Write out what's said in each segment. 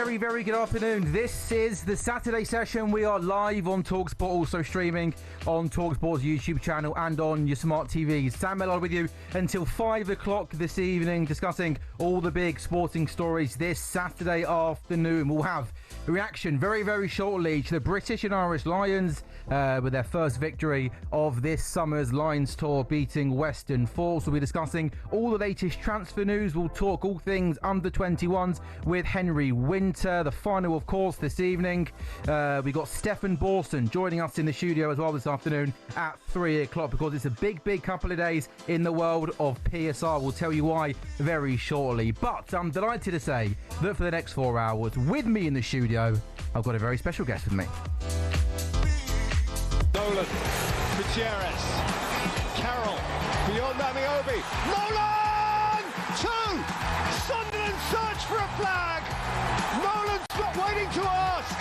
very, very good afternoon. This is the Saturday session. We are live on talkSPORT, also streaming on talkSPORT's YouTube channel and on your smart TVs. Sam Ellard with you until 5 o'clock this evening, discussing all the big sporting stories this Saturday afternoon. We'll have reaction very, very shortly to the British and Irish Lions with their first victory of this summer's Lions tour, beating Western Force. We'll be discussing all the latest transfer news. We'll talk all things under 21s with Henry Winter. The final, of course, this evening. We got Stefan Borson joining us in the studio as well this afternoon at 3 o'clock, because it's a big, big couple of days in the world of PSR. We'll tell you why very shortly. But I'm delighted to say that for the next 4 hours, with me in the studio, I've got a very special guest with me. Nolan, Gutierrez, Carroll, beyond Amiobi, Nolan! 2! Sunderland search for a flag! Nolan's not waiting to ask!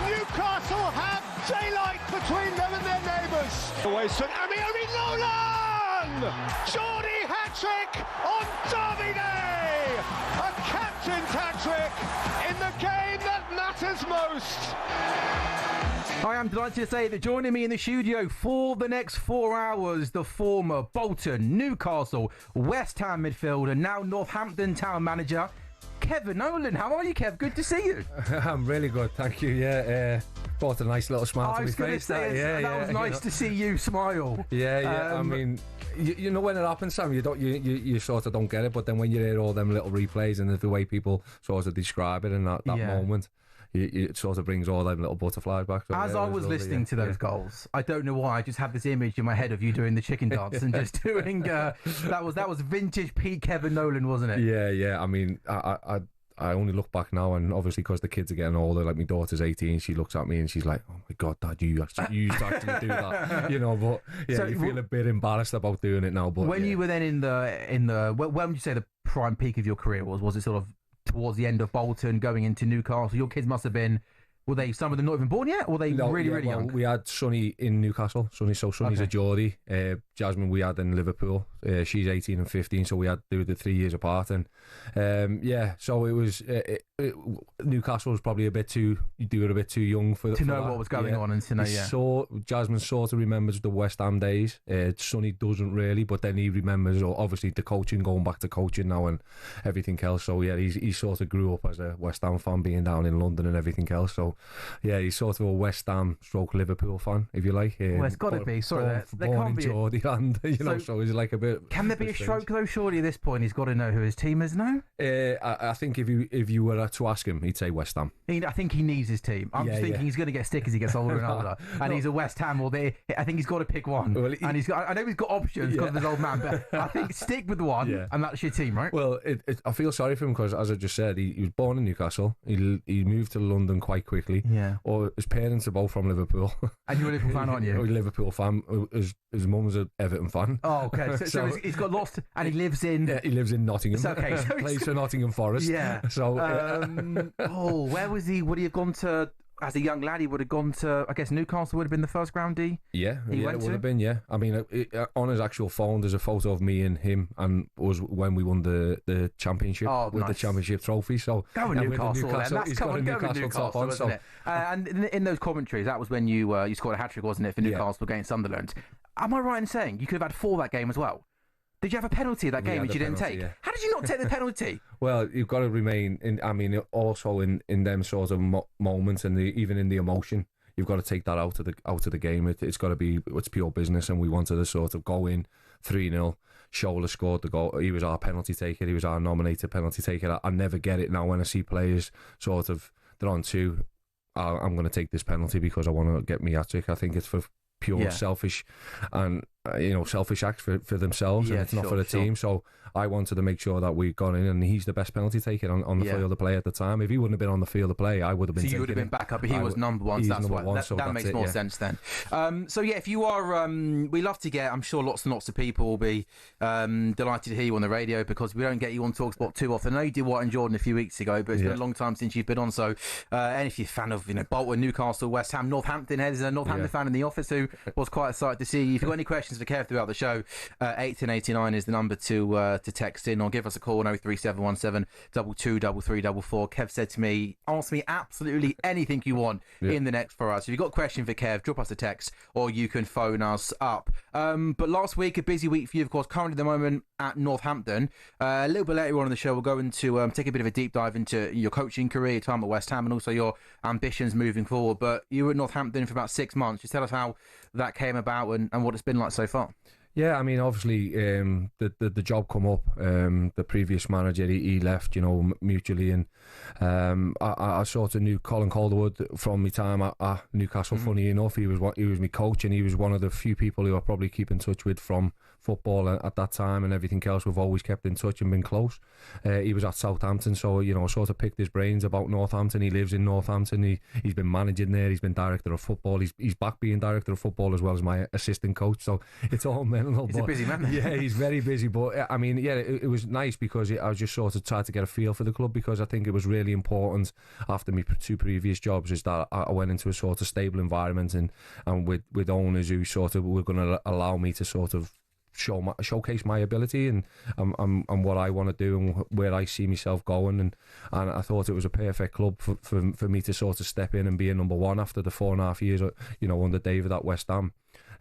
Newcastle have daylight between them and their neighbours! Away to Amiobi, Nolan! Geordie hat-trick on Derby Day! A captain's hat-trick in the game that matters most! I am delighted to say that joining me in the studio for the next 4 hours, the former Bolton, Newcastle, West Ham midfielder, now Northampton town manager, Kevin Nolan. How are you, Kev? Good to see you. I'm really good, thank you. Yeah, brought a nice little smile to my face. That was nice to see you smile. Yeah. I mean, you know when it happens, Sam, you sort of don't get it, but then when you hear all them little replays and the way people sort of describe it in that moment, it sort of brings all them little butterflies back. So, As I was listening to those goals, I don't know why, I just had this image in my head of you doing the chicken dance and just doing that was vintage Pete Kevin Nolan, wasn't it? Yeah. I mean, I only look back now, and obviously because the kids are getting older, like my daughter's 18, she looks at me and she's like, "Oh my God, Dad, you used to actually do that," you know. But so, you feel a bit embarrassed about doing it now. But when you were then in the when would you say the prime peak of your career was it sort of towards the end of Bolton, going into Newcastle? Your kids must have been, were they, some of them not even born yet, or were they really young? We had Sonny in Newcastle. Sonny's a Geordie. Jasmine we had in Liverpool. She's 18 and 15, so we had to do the 3 years apart. And so it was Newcastle was probably a bit too young for know what was going on and to know. So Jasmine sort of remembers the West Ham days. Sonny doesn't really, but then he remembers obviously the coaching, going back to coaching now and everything else. So yeah, he sort of grew up as a West Ham fan, being down in London and everything else. So yeah, he's sort of a West Ham / Liverpool fan, if you like. Well, it's got to be. Sorry, there can't be. Geordie land, so he's like a bit. Can there be a stroke though? Surely at this point he's got to know who his team is. No, I think if you were to ask him, he'd say West Ham. I think he needs his team. I'm just thinking he's going to get stick as he gets older and older, and he's a West Ham. I think he's got to pick one. Well, and he's got. I know he's got options because of his old man, but I think stick with one, and that's your team, right? Well, I feel sorry for him because, as I just said, he was born in Newcastle. He moved to London quite quickly. Yeah. Or his parents are both from Liverpool. And you're a Liverpool fan, aren't you? He's a Liverpool fan. His mum's an Everton fan. Oh, okay. So he's got lost, and he lives in. Yeah, he lives in Nottingham. So plays for Nottingham Forest. Yeah. So. Where was he? Would he have gone to? As a young lad, he would have gone to, I guess Newcastle would have been the first ground he went it would have been, yeah. I mean, on his actual phone, there's a photo of me and him, and it was when we won the championship with the championship trophy. So go with Newcastle, then. That's go with Newcastle top on, wasn't it? And in those commentaries, that was when you scored a hat-trick, wasn't it, for Newcastle against Sunderland? Am I right in saying you could have had 4 that game as well? Did you have a penalty that game which you didn't take? Yeah. How did you not take the penalty? Well, you've got to remain in. I mean, also in them sort of moments, and even in the emotion, you've got to take that out of the game. It's got to be, it's pure business, and we wanted to sort of go in 3-0. Shola scored the goal. He was our penalty taker. He was our nominated penalty taker. I never get it now when I see players sort of, they're on 2. I'm going to take this penalty because I want to get me hat-trick. I think it's for pure selfish and selfish acts for themselves, and it's not for the team. So I wanted to make sure that we got in, and he's the best penalty taker on the field of play at the time. If he wouldn't have been on the field of play, I would have been. So you would have been back up, but he was number one. So that's why that makes more sense then. So if you are, we love to get. I'm sure lots and lots of people will be delighted to hear you on the radio, because we don't get you on talkSPORT too often. I know you did White and Jordan a few weeks ago, but it's been a long time since you've been on. So and if you're a fan of Bolton, Newcastle, West Ham, Northampton, there's a Northampton fan in the office who was quite excited to see you. If you've got any questions questions for Kev throughout the show, 1889 is the number to text in, or give us a call on 03717 223344. Kev said to me, ask me absolutely anything you want in the next 4 hours. So if you've got a question for Kev, drop us a text or you can phone us up. But last week, a busy week for you, of course, currently at the moment at Northampton. A little bit later on in the show, we'll go into take a bit of a deep dive into your coaching career, your time at West Ham, and also your ambitions moving forward. But you were at Northampton for about 6 months. Just tell us how that came about and what it's been like so far. Yeah, I mean, obviously, the job come up. The previous manager, he left, mutually, and I sort of knew Colin Calderwood from my time at Newcastle. Funny enough, he was my coach, and he was one of the few people who I probably keep in touch with from football at that time, and everything else. We've always kept in touch and been close. He was at Southampton, so I sort of picked his brains about Northampton. He lives in Northampton. He's been managing there. He's been director of football. He's back being director of football as well as my assistant coach. So it's all mental. He's a busy man. Yeah, he's very busy. But I mean, yeah, it was nice because I was just sort of trying to get a feel for the club, because I think it was really important after my 2 previous jobs is that I went into a sort of stable environment and with owners who sort of were going to allow me to sort of showcase my ability and what I want to do and where I see myself going, and I thought it was a perfect club for me to sort of step in and be a number one after the 4.5 years under David at West Ham,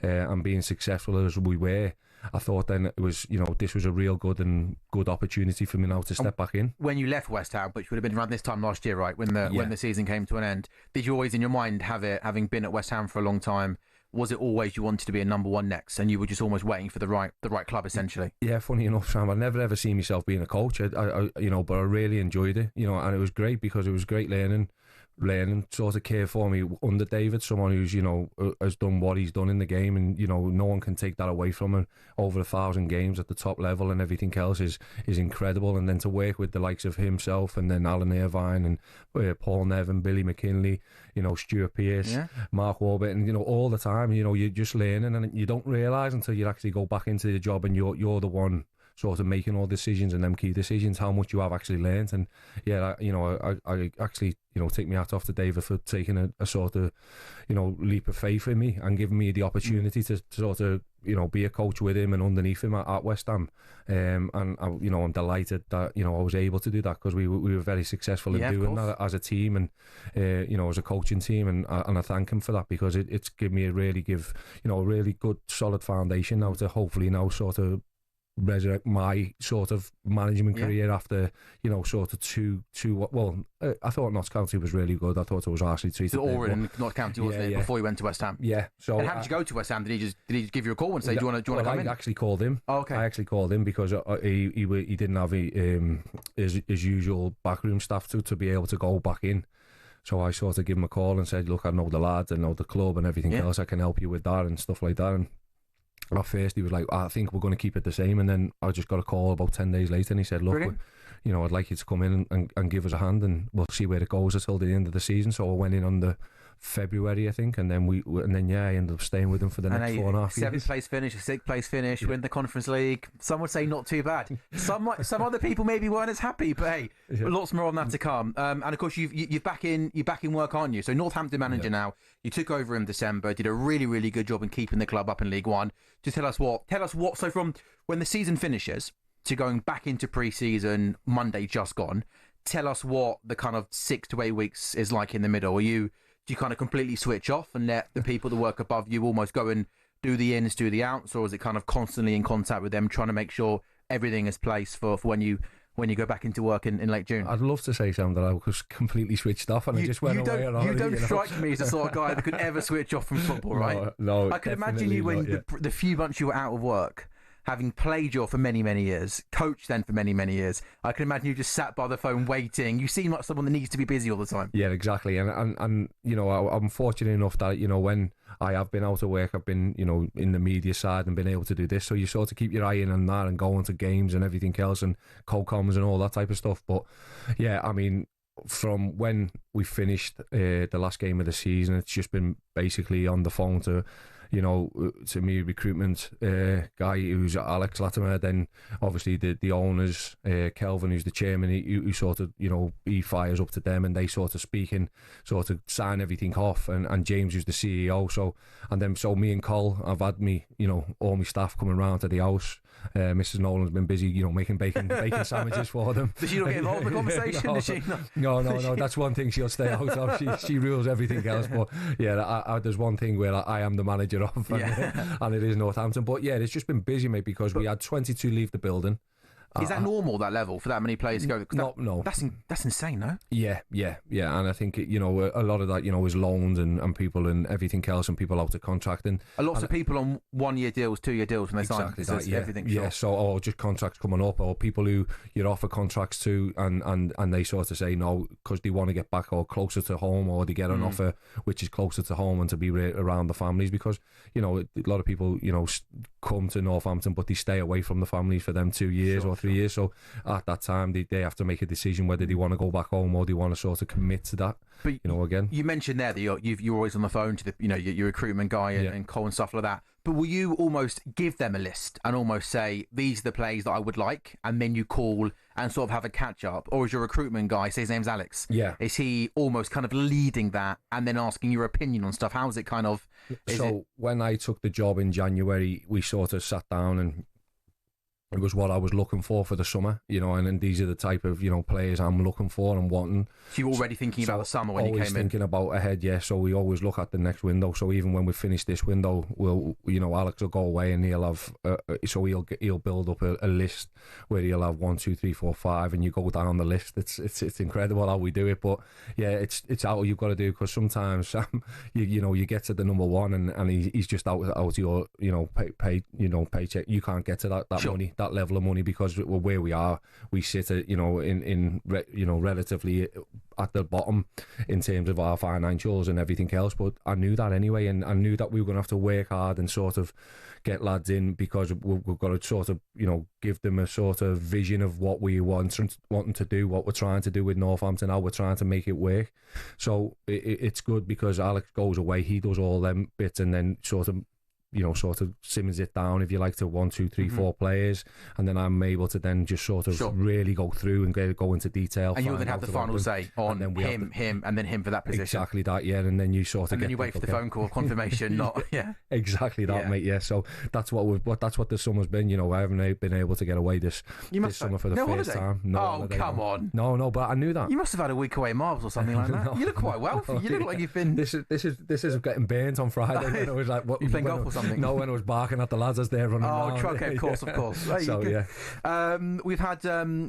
and being successful as we were. I thought then it was, this was a real good opportunity for me now to step back in. When you left West Ham, which would have been around this time last year, right, when the season came to an end, did you always in your mind have it, having been at West Ham for a long time, was it always you wanted to be a number one next, and you were just almost waiting for the right club, essentially? Yeah, funny enough, Sam, I never ever seen myself being a coach. But I really enjoyed it, and it was great because it was great learning sort of care for me under David, someone who's has done what he's done in the game, and no one can take that away from him. Over 1,000 games at the top level and everything else is incredible. And then to work with the likes of himself and then Alan Irvine and Paul Nevin, Billy McKinley, Stuart Pearce, Mark Warburton, and all the time you're just learning, and you don't realise until you actually go back into the job and you're the one sort of making all decisions and them key decisions, how much you have actually learned. And I actually take my hat off to David for taking a sort of leap of faith in me and giving me the opportunity to sort of be a coach with him and underneath him at West Ham. And I'm delighted that I was able to do that, because we were very successful in doing that as a team and as a coaching team, and I thank him for that, because it's given me a really good solid foundation now to hopefully now sort of resurrect my sort of management career after sort of two I thought Notts County was really good. I thought it was harshly treated. So Orrin and Notts County, wasn't it, before he went to West Ham? Yeah. So and how did you go to West Ham? Did he just give you a call and say, do you want to come in? I actually called him. Oh, okay. I actually called him because he didn't have his usual backroom staff to be able to go back in. So I sort of give him a call and said, look, I know the lads, I know the club and everything else. I can help you with that and stuff like that. And at first he was like, I think we're going to keep it the same, and then I just got a call about 10 days later and he said, look, I'd like you to come in and give us a hand, and we'll see where it goes until the end of the season. So I went in on the February, I think, and then I ended up staying with him for the next 4.5 years. 7th place finish, a 6th place finish, win the Conference League. Some would say not too bad. Some other people maybe weren't as happy, but hey, lots more on that to come. And of course, you're back in work, aren't you? So Northampton manager now. You took over in December, did a really, really good job in keeping the club up in League One. Just tell us what. So from when the season finishes to going back into pre-season, Monday just gone, tell us what the kind of 6 to 8 weeks is like in the middle. Do you kind of completely switch off and let the people that work above you almost go and do the ins, do the outs, or is it kind of constantly in contact with them, trying to make sure everything is placed for when you go back into work in late June? I'd love to say, Sam, that I was completely switched off and I just went away. You don't strike me as the sort of guy that could ever switch off from football, right? No, I could imagine you when the few months you were out of work, having played for many, many years, coached then for many, many years, I can imagine you just sat by the phone waiting. You seem like someone that needs to be busy all the time. Yeah, exactly. And I'm fortunate enough that, when I have been out of work, I've been, in the media side and been able to do this. So you sort of keep your eye in on that and going to games and everything else and co-coms and all that type of stuff. But yeah, I mean, from when we finished the last game of the season, it's just been basically on the phone to to me, recruitment guy who's Alex Latimer, then obviously the owners, Kelvin, who's the chairman, he sort of, he fires up to them and they sort of speak and sort of sign everything off, and James, who's the CEO. So me and Cole, I've had all my staff coming round to the house. Mrs. Nolan's been busy, making bacon sandwiches for them. Does she not get involved in the conversation? No, Does she? No. That's one thing she'll stay out of. She rules everything else. But yeah, there's one thing where I am the manager of, and it is Northampton. But yeah, it's just been busy, mate, because we had 22 leave the building. Is that normal, that level, for that many players to go? No. That's insane, no? Yeah. And I think, a lot of that, is loans and people and everything else, and people out of contract. And lots of people on 1-year deals, 2-year deals when they sign. Exactly that, everything. Yeah, so just contracts coming up, or people who you'd offer contracts to, and they sort of say no because they want to get back or closer to home, or they get an offer which is closer to home and to be around the families, because a lot of people come to Northampton but they stay away from the families for them 2 years or 3 years. So at that time they have to make a decision whether they want to go back home or they want to sort of commit to that. But again, you mentioned there that you're always on the phone to the your recruitment guy and Cole and stuff like that. But will you almost give them a list and almost say, these are the players that I would like, and then you call and sort of have a catch up? Or is your recruitment guy, say his name's Alex, is he almost kind of leading that and then asking your opinion on stuff? How's it kind of... When I took the job in January, we sort of sat down and it was what I was looking for the summer, and these are the type of, players I'm looking for and wanting. So you were already thinking about the summer when you came in? Always thinking about ahead, yeah. So we always look at the next window. So even when we finish this window, Alex will go away and he'll have, he'll build up a list where he'll have 1, 2, 3, 4, 5, and you go down the list. It's incredible how we do it, but yeah, it's how you've got to do, because sometimes you get to the number one and he's just out your paycheck. You can't get to that Sure. money. That level of money, because where we are, we sit at relatively at the bottom in terms of our financials and everything else. But I knew that anyway, and I knew that we were going to have to work hard and sort of get lads in, because we've got to sort of give them a sort of vision of what we wanting to do, what we're trying to do with Northampton, how we're trying to make it work. So it's good because Alex goes away, he does all them bits, and then sort of simmons it down, if you like, to 1, 2, 3, 4 players, and then I'm able to then just sort of really go through and go into detail. And you'll then have the final say on him, and then him for that position. Exactly that, yeah. And then you sort of and then you wait for the phone call confirmation, not exactly that, mate. Yeah. So that's what the summer's been. I haven't been able to get away this summer for the first time. Come on. No, but I knew that. You must have had a week away Marbles or something like that. No. You look quite well. You look like you've been. This is getting burnt on Friday. When I was like, what? You playing golf or something? No, when I was barking at the lads as they're running around. Okay, of course. We've had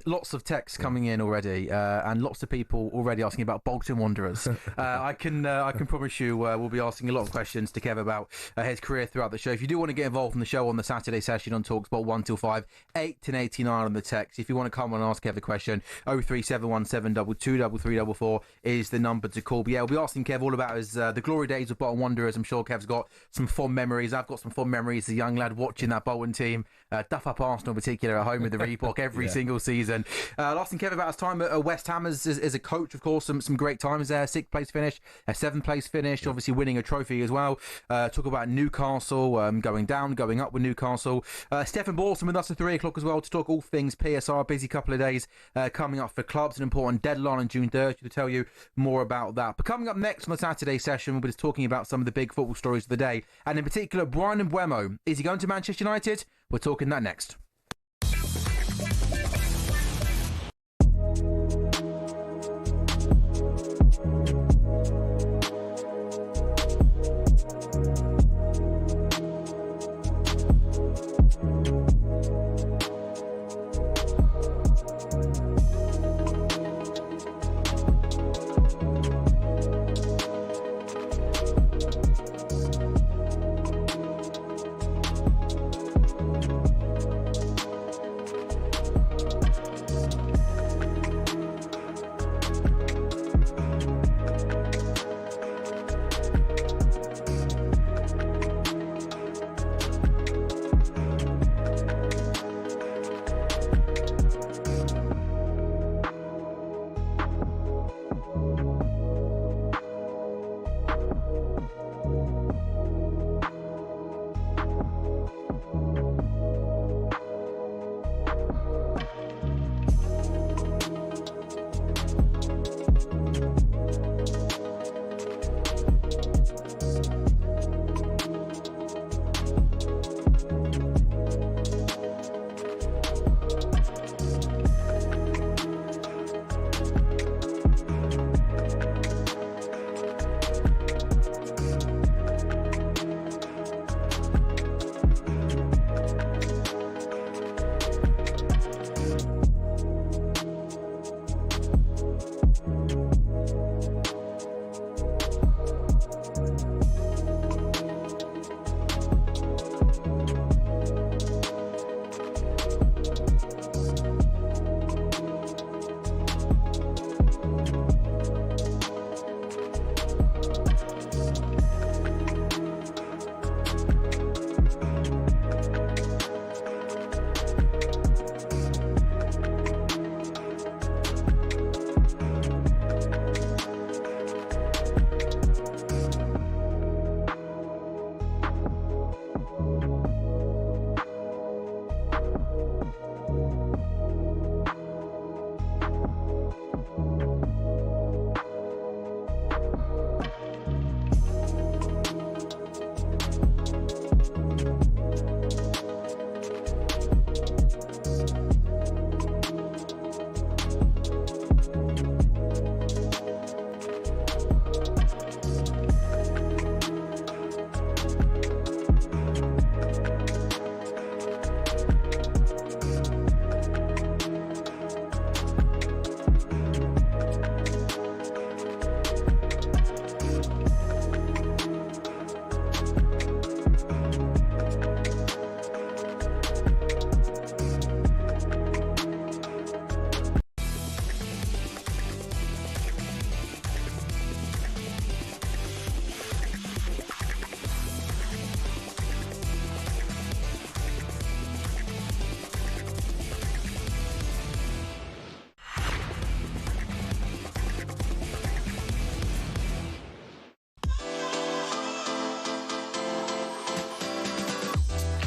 lots of texts coming in already, and lots of people already asking about Bolton Wanderers. I can promise you we'll be asking a lot of questions to Kev about his career throughout the show. If you do want to get involved in the show on the Saturday session on talkSPORT 1 till 5, 8 to 89 on the text. If you want to come on and ask Kev a question, 03717223344 is the number to call. But yeah, we'll be asking Kev all about his the glory days of Bolton Wanderers. I'm sure Kev's got some fond memories. I've got some fond memories as a young lad watching that Bolton team, duff up Arsenal in particular at home with the Reebok every single season. Asking Kev about his time at West Ham as a coach, of course, some great times there. 6th place finish, a 7th place finish, obviously winning a trophy as well. Talk about Newcastle, going down, going up with Newcastle. Stefan Borson with us at 3 o'clock as well to talk all things PSR. Busy couple of days coming up for clubs, an important deadline on June 30th to tell you more about that. But coming up next on the Saturday session, we'll be talking about some of the big football stories of the day, and in particular Bryan Mbeumo. Is he going to Manchester United? We're talking that next.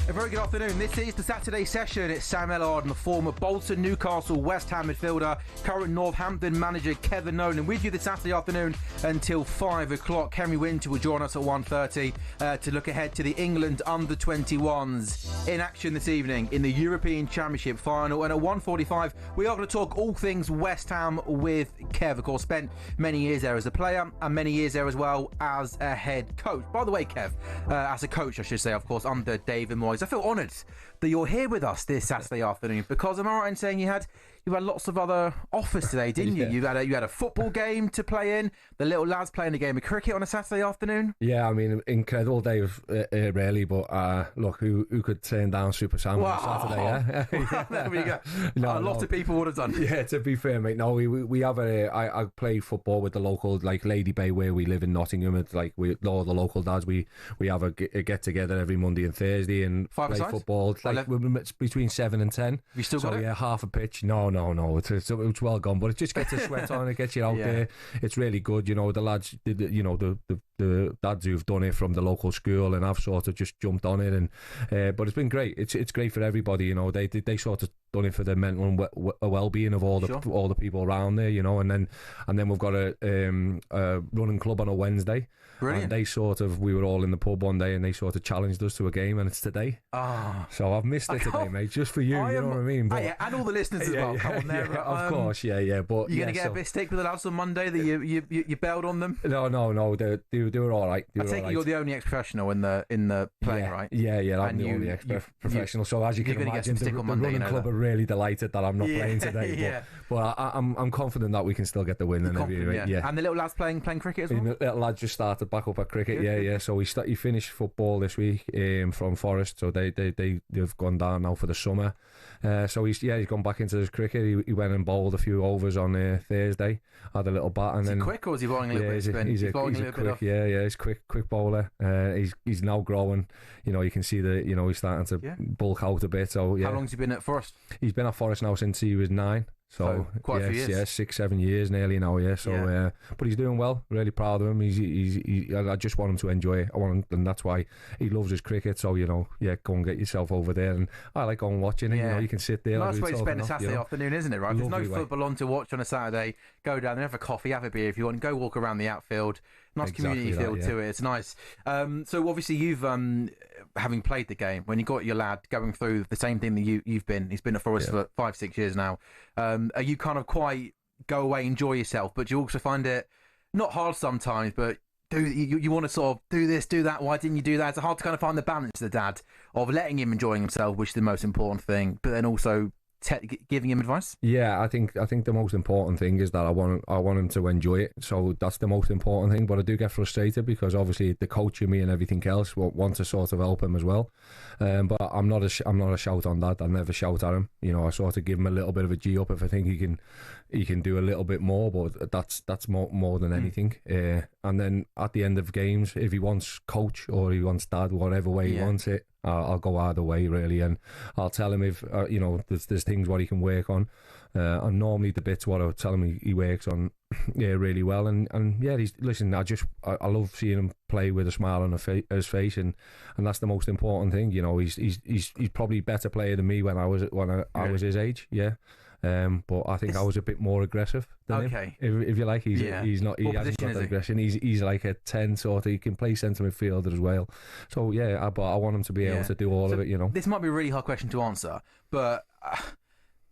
A very good afternoon. This is the Saturday session. It's Sam Ellard and the former Bolton, Newcastle, West Ham midfielder, current Northampton manager Kevin Nolan with you this Saturday afternoon until 5 o'clock. Henry Winter will join us at 1:30 to look ahead to the England under-21s in action this evening in the European Championship final. And at 1:45, we are going to talk all things West Ham with Kev. Of course, spent many years there as a player and many years there as well as a head coach. By the way, Kev, as a coach, I should say, of course, under David Moyes. I feel honoured that you're here with us this Saturday afternoon because am I right in saying you had lots of other offers today, didn't you? Yeah. You had a football game to play in. The little lads playing a game of cricket on a Saturday afternoon. Yeah, I mean, incredible day really, but look, who could turn down Super Sam on Saturday? Yeah? There we go. A lot of people would have done. Yeah, to be fair, mate. No, we have I play football with the local Lady Bay where we live in Nottingham. It's all the local dads. We have a get together every Monday and Thursday and play football. It's between 7 and 10. Have you still got it? Yeah, half a pitch. No. It's well gone, but it just gets the sweat on. It gets you out there. It's really good. The lads, the dads who've done it from the local school, and I've sort of just jumped on it. And but it's been great. It's great for everybody. They sort of done it for the mental and well-being of all the people around there. And then we've got a running club on a Wednesday. Brilliant. And we were all in the pub one day and they sort of challenged us to a game, and it's today. So I've missed it today, mate, just for you. You know what I mean? But, and all the listeners as well. Come on there. Of course, yeah. But you're going to get a bit of stick with the lads on Monday that you bailed on them? No. They were all right. I take it you're the only ex-professional in the playing, right? Yeah. I'm the only ex-professional. So as you can imagine, the running club are really delighted that I'm not playing today. But I'm confident that we can still get the win. And the little lads playing cricket as well? The little lad just started back up at cricket. Yeah. So he finished football this week from Forest. So they've gone down now for the summer. So he's gone back into his cricket. He went and bowled a few overs on Thursday. Had a little bat, and is then he quick or is he bowling a little bit? He's a quick. He's quick bowler. He's now growing. You can see that. He's starting to bulk out a bit. So How long's he been at Forest? He's been at Forest now since he was 9. So quite a few years. 6-7 years nearly now. So but he's doing well. Really proud of him. I just want him to enjoy it. I want him, and that's why he loves his cricket. So go and get yourself over there. And I like going watching it. You can sit there. Nice way to spend a Saturday afternoon, isn't it? Right? There's no football on to watch on a Saturday. Go down there, have a coffee, have a beer if you want, and go walk around the outfield. Nice community feel to it. It's nice. So obviously you've having played the game, when you got your lad going through the same thing that you've been. He's been at Forest for 5-6 years now. Are you kind of quite go away, enjoy yourself, but do you also find it not hard sometimes, but you want to sort of do this, do that? Why didn't you do that? It's hard to kind of find the balance, the dad, of letting him enjoying himself, which is the most important thing, but then also giving him advice. Yeah, I think the most important thing is that I want him to enjoy it. So that's the most important thing. But I do get frustrated because obviously the coach and me and everything else want to sort of help him as well. But I'm not a shout on that. I never shout at him. I sort of give him a little bit of a G up if I think he can do a little bit more. But that's more than anything. And then at the end of games, if he wants coach or he wants dad, whatever way he wants it, I'll go either way really, and I'll tell him if there's things what he can work on, and normally the bits what I'll tell him he works on really well, and I love seeing him play with a smile on his face, and that's the most important thing. He's probably a better player than me when I was his age, but I think I was a bit more aggressive than him. If you like, he's not. He hasn't got the aggression. He's like a 10 sort of. He can play centre midfielder as well. So but I want him to be able to do all of it. This might be a really hard question to answer, but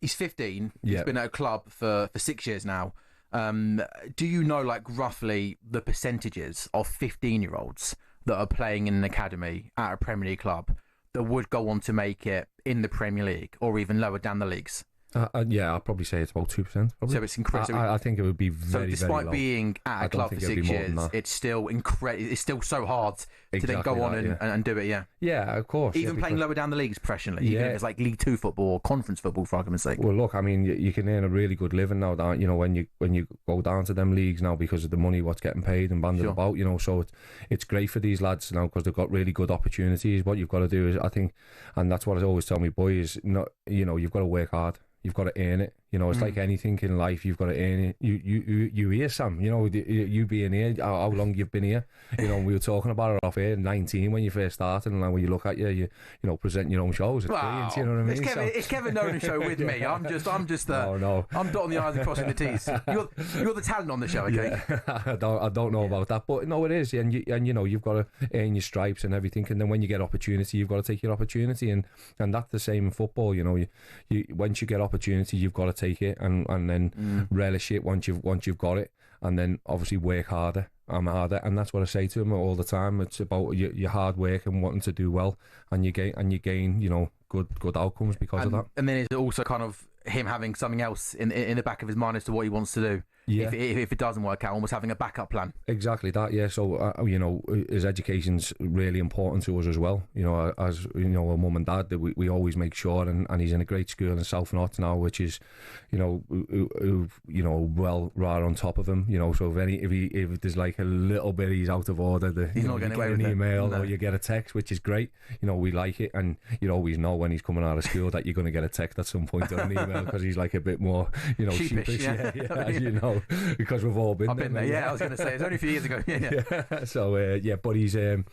he's 15. He's been at a club for 6 years now. Do you know roughly the percentages of 15-year-olds that are playing in an academy at a Premier League club that would go on to make it in the Premier League or even lower down the leagues? I'll probably say it's about 2%. Probably. So it's incredible. I think it would be very, despite very low. being at a club for 6 years, it's still it's still so hard to then go on and do it. Yeah, of course. Even playing lower down the leagues professionally, even if it's like League 2 football or conference football, for argument's sake. Well, look, I mean, you can earn a really good living now. When you go down to them leagues now because of the money what's getting paid and banded about. So it's great for these lads now because they've got really good opportunities. What you've got to do is, I think, and that's what I always tell my boys, you've got to work hard. You've got to earn it. You know, it's like anything in life. You've got to earn it. You here, Sam. You know, you being here, how long you've been here. You know, we were talking about it off here, 19 when you first started, and then when you look at you know, present your own shows. It's brilliant, you know what I mean? It's Kevin Nolan show with me. I'm just no. I'm dotting the I's and crossing the T's. You're the talent on the show, okay? Yeah. I don't know about that, but no, it is, and you know, you've got to earn your stripes and everything, and then when you get opportunity, you've got to take your opportunity, and that's the same in football. You know, you once you get opportunity, you've got to take it and then relish it once you've got it, and then obviously work harder and that's what I say to him all the time. It's about your hard work and wanting to do well, and you gain you know, good outcomes because of that. And then it's also kind of him having something else in the back of his mind as to what he wants to do. Yeah. If it doesn't work out, almost having a backup plan. Exactly that, yeah. So, you know, his education's really important to us as well. You know, as, you know, a mum and dad, that we always make sure, and he's in a great school in South North now, which is, you know, you know, well, right on top of him, you know, so if there's like a little bit he's out of order, he's not getting away with an email no. or you get a text, which is great. You know, we like it, and you always know when he's coming out of school that you're going to get a text at some point or an email, because he's like a bit more, you know, sheepish, yeah, you know, because we've all been I've been there, yeah. I was going to say, it's only a few years ago. Yeah. So, yeah, but he's, no,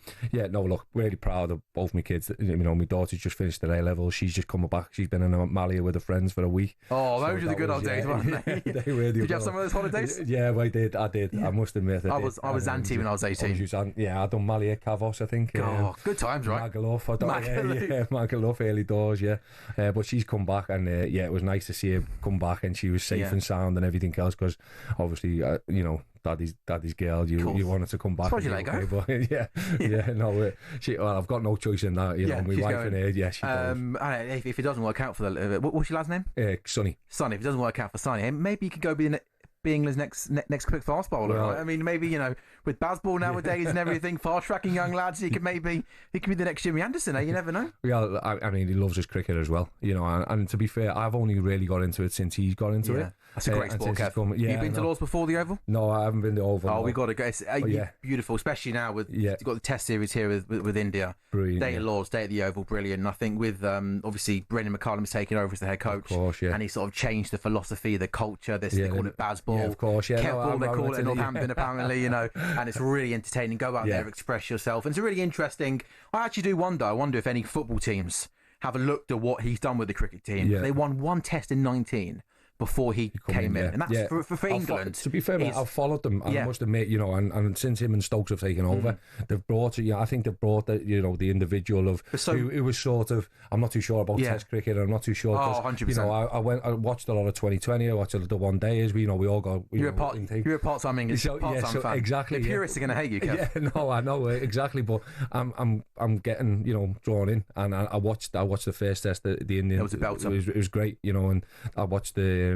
look, really proud of both my kids. You know, my daughter's just finished their A-level. She's just coming back. She's been in Malia with her friends for a week. Oh, those were the good old days, weren't they? They really Did you have some of those holidays? Yeah, I did. Yeah. I must admit. I was anti when I was 18. I done Malia, Kavos, I think. Oh, good times, right? Magaluf. Magaluf, early doors, yeah. But she's come back, and yeah, it was nice to see her come back, and she was safe and sound and everything else, because obviously, you know, daddy's girl, you wanted to come back. Suppose you let go. But no, I've got no choice in that. You know, my wife and her, yeah, she does. If it doesn't work out for what's your lad's name? Sonny. Sonny. If it doesn't work out for Sonny, maybe you could go be England's next quick fast bowler. Well, right? I mean, maybe, you know, with Bazball nowadays and everything, fast tracking young lads, he could be the next Jimmy Anderson. You never know. Yeah, I mean, he loves his cricket as well. You know, and to be fair, I've only really got into it since he's got into it. That's a great sport, Kev. You've been to Lords before the Oval? No, I haven't been to Oval. Oh, we got to go. It's beautiful, especially now with you've got the Test series here with India. Brilliant. Day at Lords, day at the Oval, brilliant. And I think with obviously Brendan McCullum's taking over as the head coach, of course, yeah. And he sort of changed the philosophy, the culture. They call it Bazball. Yeah, of course, yeah. Ketball, they call it in Northampton, apparently, you know. And it's really entertaining. Go out there, express yourself. And it's really interesting. I actually do wonder. I wonder if any football teams have looked at what he's done with the cricket team. Yeah. They won one Test in 19. Before he came in, and that's for England. To be fair, I've followed them, and I must admit, you know, and since him and Stokes have taken over, they've brought, I think they've brought the, you know, the individual of who was sort of, I'm not too sure about Test cricket, I'm not too sure. 100%. You know, I watched a lot of 2020, I watched a lot of one days. We all got. You're a part-time English, part-time fan. Exactly. The purists are going to hate you, Kev. Yeah, no, I know exactly, but I'm getting, you know, drawn in, and I watched the first Test, the Indian. It was a belter. It was great, you know, and I watched the.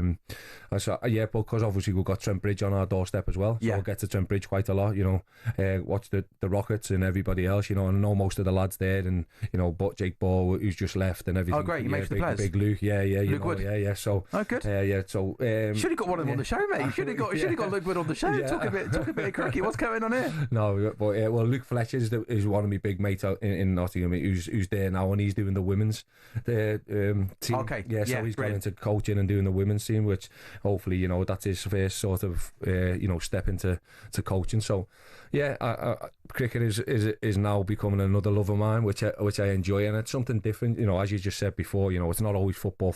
But because obviously we've got Trent Bridge on our doorstep as well, so I'll get to Trent Bridge quite a lot, you know, watch the Rockets and everybody else, you know, and I know most of the lads there, and, you know, but Jake Ball, who's just left and everything. Oh, great, you make the players. Big Luke, Luke Wood. So, good. So, should have got one of them on the show, mate. You should have got Luke Wood on the show. Talk a bit of cricket. What's going on here? No, but well, Luke Fletcher is one of my big mates out in Nottingham, who's there now, and he's doing the women's team. Okay, so he's going into coaching and doing the women's team, which hopefully, you know, that's his first sort of you know, step into coaching. So cricket is now becoming another love of mine, which I enjoy, and it's something different, you know, as you just said before, you know, it's not always football.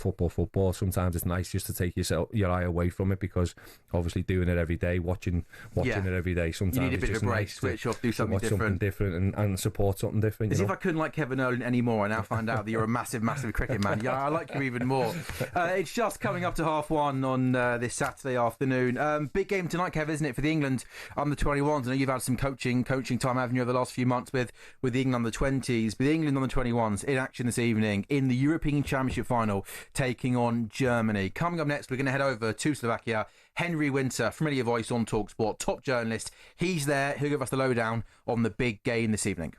Sometimes it's nice just to take your eye away from it, because obviously doing it every day, watching it every day, sometimes you need a bit of a break, switch off, do something different and support something different. As if I couldn't like Kevin Nolan anymore, I now find out that you're a massive cricket man. Yeah, I like you even more. It's just coming up to 1:30 on this Saturday afternoon. Big game tonight, Kev, isn't it, for the England under-21s? I know you've had some coaching time, haven't you, over the last few months with the England under-20s, but the England under-21s in action this evening in the European Championship final, taking on Germany. Coming up next, we're going to head over to Slovakia. Henry Winter, familiar voice on talkSPORT, top journalist. He's there. He'll give us the lowdown on the big game this evening.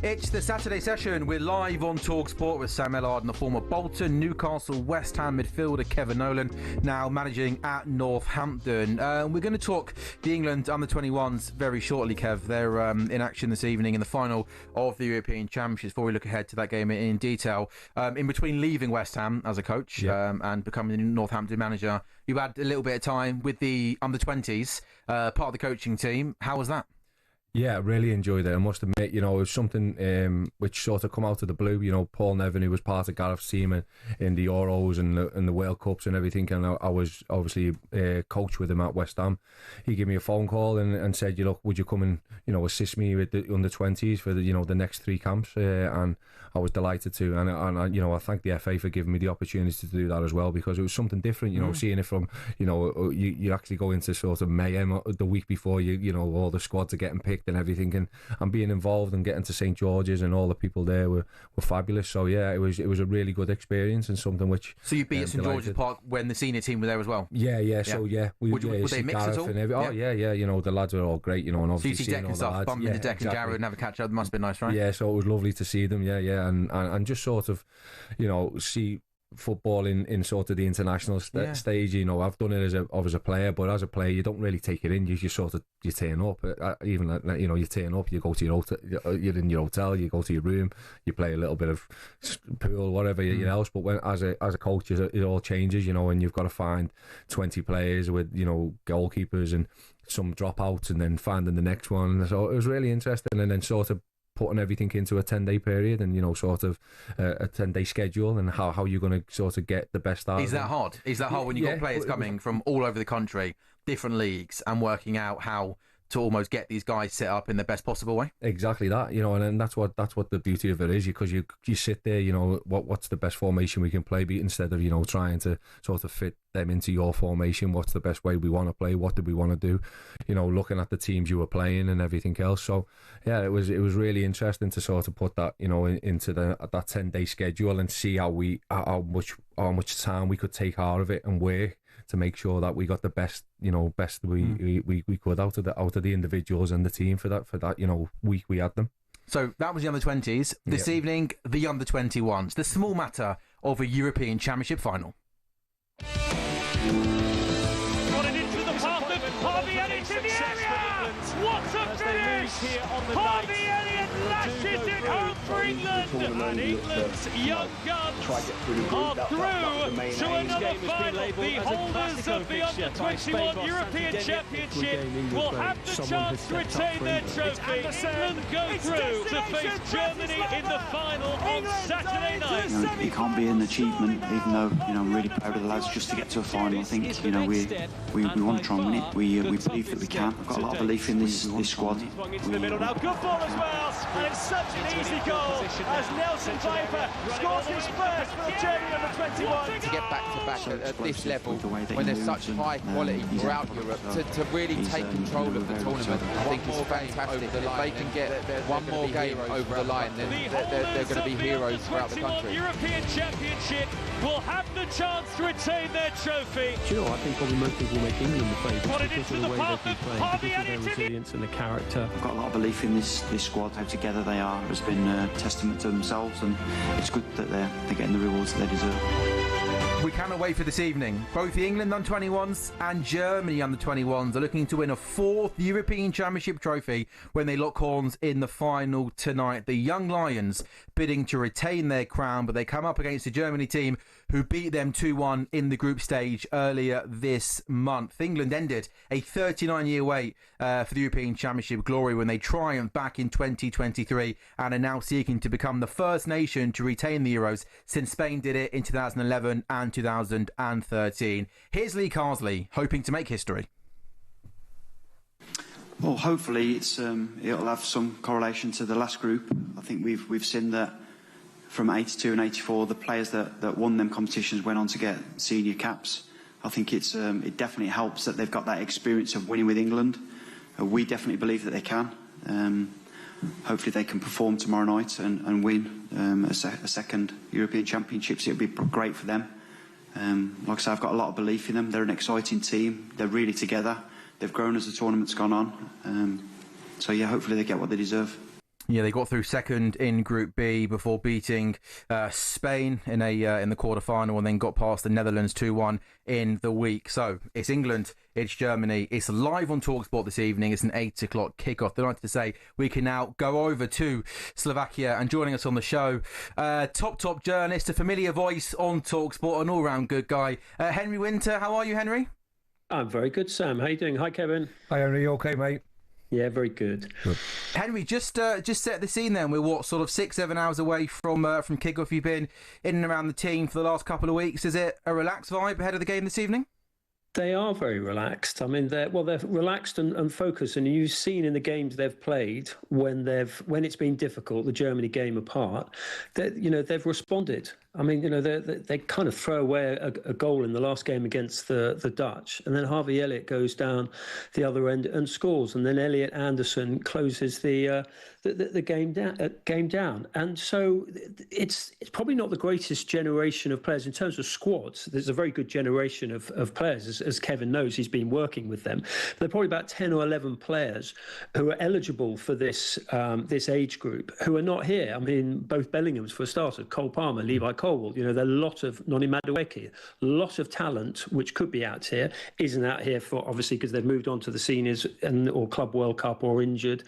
It's the Saturday session. We're live on talkSPORT with Sam Ellard and the former Bolton, Newcastle, West Ham midfielder Kevin Nolan, now managing at Northampton. We're going to talk the England under-21s very shortly, Kev. They're in action this evening in the final of the European Championships. Before we look ahead to that game in detail, in between leaving West Ham as a coach and becoming the Northampton manager, you had a little bit of time with the under-20s, part of the coaching team. How was that? Yeah, really enjoyed it. I must admit, it was something which sort of come out of the blue. Paul Nevin, who was part of Gareth's team in the Euros and the World Cups and everything, and I was obviously coach with him at West Ham. He gave me a phone call and said, look, would you come and assist me with the under-20s for the next 3 camps? And I was delighted to, and I thank the FA for giving me the opportunity to do that as well, because it was something different. Seeing it from you actually go into sort of mayhem the week before all the squads are getting picked and everything, and being involved and getting to St George's and all the people there were fabulous. So yeah, it was a really good experience and something which. So you'd be at St George's Park when the senior team were there as well. Yeah. So would they mix at all? Oh yeah. The lads were all great. And obviously so you see Deck and stuff, bumping into Deck and Jared and have a catch up. It must have been nice, right? Yeah. So it was lovely to see them. Yeah. And just sort of, see football in sort of the international stage. I've done it as a player, but as a player you don't really take it in. You turn up. You turn up, you go to your hotel, you're in your hotel, you go to your room, you play a little bit of pool, whatever else. But when as a coach, it all changes, and you've got to find 20 players with goalkeepers and some dropouts, and then finding the next one. So it was really interesting, and then sort of putting everything into a 10-day period and sort of a 10-day schedule, and how you're going to sort of get the best out of it. Is that hard when you've got players coming from all over the country, different leagues, and working out how to almost get these guys set up in the best possible way? Exactly that, and that's what the beauty of it is, because you sit there, what's the best formation we can play, instead of trying to sort of fit them into your formation. What's the best way we want to play? What do we want to do? Looking at the teams you were playing and everything else. So yeah, it was really interesting to sort of put that into that 10-day schedule and see how much time we could take out of it and work to make sure that we got the best we could out of the individuals and the team for that week we had them. So that was the under-20s. This evening, the under-21s. The small matter of a European Championship final. Got it into the path of Harvey Elliott in the area! What a finish! Harvey Elliott lashes it home for England! And England's young guns are through to another final. The holders of the under-21 European Championship will have the chance to retain their trophy. England go through to face Germany in the final on Saturday night. It can't be an achievement, even though I'm really proud of the lads just to get to a final. I think we want to try and win it. We believe that we can. I've got a lot of belief in this squad. Into the middle now, good ball as well, and it's such an easy goal as Nelson Viper scores his first for the Germany under-21. To get back to back at this level, when there's such high quality throughout Europe, to really take control of the tournament, I think is fantastic. If they can get one more game over the line, then they're going to be heroes throughout the country. The European Championship will have the chance to retain their trophy. Do you know, I think probably most people make England the favourites Got it because into of the the way path they've of been Harvey playing, because of their Elliott. resilience and the character. I've got a lot of belief in this squad. How together they are has been a testament to themselves, and it's good that they're getting the rewards that they deserve. We cannot wait for this evening. Both the England under-21s and Germany under-21s are looking to win a fourth European Championship trophy when they lock horns in the final tonight. The Young Lions bidding to retain their crown, but they come up against the Germany team who beat them 2-1 in the group stage earlier this month. England ended a 39-year wait for the European Championship glory when they triumphed back in 2023 and are now seeking to become the first nation to retain the Euros since Spain did it in 2011 and 2013. Here's Lee Carsley hoping to make history. Well, hopefully it'll have some correlation to the last group. I think we've seen that from 82 and 84, the players that won them competitions went on to get senior caps. I think it definitely helps that they've got that experience of winning with England. We definitely believe that they can. Hopefully they can perform tomorrow night and win a second European Championships. It would be great for them. Like I say, I've got a lot of belief in them. They're an exciting team. They're really together. They've grown as the tournament's gone on. So yeah, hopefully they get what they deserve. Yeah, they got through second in Group B before beating Spain in the quarter-final and then got past the Netherlands 2-1 in the week. So it's England, it's Germany. It's live on talkSPORT this evening. It's an 8 o'clock kickoff. Delighted to say we can now go over to Slovakia, and joining us on the show, top journalist, a familiar voice on talkSPORT, an all-round good guy, Henry Winter. How are you, Henry? I'm very good, Sam. How you doing? Hi, Kevin. Hi, Henry. You okay, mate? Yeah, very good. Henry, just set the scene then. We're what, sort of 6-7 hours away from kickoff. You've been in and around the team for the last couple of weeks. Is it a relaxed vibe ahead of the game this evening? They are very relaxed. I mean, they're relaxed and focused. And you've seen in the games they've played when it's been difficult, the Germany game apart, that they've responded. I mean, they kind of throw away a goal in the last game against the Dutch, and then Harvey Elliott goes down the other end and scores, and then Elliot Anderson closes the game down. And so it's probably not the greatest generation of players in terms of squads. There's a very good generation of players, as Kevin knows. He's been working with them. But there are probably about 10 or 11 players who are eligible for this age group who are not here. I mean, both Bellingham's for a starter, Cole Palmer, Levi Colwell. There are a lot of Noni Madueke, a lot of talent which could be out here, isn't out here for obviously because they've moved on to the seniors or Club World Cup or injured.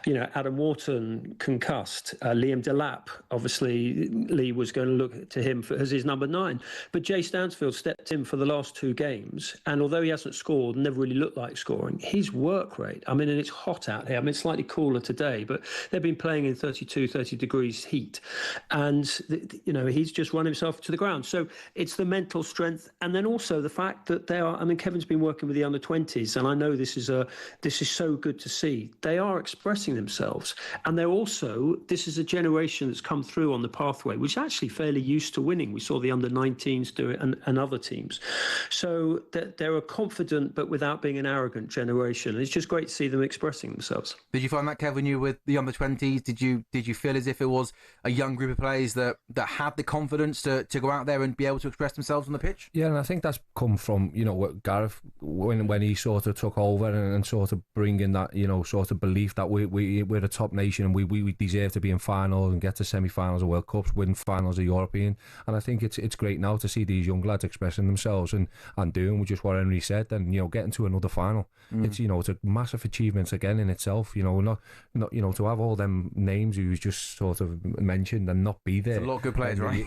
Adam Wharton concussed, Liam Delap. Obviously, Lee was going to look to him as his number 9, but Jay Stansfield stepped in for the last 2 games, and although he hasn't scored, never really looked like scoring. His work rate, I mean, and it's hot out here. I mean, it's slightly cooler today, but they've been playing in 30 degrees heat, and he's just run himself to the ground. So it's the mental strength, and then also the fact that they are. I mean, Kevin's been working with the under-20s, and I know this is so good to see. They are expressing themselves, and they're also. This is a generation that's come through on the pathway, which is actually fairly used to winning. We saw the under-19s do it, and other teams. So they're a confident but without being an arrogant generation. It's just great to see them expressing themselves. Did you find that, Kevin, you with the under-20s? Did you feel as if it was a young group of players that had the confidence confidence to go out there and be able to express themselves on the pitch? Yeah, and I think that's come from, what Gareth, when he sort of took over and sort of bringing that, sort of belief that we're a top nation and we deserve to be in finals and get to semi-finals of World Cups, win finals of European. And I think it's great now to see these young lads expressing themselves and doing just what Henry said, and getting to another final. It's it's a massive achievement again in itself. Not to have all them names who's just sort of mentioned and not be there. It's a lot of good players, right?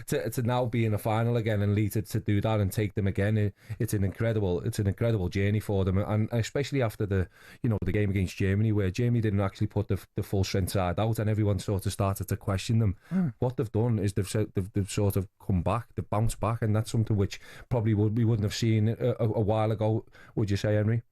To now be in the final again and lead to do that and take them again, it's an incredible journey for them, and especially after the game against Germany, where Germany didn't actually put the full strength side out, and everyone sort of started to question them. What they've done is they've sort of come back, they've bounced back, and that's something which probably we wouldn't have seen a while ago. Would you say, Henry?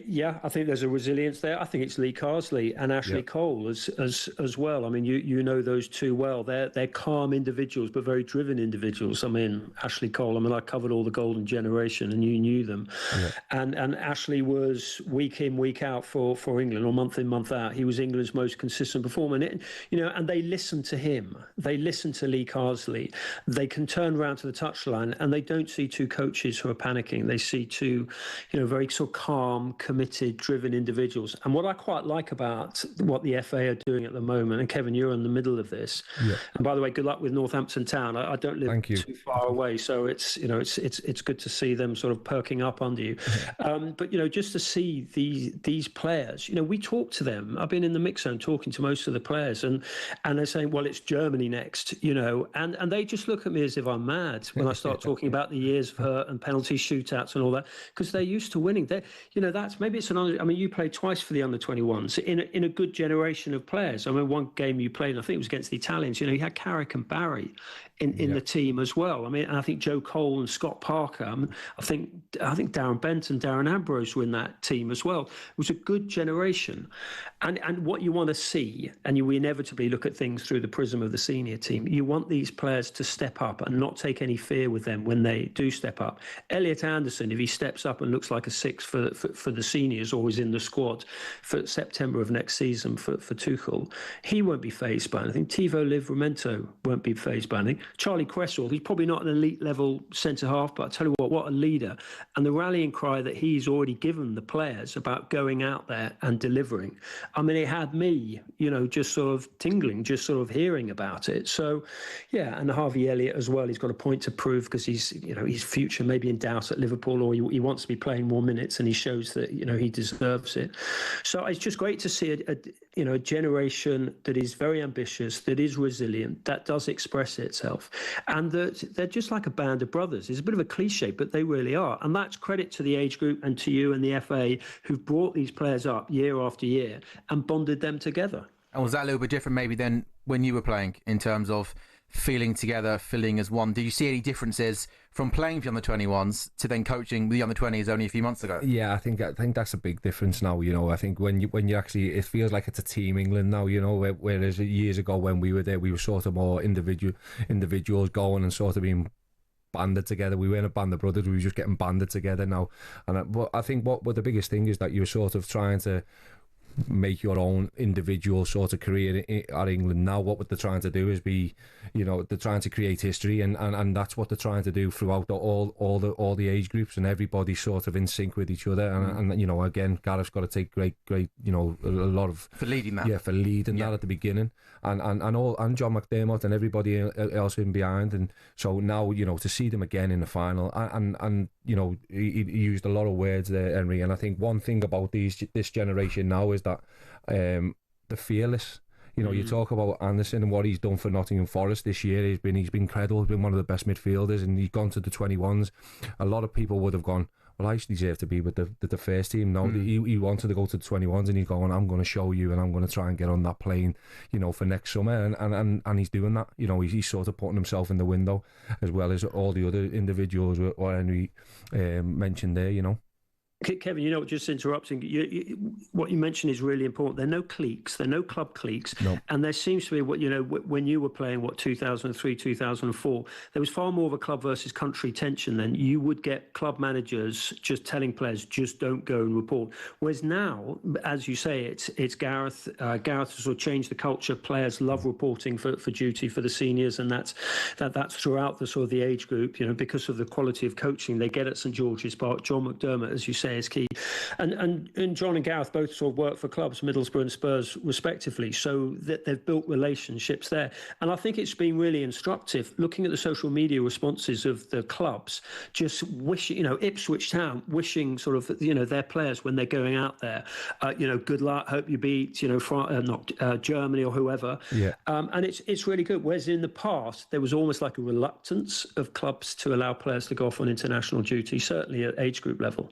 Yeah, I think there's a resilience there. I think it's Lee Carsley and Ashley Cole as well. I mean, you know those two well. They're calm individuals, but very driven individuals. I mean, Ashley Cole, I covered all the golden generation and you knew them. Yeah. And Ashley was week in, week out for England, or month in, month out. He was England's most consistent performer. And they listened to him. They listened to Lee Carsley. They can turn around to the touchline and they don't see two coaches who are panicking. They see two, very sort of calm, committed, driven individuals. And what I quite like about what the FA are doing at the moment, and Kevin, you're in the middle of this. Yeah. And by the way, good luck with Northampton Town. I don't live too far away, so it's good to see them sort of perking up under you. Yeah. But just to see these players, we talk to them. I've been in the mix zone talking to most of the players, and they're saying, well, it's Germany next, and they just look at me as if I'm mad when I start talking about the years of hurt and penalty shootouts and all that, because they're used to winning. Maybe it's you played twice for the under-21s in a good generation of players. One game you played, I think it was against the Italians, you had Carrick and Barry in the team as well. And I think Joe Cole and Scott Parker. I think Darren Bent and Darren Ambrose were in that team as well. It was a good generation. And what you want to see, and we inevitably look at things through the prism of the senior team, you want these players to step up and not take any fear with them when they do step up. Elliot Anderson, if he steps up and looks like a six for the seniors, or is in the squad for September of next season for Tuchel, he won't be fazed by anything. Tivo Livramento won't be fazed by anything. Charlie Cresswell, he's probably not an elite level centre half, but I tell you what a leader. And the rallying cry that he's already given the players about going out there and delivering, it had me, just sort of tingling, just sort of hearing about it. So, yeah, and Harvey Elliott as well, he's got a point to prove, because he's, his future may be in doubt at Liverpool, or he wants to be playing more minutes, and he shows that, he deserves it. So it's just great to see a generation that is very ambitious, that is resilient, that does express itself, and they're just like a band of brothers. It's a bit of a cliche, but they really are. And that's credit to the age group and to you and the FA, who've brought these players up year after year and bonded them together. And was that a little bit different maybe than when you were playing, in terms of feeling together, feeling as one? Did you see any differences from playing for the under-21s to then coaching the under-20s only a few months ago? Yeah, I think that's a big difference now. I think when you actually, it feels like it's a team England now. Whereas years ago when we were there, we were sort of more individuals going and sort of being banded together. We weren't a band of brothers, we were just getting banded together now. But I think what the biggest thing is that you're sort of trying to make your own individual sort of career at England. Now what they're trying to do is they're trying to create history, and that's what they're trying to do throughout all the age groups, and everybody's sort of in sync with each other. And again, Gareth's got to take great a lot of for leading that. Yeah, for leading that at the beginning, and John McDermott and everybody else in behind. And so now to see them again in the final, and he used a lot of words there, Henry. And I think one thing about this generation now is that the fearless. You talk about Anderson and what he's done for Nottingham Forest this year. He's been incredible. He's been one of the best midfielders, and he's gone to the 21s. A lot of people would have gone, well, I deserve to be with the first team. No, he wanted to go to the 21s, and he's going, I'm going to show you, and I'm going to try and get on that plane, for next summer. And he's doing that. He's sort of putting himself in the window, as well as all the other individuals what Henry mentioned there. Kevin, just interrupting, what you mentioned is really important. There are no cliques, there are no club cliques. No. And there seems to be, when you were playing, 2003, 2004, there was far more of a club versus country tension then. You would get club managers just telling players, just don't go and report. Whereas now, as you say, it's Gareth. Gareth has sort of changed the culture. Players love reporting for duty for the seniors, and that's throughout the sort of the age group, because of the quality of coaching they get at St George's Park. John McDermott, as you say, is key. And John and Gareth both sort of work for clubs, Middlesbrough and Spurs respectively, so that they've built relationships there. And I think it's been really instructive looking at the social media responses of the clubs, just wishing, Ipswich Town wishing sort of, their players when they're going out there, good luck, hope you beat, Germany or whoever. Yeah. And it's really good. Whereas in the past, there was almost like a reluctance of clubs to allow players to go off on international duty, certainly at age group level.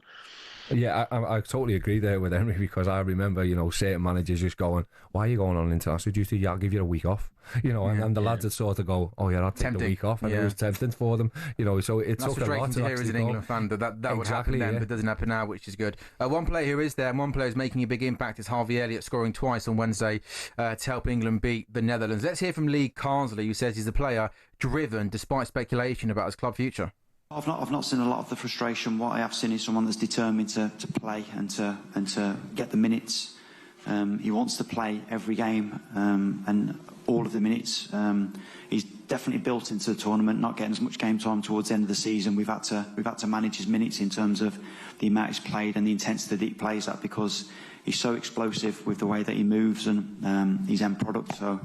Yeah, I totally agree there with Henry, because I remember, certain managers just going, why are you going on international duty? Yeah, I'll give you a week off. And the lads would sort of go, oh yeah, I'll take the week off. And it was tempting for them. So it That's took what a lot to hear as an England fan, that would happen then, but doesn't happen now, which is good. One player who is there, and one player who's making a big impact is Harvey Elliott, scoring twice on Wednesday to help England beat the Netherlands. Let's hear from Lee Carnsley, who says he's a player driven despite speculation about his club future. I've not seen a lot of the frustration. What I have seen is someone that's determined to play and to get the minutes. He wants to play every game and all of the minutes. He's definitely built into the tournament, not getting as much game time towards the end of the season. We've had to manage his minutes in terms of the amount he's played and the intensity that he plays at, because he's so explosive with the way that he moves and his end product. So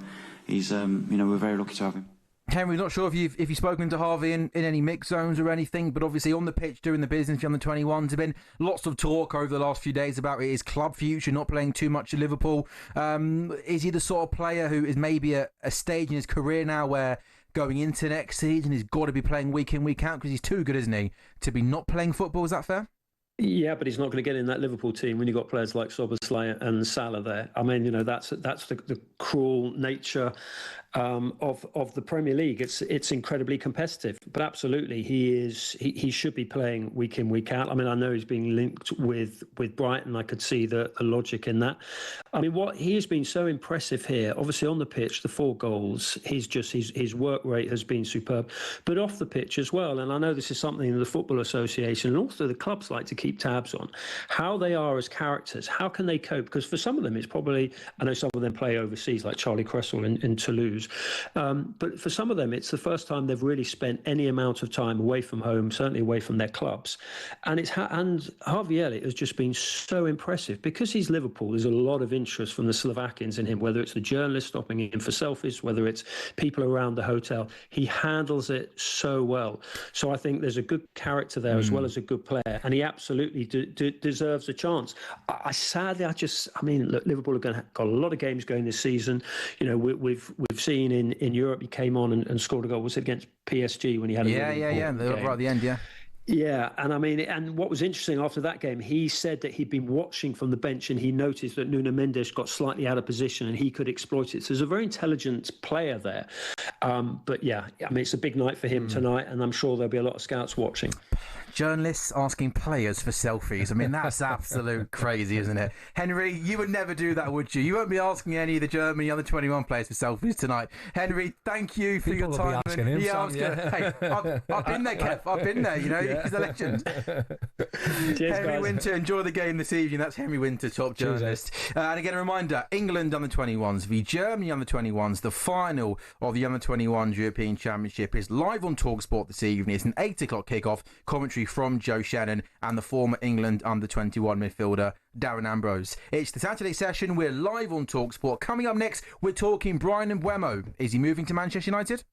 he's we're very lucky to have him. Henry, not sure if you've spoken to Harvey in any mix zones or anything, but obviously on the pitch doing the business on the 21s, there's been lots of talk over the last few days about his club future, not playing too much at Liverpool. Is he the sort of player who is maybe at a stage in his career now where going into next season he's got to be playing week in, week out, because he's too good, isn't he, to be not playing football? Is that fair? Yeah, but he's not going to get in that Liverpool team when you've got players like Szoboszlai and Salah there. I mean, that's the cruel nature of the Premier League. It's incredibly competitive, but absolutely he should be playing week in, week out. I mean, I know he's being linked with Brighton. I could see the logic in that. I mean, what he has been so impressive here, obviously on the pitch, the 4 goals, his work rate has been superb, but off the pitch as well. And I know this is something the Football Association and also the clubs like to keep tabs on, how they are as characters. How can they cope? Because for some of them, it's probably, I know some of them play overseas, like Charlie Cresswell in Toulouse. But for some of them, it's the first time they've really spent any amount of time away from home, certainly away from their clubs. And and Harvey Elliott has just been so impressive. Because he's Liverpool, there's a lot of interest from the Slovakians in him, whether it's the journalists stopping him for selfies, whether it's people around the hotel. He handles it so well. So I think there's a good character there as well as a good player. And he absolutely deserves a chance. I mean, look, Liverpool have got a lot of games going this season. We've seen in Europe, he came on and scored a goal. Was it against PSG when he had a right at the end, Yeah, and I mean, and what was interesting after that game, he said that he'd been watching from the bench and he noticed that Nuno Mendes got slightly out of position and he could exploit it. So there's a very intelligent player there. But yeah, I mean, it's a big night for him tonight, and I'm sure there'll be a lot of scouts watching. Journalists asking players for selfies. I mean, that's absolute crazy, isn't it? Henry, you would never do that, would you? You won't be asking any of the Germany under 21 players for selfies tonight. Henry, thank you for your time. Asking him, Hey, I've been there, Kev. I've been there, he's a legend. Cheers, Henry guys. Winter, enjoy the game this evening. That's Henry Winter, top journalist. And again, a reminder, England under 21s v Germany under 21s. The final of the under 21s European Championship is live on talkSPORT this evening. It's an 8 o'clock kickoff. Commentary from Joe Shannon and the former England under 21 midfielder Darren Ambrose. It's the Saturday session. We're live on talkSPORT. Coming up next, we're talking Bryan Mbeumo. Is he moving to Manchester United?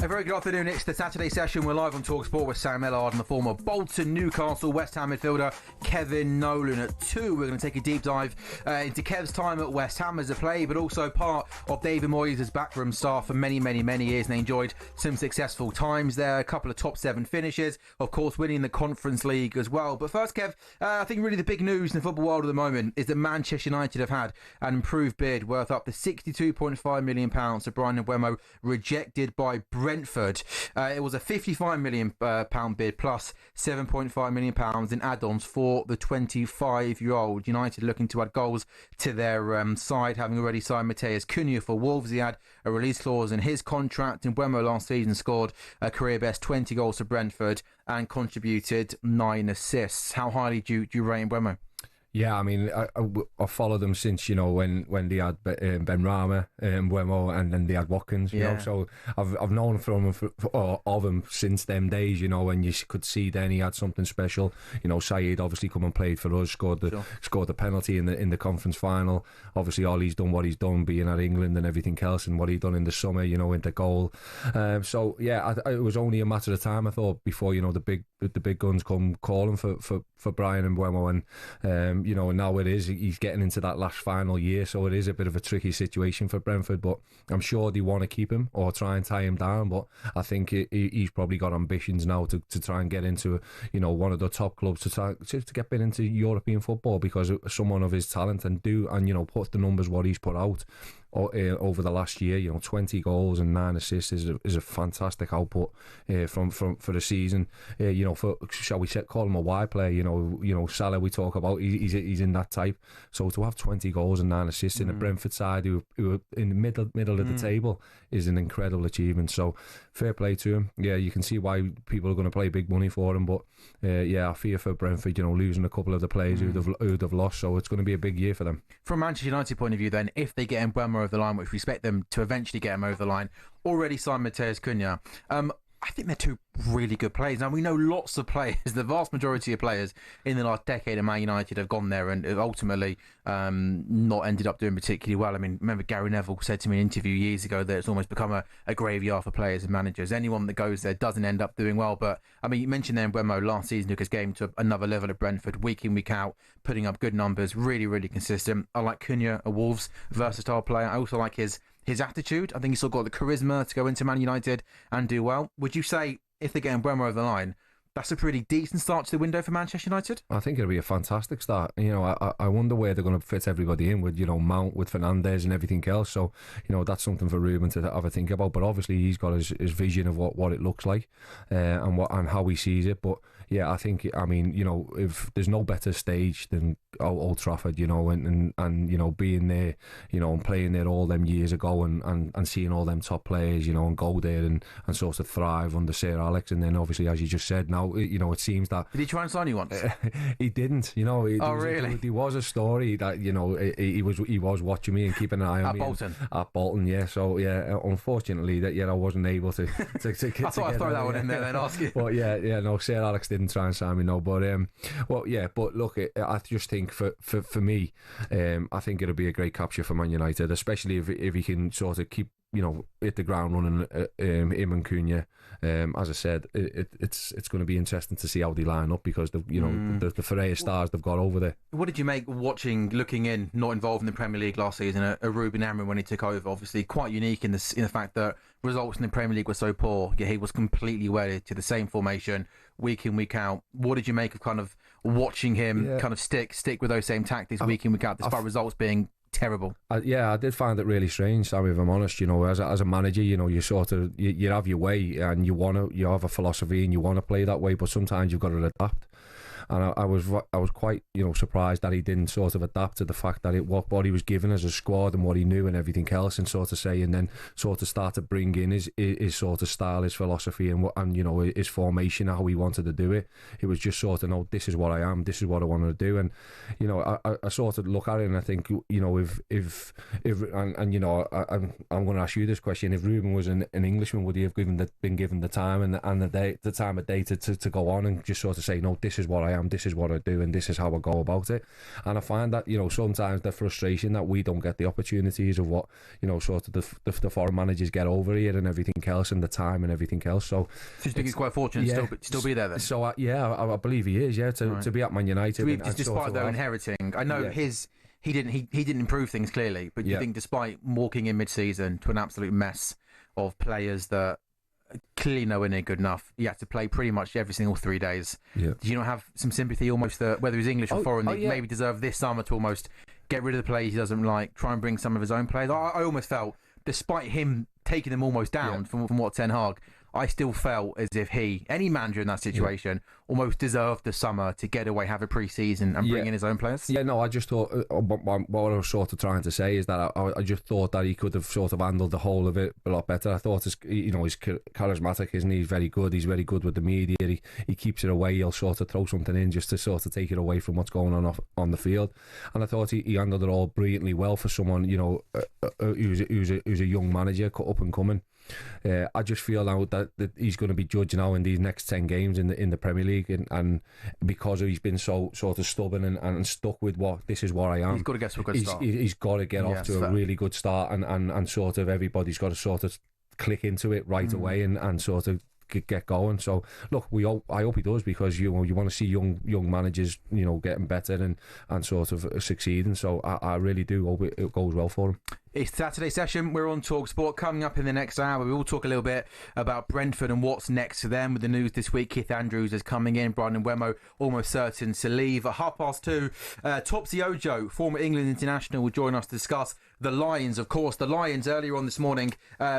A very good afternoon. It's the Saturday session. We're live on talkSPORT with Sam Ellard and the former Bolton, Newcastle, West Ham midfielder Kevin Nolan. At 2, we're going to take a deep dive into Kev's time at West Ham as a player, but also part of David Moyes' backroom staff for many, many, many years, and they enjoyed some successful times there. A couple of top 7 finishes, of course, winning the Conference League as well. But first, Kev, I think really the big news in the football world at the moment is that Manchester United have had an improved bid worth up to £62.5 million for Bryan Mbeumo, rejected by Brentford. It was a £55 million bid plus £7.5 million in add-ons for the 25-year-old. United looking to add goals to their side, having already signed Matheus Cunha for Wolves. He had a release clause in his contract. Mbeumo last season scored a career-best 20 goals for Brentford and contributed 9 assists. How highly do you rate Mbeumo? Yeah, I mean, I followed them since, when they had Ben Rama, Mbeumo, and then they had Watkins, you know. So I've known of him since them days, when you could see then he had something special. Saeed obviously come and played for us, scored the penalty in the conference final. Obviously, all he's done what he's done, being at England and everything else, and what he done in the summer, in the goal. So yeah, it was only a matter of time, I thought, before the big guns come calling for Bryan Mbeumo, and now it is. He's getting into that last final year, so it is a bit of a tricky situation for Brentford. But I'm sure they want to keep him or try and tie him down. But I think he's probably got ambitions now to try and get into one of the top clubs to get bit into European football, because someone of his talent and put the numbers what he's put out over the last year, 20 goals and 9 assists is a fantastic output for the season. For, shall we call him a wide player? Salah we talk about, he's in that type. So to have 20 goals and 9 assists in the Brentford side, who are in the middle of the table, is an incredible achievement. So fair play to him. Yeah, you can see why people are going to pay big money for him. But I fear for Brentford, losing a couple of the players who'd have lost. So it's going to be a big year for them. From Manchester United point of view, then, if they get Mbeumo over the line, which we expect them to eventually get him over the line, already signed Matheus Cunha. I think they're 2 really good players. Now, we know lots of players, the vast majority of players in the last decade of Man United have gone there and have ultimately not ended up doing particularly well. I mean, remember Gary Neville said to me in an interview years ago that it's almost become a graveyard for players and managers. Anyone that goes there doesn't end up doing well. But, I mean, you mentioned there Mbeumo last season took his game to another level at Brentford, week in, week out, putting up good numbers, really, really consistent. I like Cunha, a Wolves versatile player. I also like his attitude. I think he's still got the charisma to go into Man United and do well. Would you say, if they get Mbeumo over the line, that's a pretty decent start to the window for Manchester United? I think it'll be a fantastic start. I wonder where they're going to fit everybody in with, Mount, with Fernandes and everything else. So, that's something for Ruben to have a think about. But obviously he's got his vision of what it looks like and how he sees it. But yeah, I think, if there's no better stage than Old Trafford, and being there, and playing there all them years ago and seeing all them top players, and go there and sort of thrive under Sir Alex. And then obviously, as you just said, now, it seems that... Did he try and sign you once? He didn't, really? There was a story that, he was watching me and keeping an eye on me. At Bolton, yeah. So, yeah, unfortunately, I wasn't able to I thought I'd throw that one in there then, ask you. But no, Sir Alex didn't try and sign me, no. But, but look, I just think for me, I think it'll be a great capture for Man United, especially if he can sort of keep, hit the ground running, him and Cunha. As I said, it's going to be interesting to see how they line up, because the Ferreira stars they've got over there. What did you make looking in, not involved in the Premier League last season? A Ruben Amorim when he took over, obviously quite unique in the fact that results in the Premier League were so poor. Yet he was completely wedded to the same formation week in, week out. What did you make of kind of watching him kind of stick with those same tactics week in, week out, despite results being terrible? I did find it really strange, Sammy, if I'm honest. As a manager, you sort of you have your way and you have a philosophy and you want to play that way, but sometimes you've got to adapt. And I was quite surprised that he didn't sort of adapt to the fact that what he was given as a squad and what he knew and everything else, and sort of say, and then sort of start to bring in his sort of style, his philosophy, and his formation, how he wanted to do it. It was just sort of, no, this is what I am, this is what I want to do. And I sort of look at it and I think, if I'm going to ask you this question: if Ruben was an Englishman, would he have been given the time and the time of day to go on and just sort of say, no, this is what I this is what I do and this is how I go about it. And I find that, you know, sometimes the frustration that we don't get the opportunities of what, you know, sort of the foreign managers get over here and everything else, and the time and everything else. So you think he's quite fortunate to still be there then? So I believe he is, to be at Man United. Despite though inheriting, I know he didn't improve things clearly, but you think despite walking in mid-season to an absolute mess of players that clearly nowhere near good enough, he had to play pretty much every single 3 days. Do you not have some sympathy almost that whether he's English or foreign, maybe deserve this summer to almost get rid of the players he doesn't like, try and bring some of his own players? I almost felt, despite him taking them almost down from what Ten Hag, I still felt as if any manager in that situation almost deserved the summer to get away, have a pre-season and bring in his own players. Yeah, no, I just thought, what I was sort of trying to say is that I just thought that he could have sort of handled the whole of it a lot better. I thought, he's charismatic, isn't he? He's very good. He's very good with the media. He keeps it away. He'll sort of throw something in just to sort of take it away from what's going on the field. And I thought he handled it all brilliantly well for someone, you know, who's a young manager, up and coming. I just feel now that he's going to be judged now in these next 10 games in the Premier League, and because he's been so sort of stubborn and stuck with this is what I am. He's got to get to a good start. He's got to get off to a really good start, and sort of everybody's got to sort of click into it right away and sort of get going. So look, I hope he does, because you want to see young managers, you know, getting better and sort of succeeding. So I really do hope it goes well for him. It's Saturday session. We're on talkSPORT. Coming up in the next hour, we will talk a little bit about Brentford and what's next for them. With the news this week, Keith Andrews is coming in. Bryan Mbeumo almost certain to leave. At 2:30, Topsy Ojo, former England international, will join us to discuss the Lions. Of course, the Lions earlier on this morning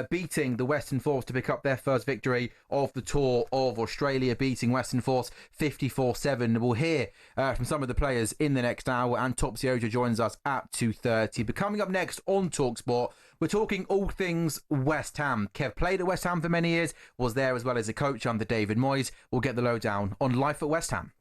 beating the Western Force to pick up their first victory of the Tour of Australia, beating Western Force 54-7. We'll hear from some of the players in the next hour, and Topsy Ojo joins us at 2:30. But coming up next on talkSPORT, we're talking all things West Ham. Kev played at West Ham for many years, was there as well as a coach under David Moyes. We'll get the lowdown on life at West Ham.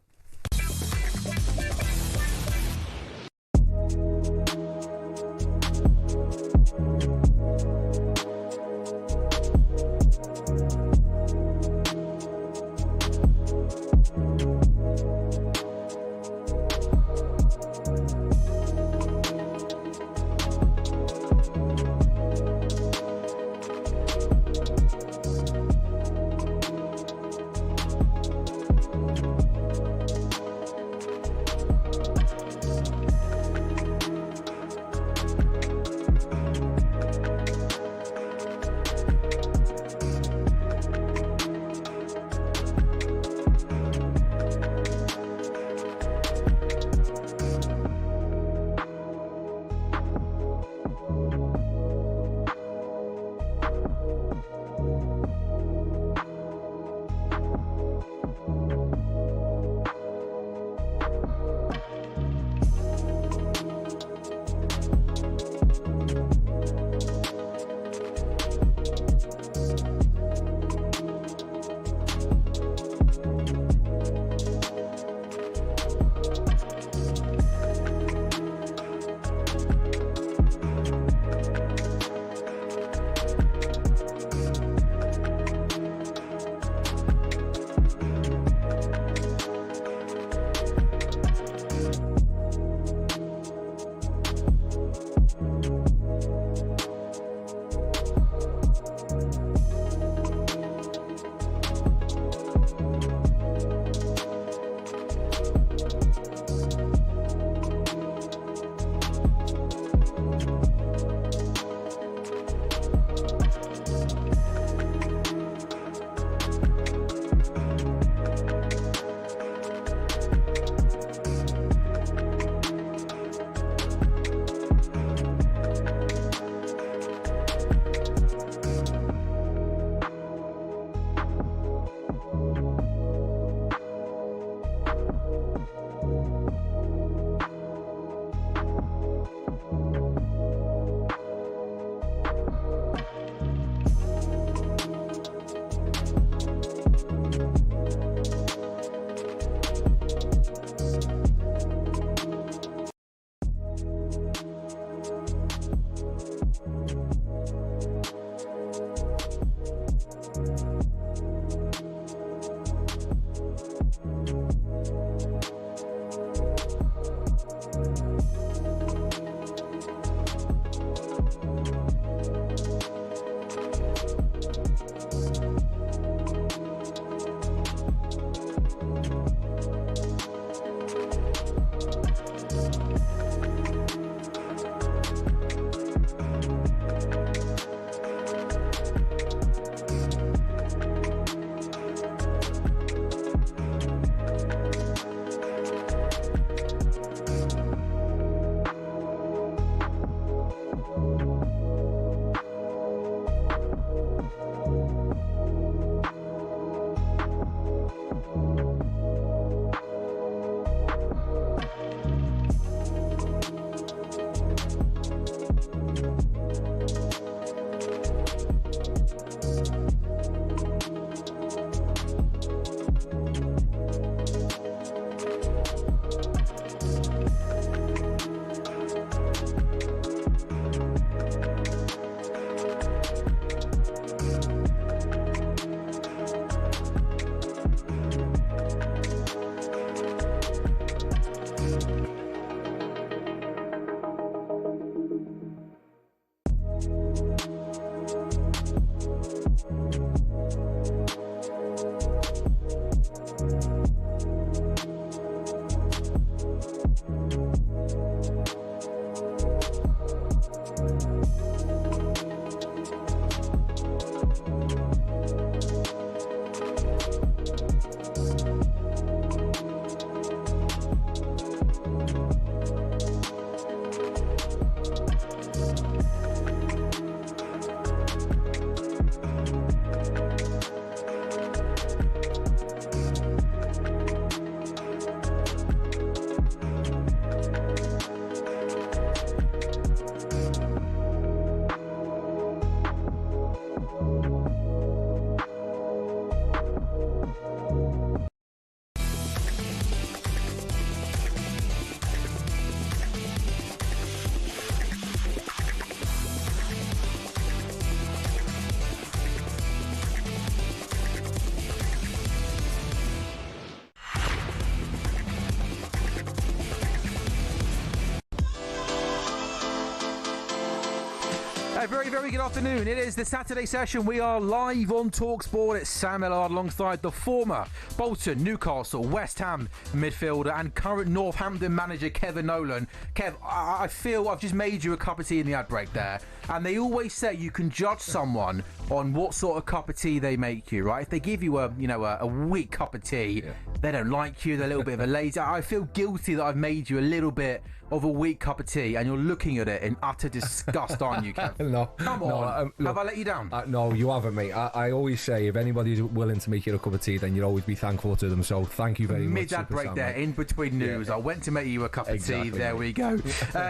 Very, very good afternoon. It is the Saturday session. We are live on talkSPORT. It's Sam Ellard alongside the former Bolton, Newcastle, West Ham midfielder and current Northampton manager Kevin Nolan. Kev, I feel I've just made you a cup of tea in the ad break there. And they always say you can judge someone on what sort of cup of tea they make you, right? If they give you a weak cup of tea, they don't like you, they're a little bit of a lazy. I feel guilty that I've made you a little bit of a weak cup of tea and you're looking at it in utter disgust, aren't you, Kev? No. Come on. Look, have I let you down? No, you haven't, mate. I always say if anybody's willing to make you a cup of tea, then you'll always be thankful to them. So thank you very much. Mid-ad break there, in between news. I went to make you a cup of tea. There we go.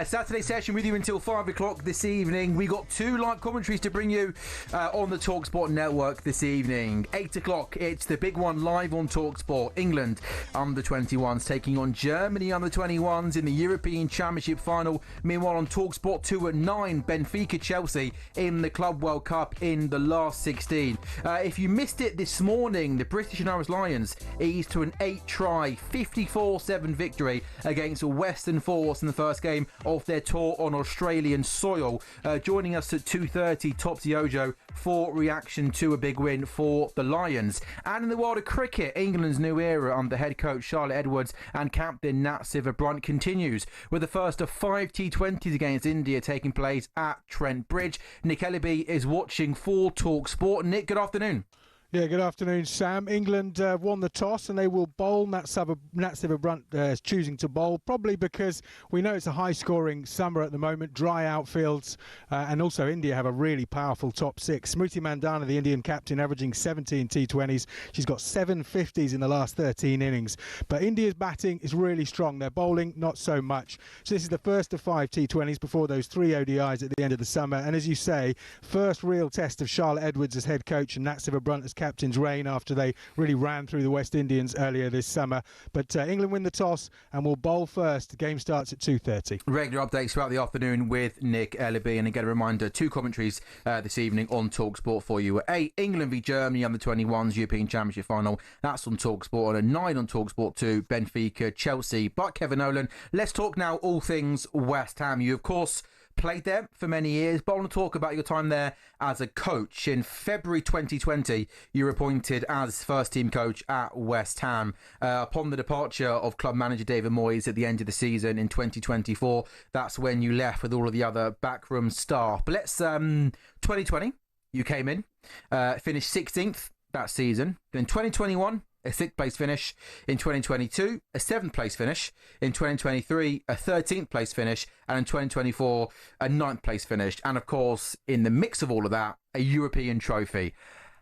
Saturday session with you until 5 o'clock this evening. We got 2 live commentaries to bring you on the talkSPORT network this evening. 8 o'clock, it's the big one live on talkSPORT. England under-21s taking on Germany under-21s in the European Championship final. Meanwhile, on talkSPORT 2 at 9, Benfica Chelsea in the Club World Cup in the last 16. If you missed it this morning, the British and Irish Lions eased to an 8-try, 54-7 victory against Western Force in the first game of their tour on Australian soil. Joining us at 2:30, Topsy Ojo for reaction to a big win for the Lions. And in the world of cricket, England's new era under head coach Charlotte Edwards and captain Nat Sciver-Brunt continues with the first of 5 T20s against India taking place at Trent Bridge. Nick Ellard is watching for talkSPORT. Nick, good afternoon. Yeah, good afternoon, Sam. England won the toss and they will bowl. Nat Sciver-Brunt is choosing to bowl, probably because we know it's a high-scoring summer at the moment, dry outfields, and also India have a really powerful top 6. Smriti Mandhana, the Indian captain, averaging 17 T20s. She's got 7 50s in the last 13 innings. But India's batting is really strong. Their bowling, not so much. So this is the first of 5 T20s before those 3 ODIs at the end of the summer. And as you say, first real test of Charlotte Edwards as head coach and Nat Sciver-Brunt as captain's reign after they really ran through the West Indians earlier this summer. But England win the toss and will bowl first. The game starts at 2:30. Regular updates throughout the afternoon with Nick Ellard. And again, a reminder, 2 commentaries this evening on talkSPORT for you. At 8, England v Germany under-21s European Championship final. That's on talkSPORT. And at 9 on talkSPORT 2, Benfica, Chelsea. But Kevin Nolan, let's talk now all things West Ham. You, of course, played there for many years, but I want to talk about your time there as a coach. In February 2020, you were appointed as first team coach at West Ham. Upon the departure of club manager David Moyes at the end of the season in 2024, that's when you left with all of the other backroom staff. But let's, 2020, you came in, finished 16th that season. Then 2021, a 6th place finish. In 2022, a 7th place finish. In 2023, a 13th place finish. And in 2024, a 9th place finish. And of course, in the mix of all of that, a European trophy.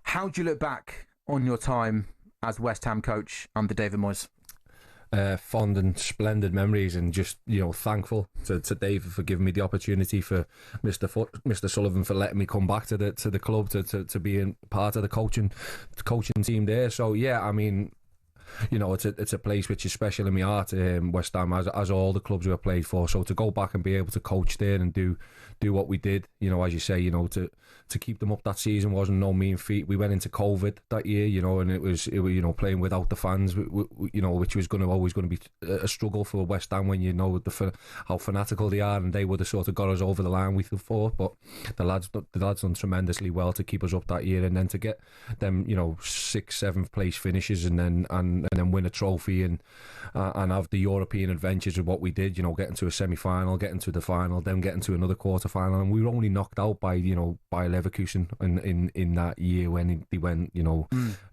How do you look back on your time as West Ham coach under David Moyes? Fond and splendid memories, and just thankful to David for giving me the opportunity, for Mr. Sullivan for letting me come back to the club to be part of the coaching team there. So yeah, I mean, it's a place which is special in my heart, West Ham, as all the clubs we have played for. So to go back and be able to coach there and do what we did, as you say, to keep them up that season wasn't no mean feat. We went into COVID that year, and it was playing without the fans, which was always going to be a struggle for West Ham when how fanatical they are, and they would have sort of got us over the line, we thought. But the lads done tremendously well to keep us up that year, and then to get them 6th, 7th place finishes, and then win a trophy and have the European adventures of what we did, getting to a semi-final, getting to the final, then getting to another quarter-final, and we were only knocked out by Leverkusen in that year when they went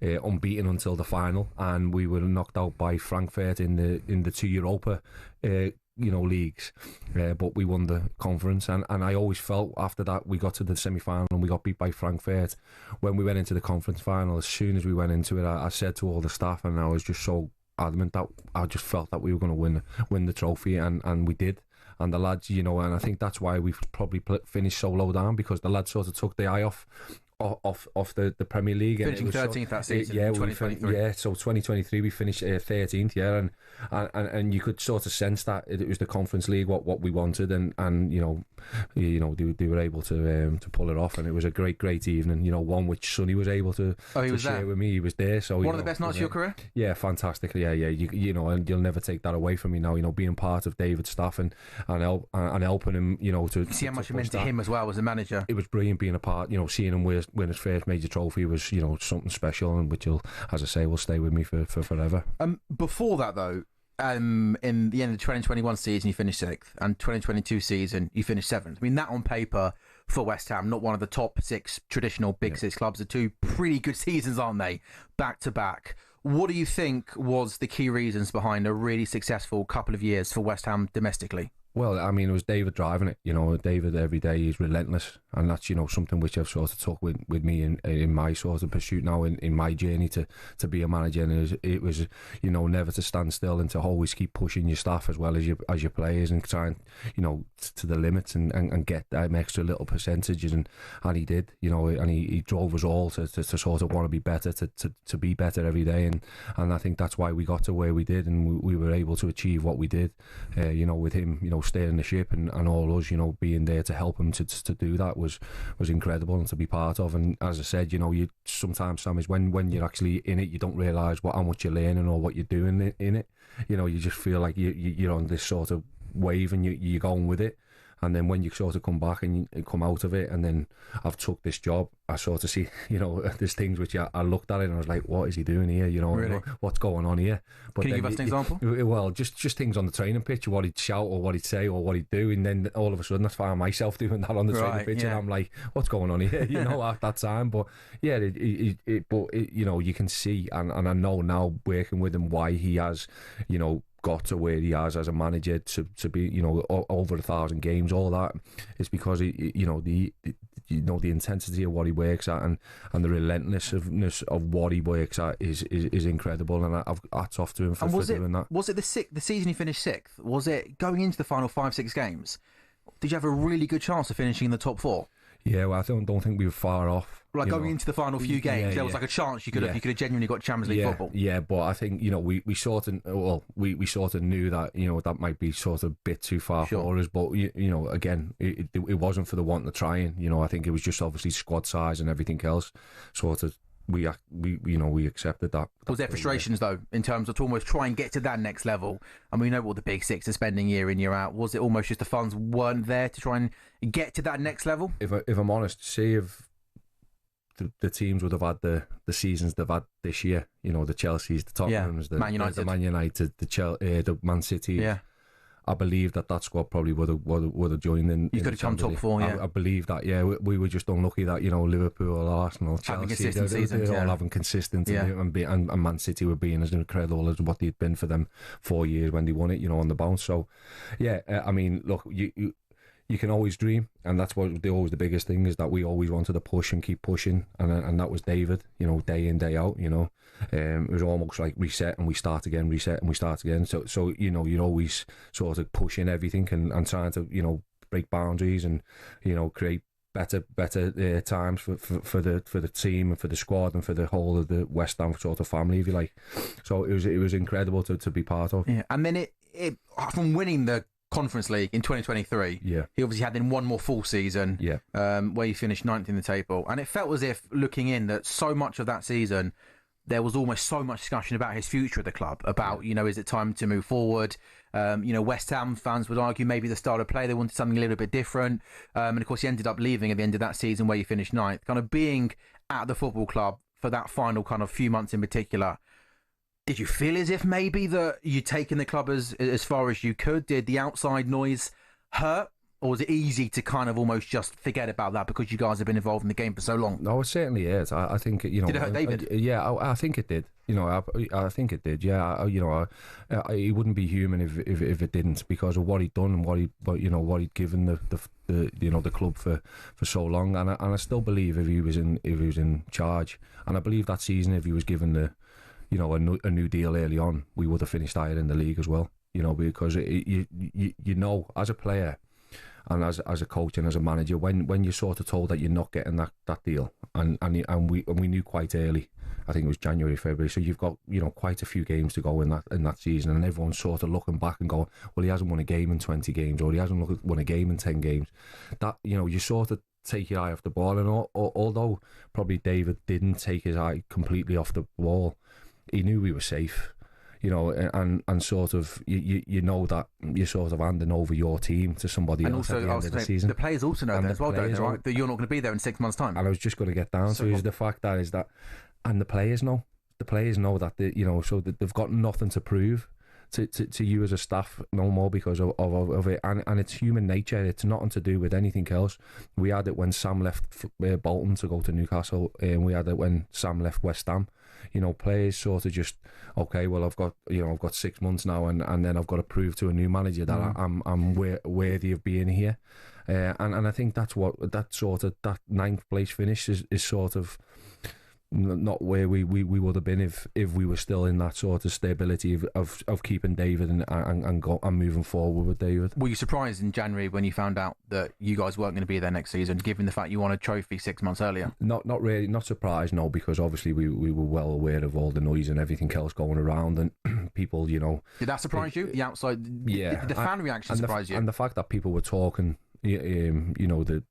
unbeaten until the final, and we were knocked out by Frankfurt in the 2 Europa leagues, but we won the conference, and I always felt after that we got to the semi-final and we got beat by Frankfurt. When we went into the conference final, as soon as we went into it, I said to all the staff, and I was just so adamant that I just felt that we were going to win the trophy, and we did. And the lads, and I think that's why we've probably finished so low down, because the lads sort of took the eye off off the Premier League. Finishing 13th that season, 2023. So 2023 we finished 13th, and you could sort of sense that it was the Conference League what we wanted, and they were able to pull it off, and it was a great evening. One which Sonny was able to share with me. He was there, so one of the best nights of your career. Yeah, fantastic. Yeah. And you'll never take that away from me now. Being part of David's staff and helping him. To see how much it meant to him as well as a manager. It was brilliant being a part. Seeing him win his first major trophy was something special, and which will stay with me for forever. Before that though, in the end of the 2021 season you finished 6th, and 2022 season you finished 7th. I mean, that on paper for West Ham, not one of the top 6 traditional big 6 clubs, are 2 pretty good seasons, aren't they, back to back? What do you think was the key reasons behind a really successful couple of years for West Ham domestically? Well, I mean, it was David driving it. David every day he's relentless, and that's something which I've sort of took with me in my sort of pursuit now in my journey to be a manager. And it was never to stand still and to always keep pushing your staff as well as your players, and trying to the limits and get them extra little percentages, and he did, and he drove us all to sort of want to be better, to be better every day, and I think that's why we got to where we did, and we were able to achieve what we did, with him steering the ship, and all us being there to help him to do that was incredible, and to be part of. And as I said, you sometimes, Sam, is when you're actually in it, you don't realise how much you're learning or what you're doing in it. You just feel like you're on this sort of wave, and you're going with it. And then when you sort of come back and you come out of it, and then I've took this job, I sort of see, there's things which I looked at it and I was like, what is he doing here? Really? What's going on here? But can you give us an example? Well, just things on the training pitch, what he'd shout or what he'd say or what he'd do, and then all of a sudden I found myself doing that on the training pitch, and I'm like, what's going on here? At that time. But yeah, you can see, and I know now working with him why he has, got to where he has as a manager to be over 1,000 games. All that is because the intensity of what he works at, and the relentlessness of what he works at is incredible, and I've hats off to him for doing that. Was it the season he finished 6th? Was it going into the final 5-6 games? Did you have a really good chance of finishing in the top 4? Yeah, well, I don't think we were far off. Like going into the final few games, there was like a chance you could have genuinely got Champions League football. Yeah, but I think we sort of knew that that might be sort of a bit too far for us. But again, it wasn't for the want of trying. I think it was just obviously squad size and everything else. Sort of we accepted that. Was there frustrations though, in terms of to almost try and get to that next level? And we know what the big 6 are spending year in, year out. Was it almost just the funds weren't there to try and get to that next level? If I'm honest, see if the teams would have had the seasons they've had this year, the Chelseas, the Tottenhams, the Man United, the Man City. Yeah. I believe that squad probably would have joined in. You could have come top 4, yeah. I believe that, yeah. We were just unlucky that Liverpool, Arsenal, Chelsea, they're all having consistent, and Man City were being as incredible as what they'd been for them 4 years when they won it, on the bounce. So, yeah, I mean, look, you can always dream, and that's what always the biggest thing is, that we always wanted to push and keep pushing, and that was David, day in, day out. It was almost like reset and we start again, reset and we start again. So you're always sort of pushing everything and trying to break boundaries and create better times for the team and for the squad and for the whole of the West Ham sort of family, if you like. So it was incredible to be part of. Yeah, and then it from winning the Conference League in 2023. Yeah, he obviously had then one more full season. Yeah, where he finished 9th in the table, and it felt as if, looking in, that so much of that season there was almost so much discussion about his future at the club. About is it time to move forward? West Ham fans would argue maybe the style of play, they wanted something a little bit different. And of course, he ended up leaving at the end of that season where he finished 9th. Kind of being at the football club for that final kind of few months in particular. Did you feel as if maybe that you'd taken the club as far as you could? Did the outside noise hurt? Or was it easy to kind of almost just forget about that because you guys have been involved in the game for so long? No, it certainly is. I think did it hurt David? I think it did. I think it did. Yeah, he wouldn't be human if it didn't, because of what he'd done and what he'd given the club for so long. And I still believe if he was in charge, and I believe that season if he was given a new deal early on, we would have finished higher in the league as well. Because as a player, and as a coach and as a manager, when you're sort of told that you're not getting that deal, and we knew quite early, I think it was January, February, so you've got, you know, quite a few games to go in that season, and everyone's sort of looking back and going, well, he hasn't won a game in 20 games, or he hasn't won a game in 10 games. That, you know, you sort of take your eye off the ball, and although probably David didn't take his eye completely off the ball, he knew we were safe. You know, and sort of you know that you're sort of handing over your team to somebody else at the end of the season. The players also know that as well, don't they? Right? That you're not going to be there in 6 months' time. And I was just going to get down to is the fact that and the players know that you know, so that they've got nothing to prove to you as a staff no more because of it, and it's human nature. It's nothing to do with anything else. We had it when Sam left Bolton to go to Newcastle, and we had it when Sam left West Ham. You know, players sort of just, okay, well, I've got 6 months now, and then I've got to prove to a new manager that I'm worthy of being here, and I think that's what that ninth place finish is sort of not where we would have been if we were still in that sort of stability of keeping David and moving forward with David. Were you surprised in January when you found out that you guys weren't going to be there next season, given the fact you won a trophy 6 months earlier? Not really, not surprised, no, because obviously we were well aware of all the noise and everything else going around, and people, you know. Did that surprise you? The outside, yeah, the fan reaction surprised you, and the fact that people were talking, you know, the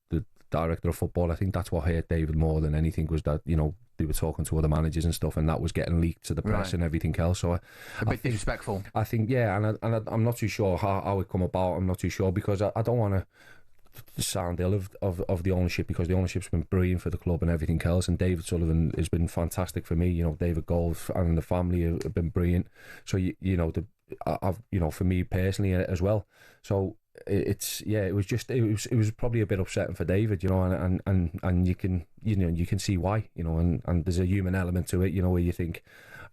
director of football, I think that's what hurt David more than anything, was that, you know, they were talking to other managers and stuff, and that was getting leaked to the press and everything else. So a bit disrespectful. I think, yeah, and I'm not too sure how it come about. I'm not too sure, because I don't want to sound ill of the ownership, because the ownership's been brilliant for the club and everything else, and David Sullivan has been fantastic for me. You know, David Gold and the family have been brilliant. So you know, I've, you know, for me personally as well. So it was probably a bit upsetting for David, you know, and you can see why, you know, and there's a human element to it, you know, where you think,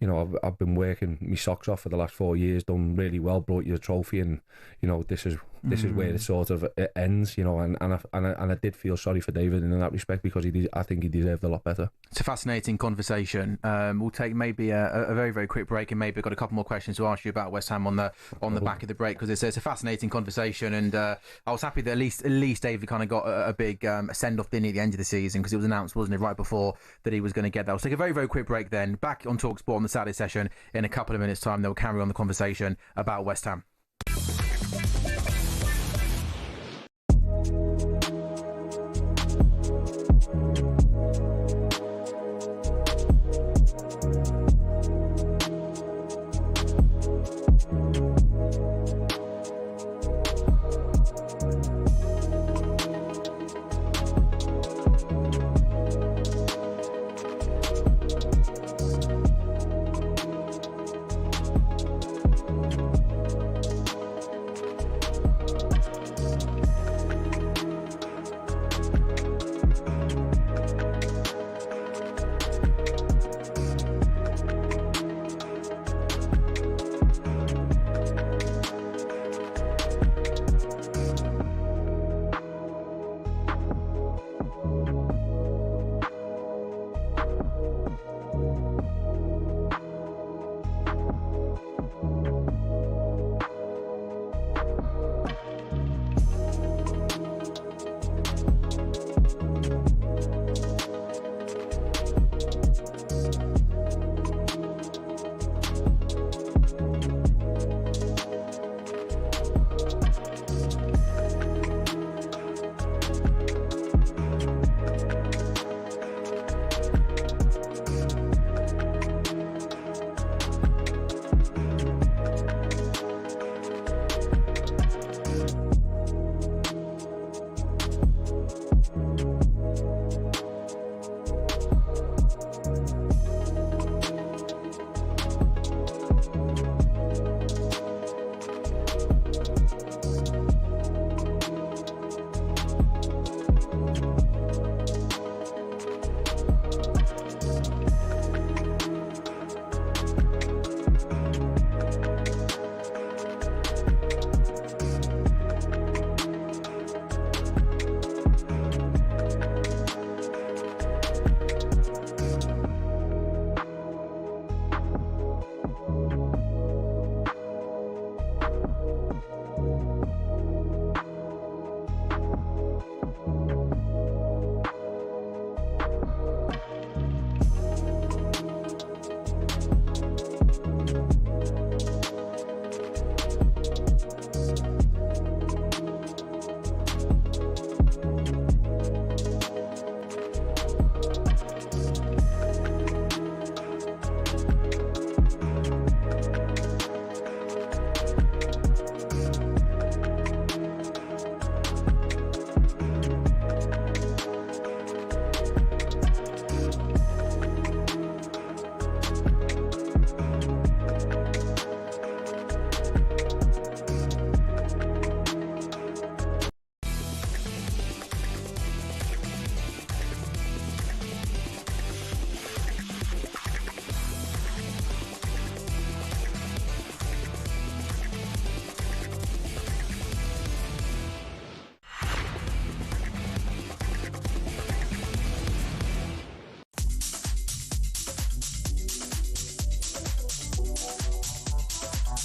you know, I've been working my socks off for the last 4 years, done really well, brought you a trophy, and, you know, this is where it sort of ends, you know, and I did feel sorry for David in that respect, because I think he deserved a lot better. It's a fascinating conversation. We'll take maybe a very, very quick break, and maybe I've got a couple more questions to ask you about West Ham on the back of the break, because it's a fascinating conversation, and I was happy that at least David kind of got a big send-off, didn't he, at the end of the season, because it was announced, wasn't it, right before that he was going to get that. We'll take a very, very quick break then. Back on talkSPORT on the Saturday session in a couple of minutes' time. They'll carry on the conversation about West Ham.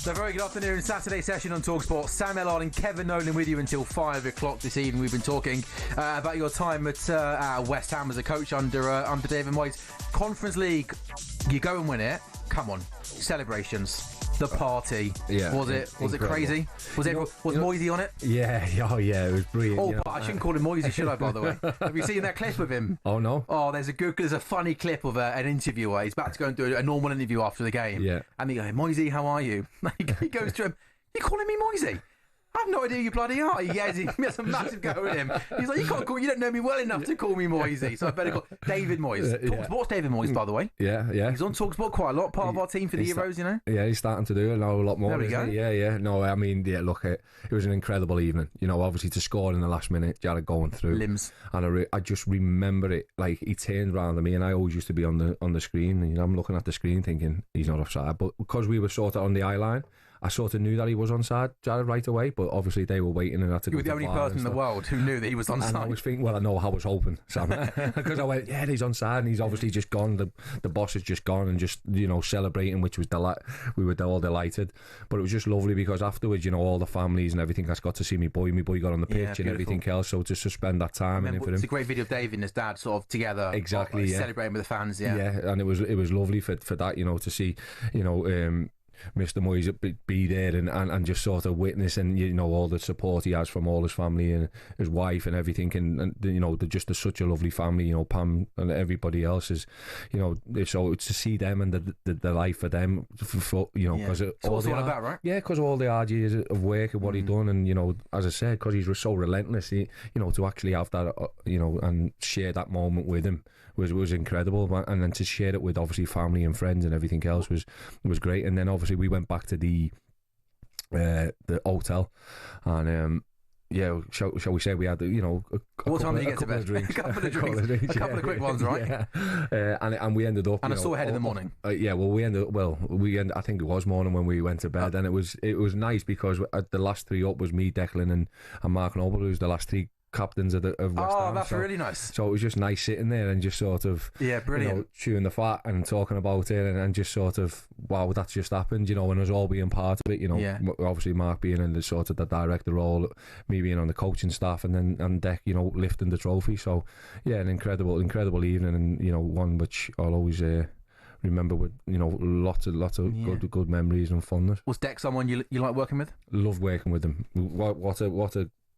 So very good afternoon, Saturday session on talkSPORT. Sam Ellard and Kevin Nolan with you until 5 o'clock this evening. We've been talking about your time at West Ham as a coach under David Moyes. Conference League, you go and win it. Come on, celebrations. The party. Yeah, was it crazy? Was Moisey on it? Yeah, it was brilliant. Oh, but I shouldn't call him Moisey, should I, by the way? Have you seen that clip of him? Oh, no. Oh, there's a funny clip of an interview where he's about to go and do a normal interview after the game. Yeah. And he goes, Moisey, how are you? He goes to him, you calling me Moisey? I have no idea who you bloody are. He has a massive go at him. He's like, you don't know me well enough to call me Moisey, so I better call David Moyes. talkSPORT's David Moyes, by the way. Yeah. He's on talkSPORT quite a lot, part of our team for the Euros, you know? Yeah, he's starting to do it now a lot more. There we go. Yeah. No, I mean, look, it was an incredible evening. You know, obviously to score in the last minute, Jared going through. Limbs. And I just remember it, like, he turned round to me, and I always used to be on the screen, and you know, I'm looking at the screen thinking, he's not offside. But because we were sort of on the eye line, I sort of knew that he was onside, Jared, right away, but obviously they were waiting and had to go. You were the only person in the world who knew that he was onside. And I was thinking, well, I know I was hoping, Sam, because I went, yeah, he's onside, and he's obviously just gone. The boss has just gone and just, you know, celebrating, which was we were all delighted. But it was just lovely because afterwards, you know, all the families and everything, I got to see my boy got on the pitch and everything else. So just to spend that time and for him. It's a great video of Dave and his dad sort of together, exactly, celebrating with the fans. Yeah, and it was lovely for that, you know, to see, you know. Mr. Moyes be there and just sort of witness, and you know, all the support he has from all his family and his wife and everything, and you know, they're just such a lovely family, you know, Pam and everybody else is, you know, so to see them and the life for them, for you know, because all about, right? Yeah, because all the hard years of work and what he done, and you know, as I said, because he's so relentless, you know, to actually have that, you know, and share that moment with him was incredible, and then to share it with obviously family and friends and everything else was great. And then obviously we went back to the hotel, and shall we say we had, you know, what time did you get to bed? Drinks, a couple of quick ones, right? Yeah. And we ended up, and I saw ahead in the morning. We ended. I think it was morning when we went to bed, and it was nice because the last three up was me, Declan, and Mark Noble, who's the last three captains of West Ham. Oh, that's really nice. So it was just nice sitting there and just sort of, brilliant, you know, chewing the fat and talking about it, and just sort of, wow, that's just happened, you know, and us all being part of it, you know. Obviously Mark being in the sort of the director role, me being on the coaching staff, and Dec, you know, lifting the trophy. So an incredible evening, and you know, one which I'll always remember with, you know, lots of good memories and fondness. Was Dec someone you like working with? Love working with him.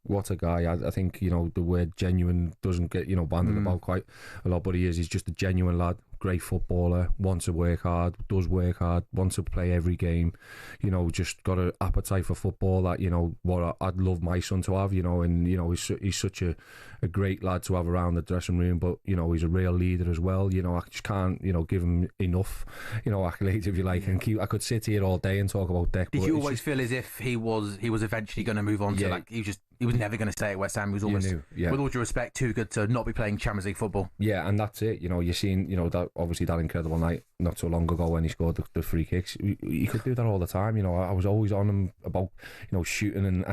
What a guy. I think, you know, the word genuine doesn't get, you know, banded about quite a lot, but he's just a genuine lad, great footballer, wants to work hard, does work hard, wants to play every game, you know, just got an appetite for football that, you know, what I'd love my son to have, you know, and, you know, he's such a great lad to have around the dressing room, but, you know, he's a real leader as well, you know, I just can't, you know, give him enough, you know, accolades, if you like, and I could sit here all day and talk about Dec. Did you always feel as if he was eventually going to move on to, like, he was never going to stay at West Ham? He was almost, with all due respect, too good to not be playing Champions League football. Yeah, and that's it. You know, you've seen, you know, that obviously that incredible night not so long ago when he scored the free kicks. He could do that all the time. You know, I was always on him about, you know, shooting,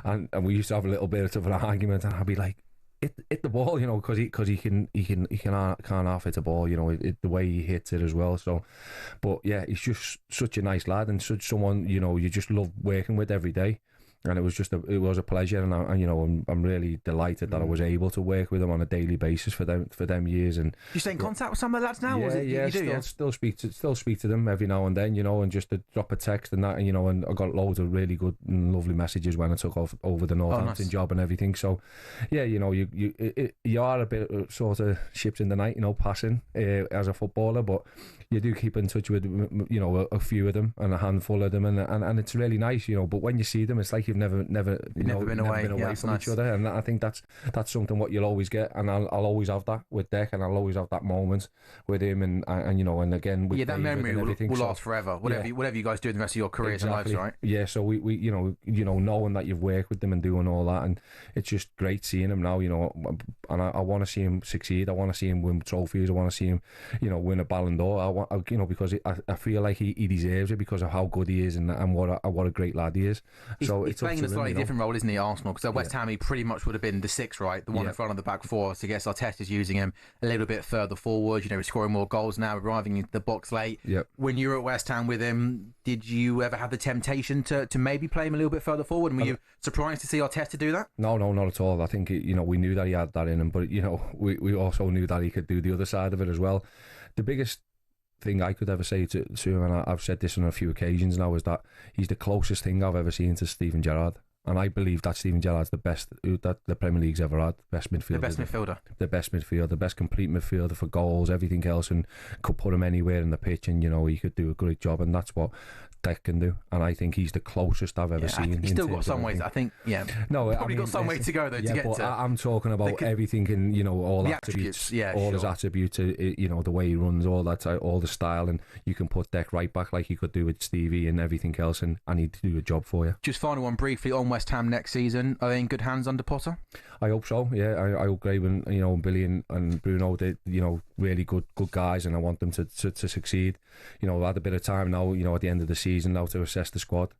and we used to have a little bit of an argument, and I'd be like, hit the ball, you know, because he can't half hit the ball, you know, the way he hits it as well. So, but yeah, he's just such a nice lad, and such someone, you know, you just love working with every day. And it was a pleasure, and you know, I'm really delighted that I was able to work with them on a daily basis for them years. And you stay in contact with some of the lads now? Still speak to them every now and then, you know, and just to drop a text and that, and you know, and I got loads of really good and lovely messages when I took over the Northampton job and everything. So yeah, you know, you are a bit sort of ships in the night, you know, passing as a footballer, but you do keep in touch with, you know, a few of them and a handful of them, and it's really nice, you know. But when you see them, it's like you've never been away from each other, and I think that's something what you'll always get, and I'll always have that with Dec, and I'll always have that moment with him, and you know, and again with that memory will last forever. Whatever you guys do in the rest of your careers and lives, right? Yeah, so we you know knowing that you've worked with them and doing all that, and it's just great seeing him now, you know, and I want to see him succeed. I want to see him win trophies. I want to see him, you know, win a Ballon d'Or. You know, because I feel like he deserves it because of how good he is and what a great lad he is. It's playing in a slightly different role, isn't he, Arsenal? Because at West Ham, he pretty much would have been the 6, right? The one in front of the back 4. So I guess Arteta's using him a little bit further forward. He's scoring more goals now, arriving into the box late. Yep. When you were at West Ham with him, did you ever have the temptation to maybe play him a little bit further forward? And were you surprised to see Arteta do that? No, not at all. I think, we knew that he had that in him, but, we also knew that he could do the other side of it as well. The biggest thing I could ever say to him, and I've said this on a few occasions now, is that he's the closest thing I've ever seen to Steven Gerrard. And I believe that Steven Gerrard's the best that the Premier League's ever had. Best midfielder. The best midfielder, the best complete midfielder for goals, everything else, and could put him anywhere in the pitch, and he could do a great job, and that's what Deck can do. And I think he's the closest I've ever seen. He's still got some ways, I think. Yeah. No, probably got some way to go though to get to. I'm talking about everything, and all the attributes, his attributes, the way he runs, all that, all the style, and you can put Deck right back like you could do with Stevie and everything else, and he'd do a job for you. Just final one briefly on West Ham next season. Are they in good hands under Potter? I hope so. Yeah, I hope Graven, Billy and Bruno, they, really good guys, and I want them to succeed. We've had a bit of time now, at the end of the season now to assess the squad.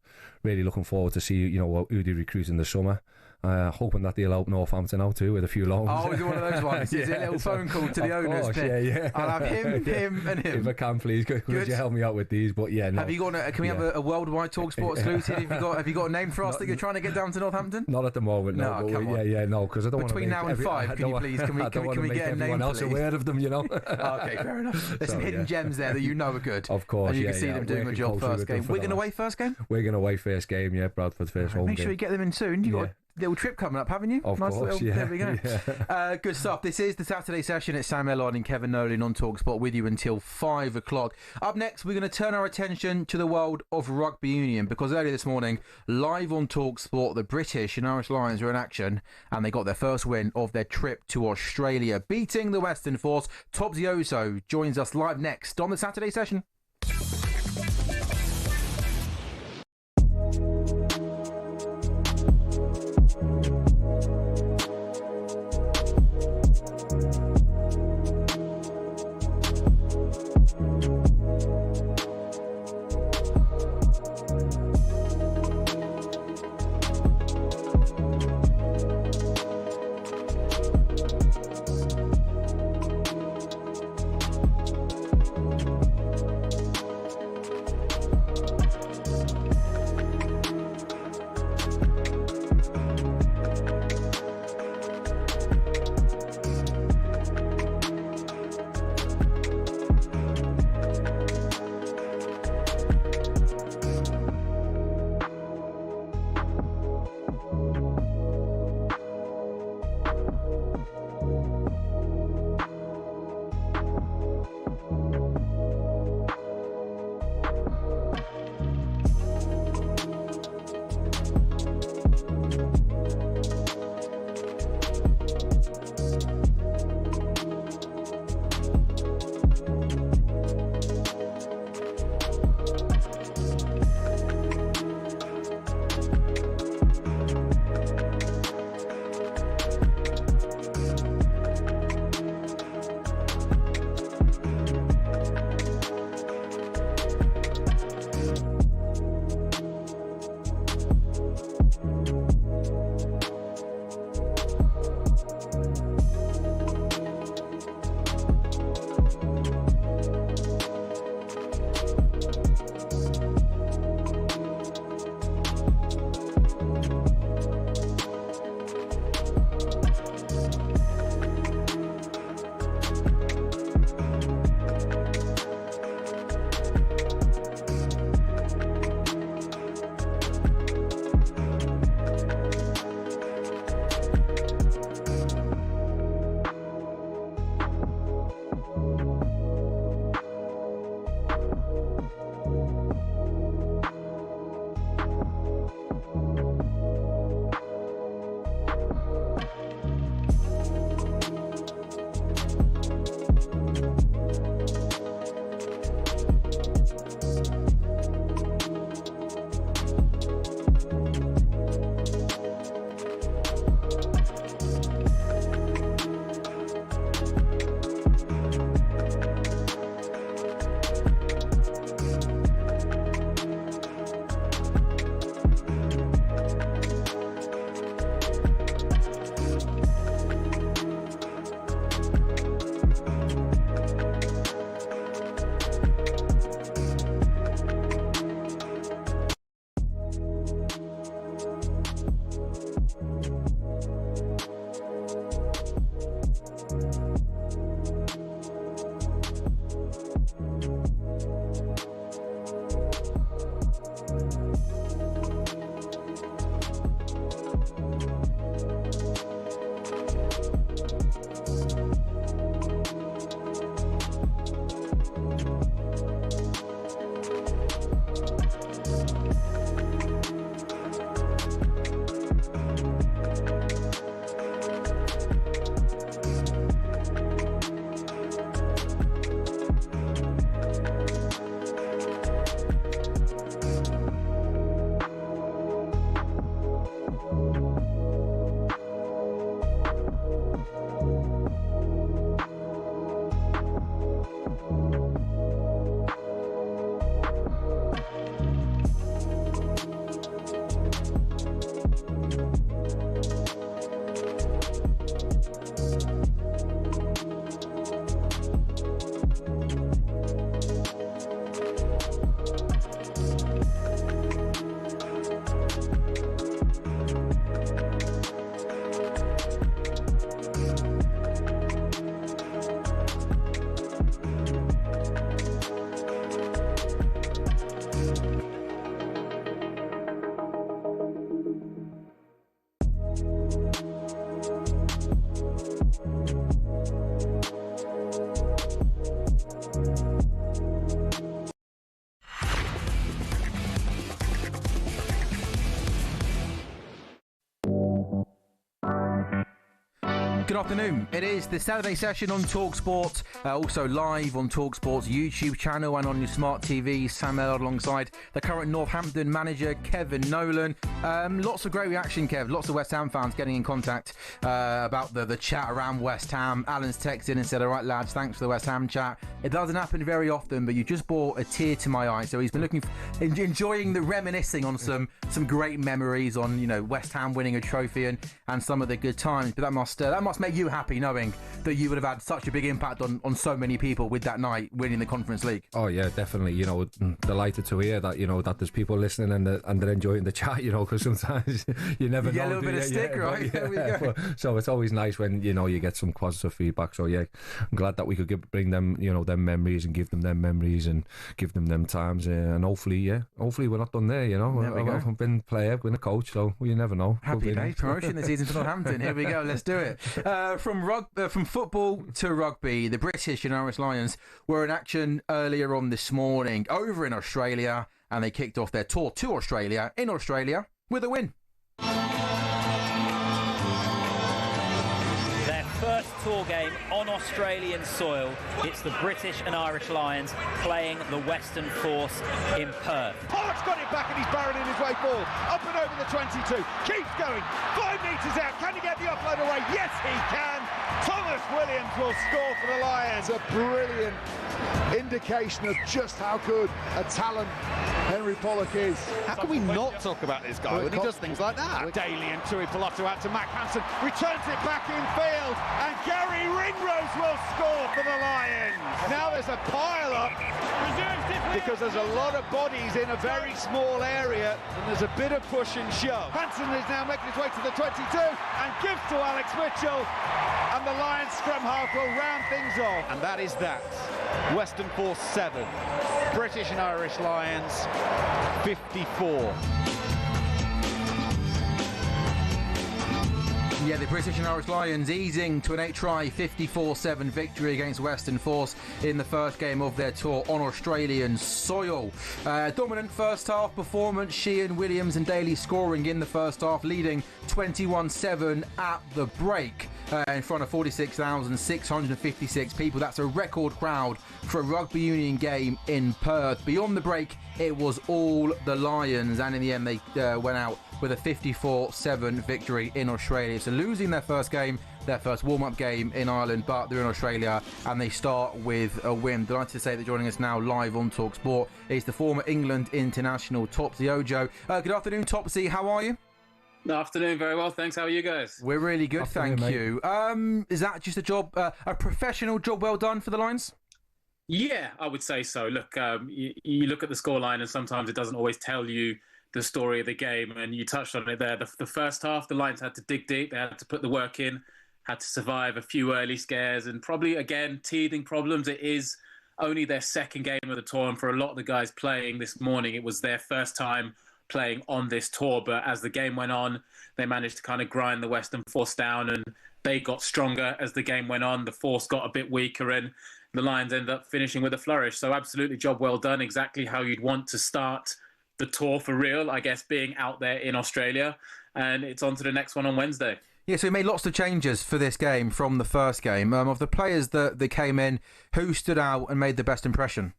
Really looking forward to see, who they recruit in the summer. Hoping that they'll help Northampton out too with a few loans. Oh, is it one of those ones? Is it a little phone call to the owners? Yeah. I'll have him and him. If I can, please, could you help me out with these? But no. Have you got? Can we have a worldwide talkSPORT exclusive? Have you got a name for us that you're trying to get down to Northampton? Not at the moment. No, come on. No, because I don't want to. Between now and 5, can you please? Can we get a name? Everyone else aware of them, Okay, fair enough. There's some hidden gems there that are good. Of course, and you can see them doing a job first game. Wigan away first game. Wigan away first game. Yeah, Bradford first home game. Make sure you get them in soon. You got little trip coming up, haven't you? Of course, There we go. Good stuff. This is the Saturday session. It's Sam Ellard and Kevin Nolan on talkSPORT with you until 5 o'clock. Up next, we're going to turn our attention to the world of rugby union, because earlier this morning, live on talkSPORT, the British and Irish Lions were in action, and they got their first win of their trip to Australia, beating the Western Force. Tob Zioso joins us live next on the Saturday session. Good afternoon. It is the Saturday session on talkSPORT, also live on talkSPORT's YouTube channel and on your smart TV. Sam Ellard alongside the current Northampton manager, Kevin Nolan. Lots of great reaction, Kev. Lots of West Ham fans getting in contact about the chat around West Ham. Alan's texted and said, all right, lads, thanks for the West Ham chat. It doesn't happen very often, but you just brought a tear to my eye. So he's been enjoying the reminiscing on some great memories on, you know, West Ham winning a trophy and some of the good times. But that must make you happy knowing that you would have had such a big impact on so many people with that night winning the Conference League. Oh yeah, definitely. You know, delighted to hear that, you know, that there's people listening and they're enjoying the chat, you know, because sometimes you never know. Get a little bit of stick, right? There we go. So it's always nice when, you know, you get some positive feedback. So yeah, I'm glad that we could bring them, you know, them memories and give them them memories and give them them times. And hopefully we're not done there, you know. I've been a player, been a coach, so you never know. Happy days, promotion this season for Northampton. Here we go, let's do it. From football to rugby, the British and Irish Lions were in action earlier on this morning over in Australia, and they kicked off their tour to Australia in Australia with a win. First tour game on Australian soil. It's the British and Irish Lions playing the Western Force in Perth. Pollock's got it back and he's barreling his way forward. Up and over the 22. Keeps going. 5 metres out. Can he get the offload away? Yes, he can. Thomas Williams will score for the Lions. A brilliant indication of just how good a talent Henry Pollock is. How can we not talk about this guy when he does things like that? Daly and Tui Piloto out to Mac Hansen. Returns it back in field. And Gary Ringrose will score for the Lions. Now there's a pile up because there's a lot of bodies in a very small area and there's a bit of push and shove. Hansen is now making his way to the 22 and gives to Alex Mitchell, and the Lions scrum half will round things off. And that is that. Western Force 7, British and Irish Lions 54. Yeah, the British and Irish Lions easing to an 8-try 54-7 victory against Western Force in the first game of their tour on Australian soil. Dominant first half performance, Sheehan, Williams and Daly scoring in the first half, leading 21-7 at the break. In front of 46,656 people. That's a record crowd for a rugby union game in Perth. Beyond the break, it was all the Lions, and in the end they went out with a 54-7 victory in Australia. So losing their first game, their first warm-up game in Ireland, but they're in Australia and they start with a win. Delighted to say that joining us now live on talkSPORT is the former England international Topsy Ojo. Good afternoon, Topsy. How are you? Good afternoon, very well, thanks. How are you guys? We're really good, thank you. Is that just a job, a professional job well done for the Lions? Yeah, I would say so. Look, you look at the scoreline and sometimes it doesn't always tell you the story of the game, and you touched on it there. The first half, the Lions had to dig deep, they had to put the work in, had to survive a few early scares and probably, again, teething problems. It is only their second game of the tour, and for a lot of the guys playing this morning, it was their first time playing on this tour. But as the game went on, they managed to kind of grind the Western Force down, and they got stronger as the game went on. The Force got a bit weaker and the Lions ended up finishing with a flourish. So absolutely job well done, exactly how you'd want to start the tour for real, I guess, being out there in Australia. And it's on to the next one on Wednesday. Yeah, so he made lots of changes for this game from the first game. Of the players that came in, who stood out and made the best impression?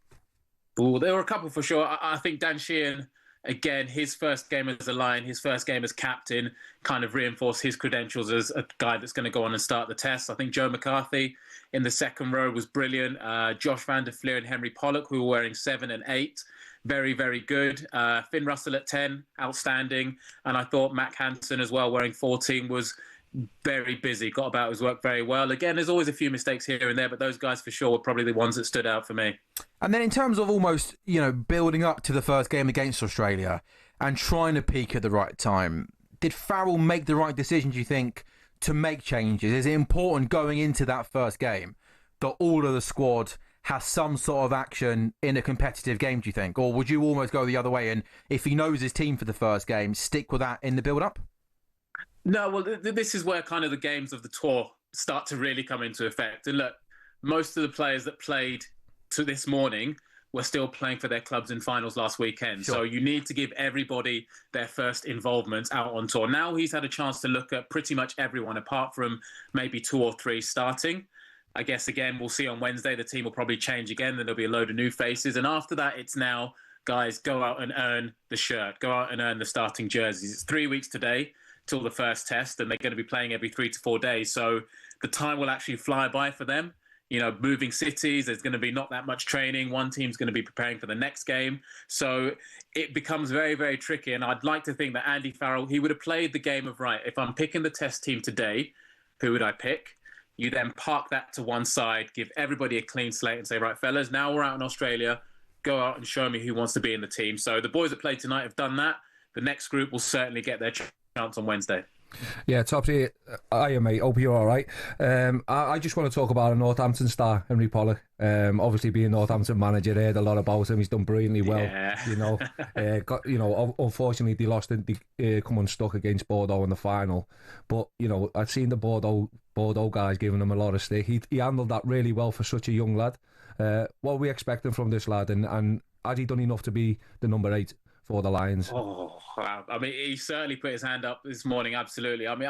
Well, there were a couple for sure. I think Dan Sheehan, again, his first game as a Lion, his first game as captain, kind of reinforced his credentials as a guy that's going to go on and start the test. I think Joe McCarthy in the second row was brilliant. Josh van der Fleer and Henry Pollock, who were wearing 7 and 8, very, very good. Finn Russell at 10, outstanding. And I thought Mac Hansen as well, wearing 14, was very busy, got about his work very well. Again, there's always a few mistakes here and there, but those guys for sure were probably the ones that stood out for me. And then in terms of almost, building up to the first game against Australia and trying to peak at the right time, did Farrell make the right decision, do you think, to make changes? Is it important going into that first game that all of the squad has some sort of action in a competitive game, do you think? Or would you almost go the other way and, if he knows his team for the first game, stick with that in the build-up? No, well, this is where kind of the games of the tour start to really come into effect. And look, most of the players that played to this morning were still playing for their clubs in finals last weekend. Sure. So you need to give everybody their first involvement out on tour. Now he's had a chance to look at pretty much everyone, apart from maybe 2 or 3 starting. I guess, again, we'll see on Wednesday. The team will probably change again. Then there'll be a load of new faces. And after that, it's now, guys, go out and earn the shirt. Go out and earn the starting jerseys. It's 3 weeks today till the first test, and they're going to be playing every 3 to 4 days. So the time will actually fly by for them. You know, moving cities, there's going to be not that much training. One team's going to be preparing for the next game. So it becomes very, very tricky. And I'd like to think that Andy Farrell, he would have played the game of, right, if I'm picking the test team today, who would I pick? You then park that to one side, give everybody a clean slate and say, right, fellas, now we're out in Australia. Go out and show me who wants to be in the team. So the boys that played tonight have done that. The next group will certainly get their chance on Wednesday. Yeah, Topsy, hiya mate, hope you're all right. I just want to talk about a Northampton star, Henry Pollock. Obviously being Northampton manager, I heard a lot about him. He's done brilliantly well. Yeah. Unfortunately they lost and come unstuck against Bordeaux in the final. But I've seen the Bordeaux guys giving him a lot of stick. He handled that really well for such a young lad. What are we expecting from this lad, and has he done enough to be the number 8 for the Lions? Oh, wow. I mean, he certainly put his hand up this morning, absolutely. I mean,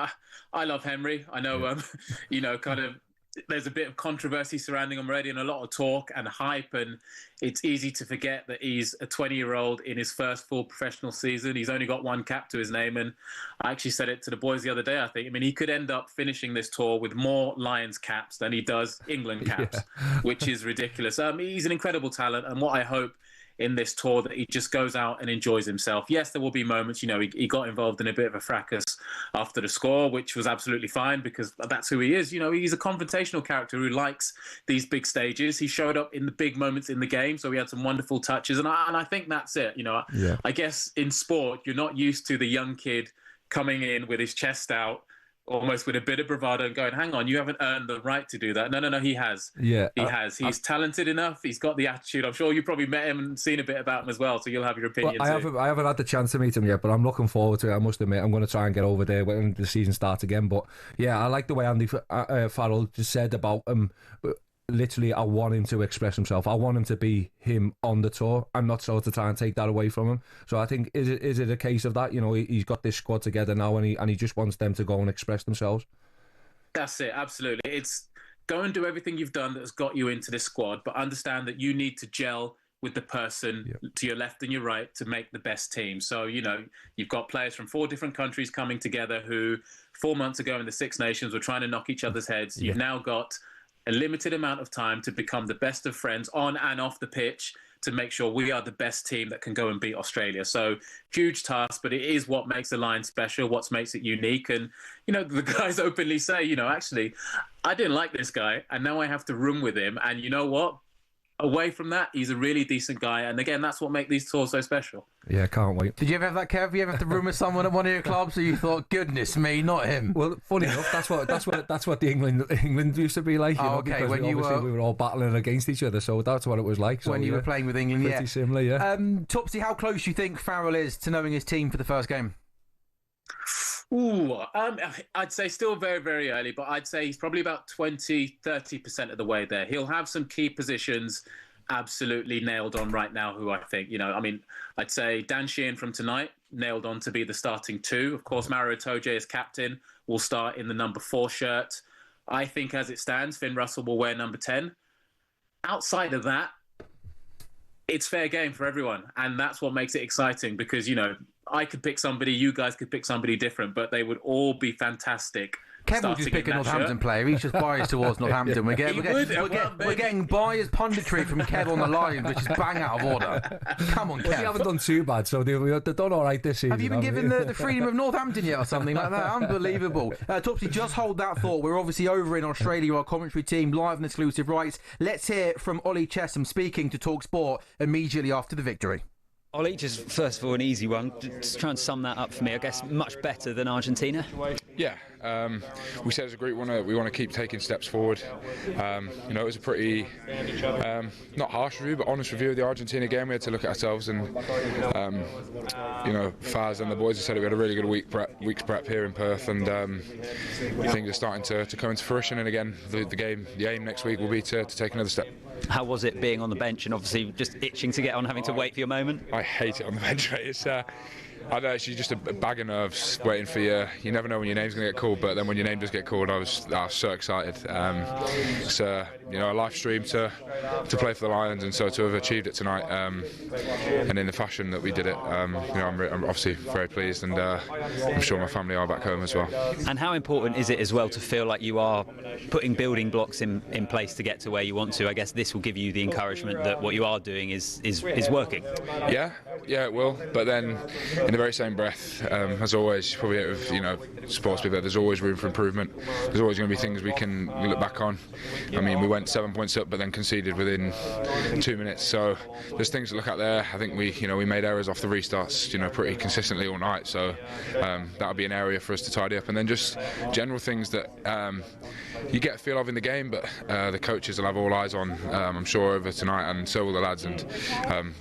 I love Henry. I know, kind of there's a bit of controversy surrounding him already and a lot of talk and hype, and it's easy to forget that he's a 20-year-old in his first full professional season. He's only got 1 cap to his name, and I actually said it to the boys the other day, I think. I mean, he could end up finishing this tour with more Lions caps than he does England caps, which is ridiculous. He's an incredible talent, and what I hope in this tour that he just goes out and enjoys himself. Yes, there will be moments, he got involved in a bit of a fracas after the score, which was absolutely fine because that's who he is. He's a confrontational character who likes these big stages. He showed up in the big moments in the game, so he had some wonderful touches, and I think that's it. I guess in sport, you're not used to the young kid coming in with his chest out, almost with a bit of bravado and going, hang on, you haven't earned the right to do that. No, he has. Yeah. He has. He's talented enough. He's got the attitude. I'm sure you probably met him and seen a bit about him as well, so you'll have your opinion too. I haven't had the chance to meet him yet, but I'm looking forward to it. I must admit, I'm going to try and get over there when the season starts again. But yeah, I like the way Andy Farrell just said about him. Literally, I want him to express himself. I want him to be him on the tour. I'm not so to try and take that away from him. So I think, is it a case of that? He's got this squad together now, and he just wants them to go and express themselves. That's it, absolutely. It's go and do everything you've done that's got you into this squad, but understand that you need to gel with the person to your left and your right to make the best team. So, you've got players from 4 different countries coming together who 4 months ago in the Six Nations were trying to knock each other's heads. You've now got a limited amount of time to become the best of friends on and off the pitch to make sure we are the best team that can go and beat Australia. So huge task, but it is what makes the Lions special, what makes it unique. And, the guys openly say, actually, I didn't like this guy and now I have to room with him. And you know what? Away from that, he's a really decent guy. And again, that's what makes these tours so special. Yeah, can't wait. Did you ever have that, Kev? You ever have to room with someone at one of your clubs so you thought, goodness me, not him? Well, funny enough, that's what the England used to be like. Okay, when we were all battling against each other, so that's what it was like. So, when you were playing with England, pretty similar, yeah. Topsy, how close do you think Farrell is to knowing his team for the first game? I'd say still very, very early, but I'd say he's probably about 20-30% of the way there. He'll have some key positions absolutely nailed on right now, who I think, I'd say Dan Sheehan from tonight nailed on to be the starting 2. Of course, Mario Itoje as captain will start in the number 4 shirt. I think as it stands, Finn Russell will wear number 10. Outside of that, it's fair game for everyone. And that's what makes it exciting because, I could pick somebody, you guys could pick somebody different, but they would all be fantastic. Kev will just pick a Northampton player. He's just biased towards Northampton. We're getting biased punditry from Kev on the Lions, which is bang out of order. Come on, Kev. Well, they haven't done too bad, so they've done all right this season. Have you been given the freedom of Northampton yet or something like that? Unbelievable. Topsy, just hold that thought. We're obviously over in Australia, our commentary team, live and exclusive rights. Let's hear from Ollie Chesham speaking to talkSPORT immediately after the victory. Ollie, just first of all, an easy one. Just try and sum that up for me. I guess much better than Argentina. Yeah, we said as a group we want to keep taking steps forward. It was a pretty not harsh review, but honest review of the Argentina game. We had to look at ourselves, and Faz and the boys have said we had a really good week's prep here in Perth, and things are starting to come into fruition. And again, the aim next week will be to take another step. How was it being on the bench and obviously just itching to get on, having to wait for your moment? I hate it on the bench, right? It's I don't know, it's just a bag of nerves waiting for you. You never know when your name's going to get called, but then when your name does get called, I was so excited. It's a live stream to play for the Lions, and so to have achieved it tonight, and in the fashion that we did it, I'm obviously very pleased, and I'm sure my family are back home as well. And how important is it as well to feel like you are putting building blocks in place to get to where you want to? I guess this will give you the encouragement that what you are doing is working. Yeah, it will. But then, in the very same breath, as always, probably with sports people, there's always room for improvement. There's always going to be things we can look back on. I mean, we went 7 points up, but then conceded within 2 minutes. So there's things to look at there. I think we made errors off the restarts, pretty consistently all night. So that'll be an area for us to tidy up, and then just general things that you get a feel of in the game, but the coaches will have all eyes on, I'm sure, over tonight, and so will the lads, and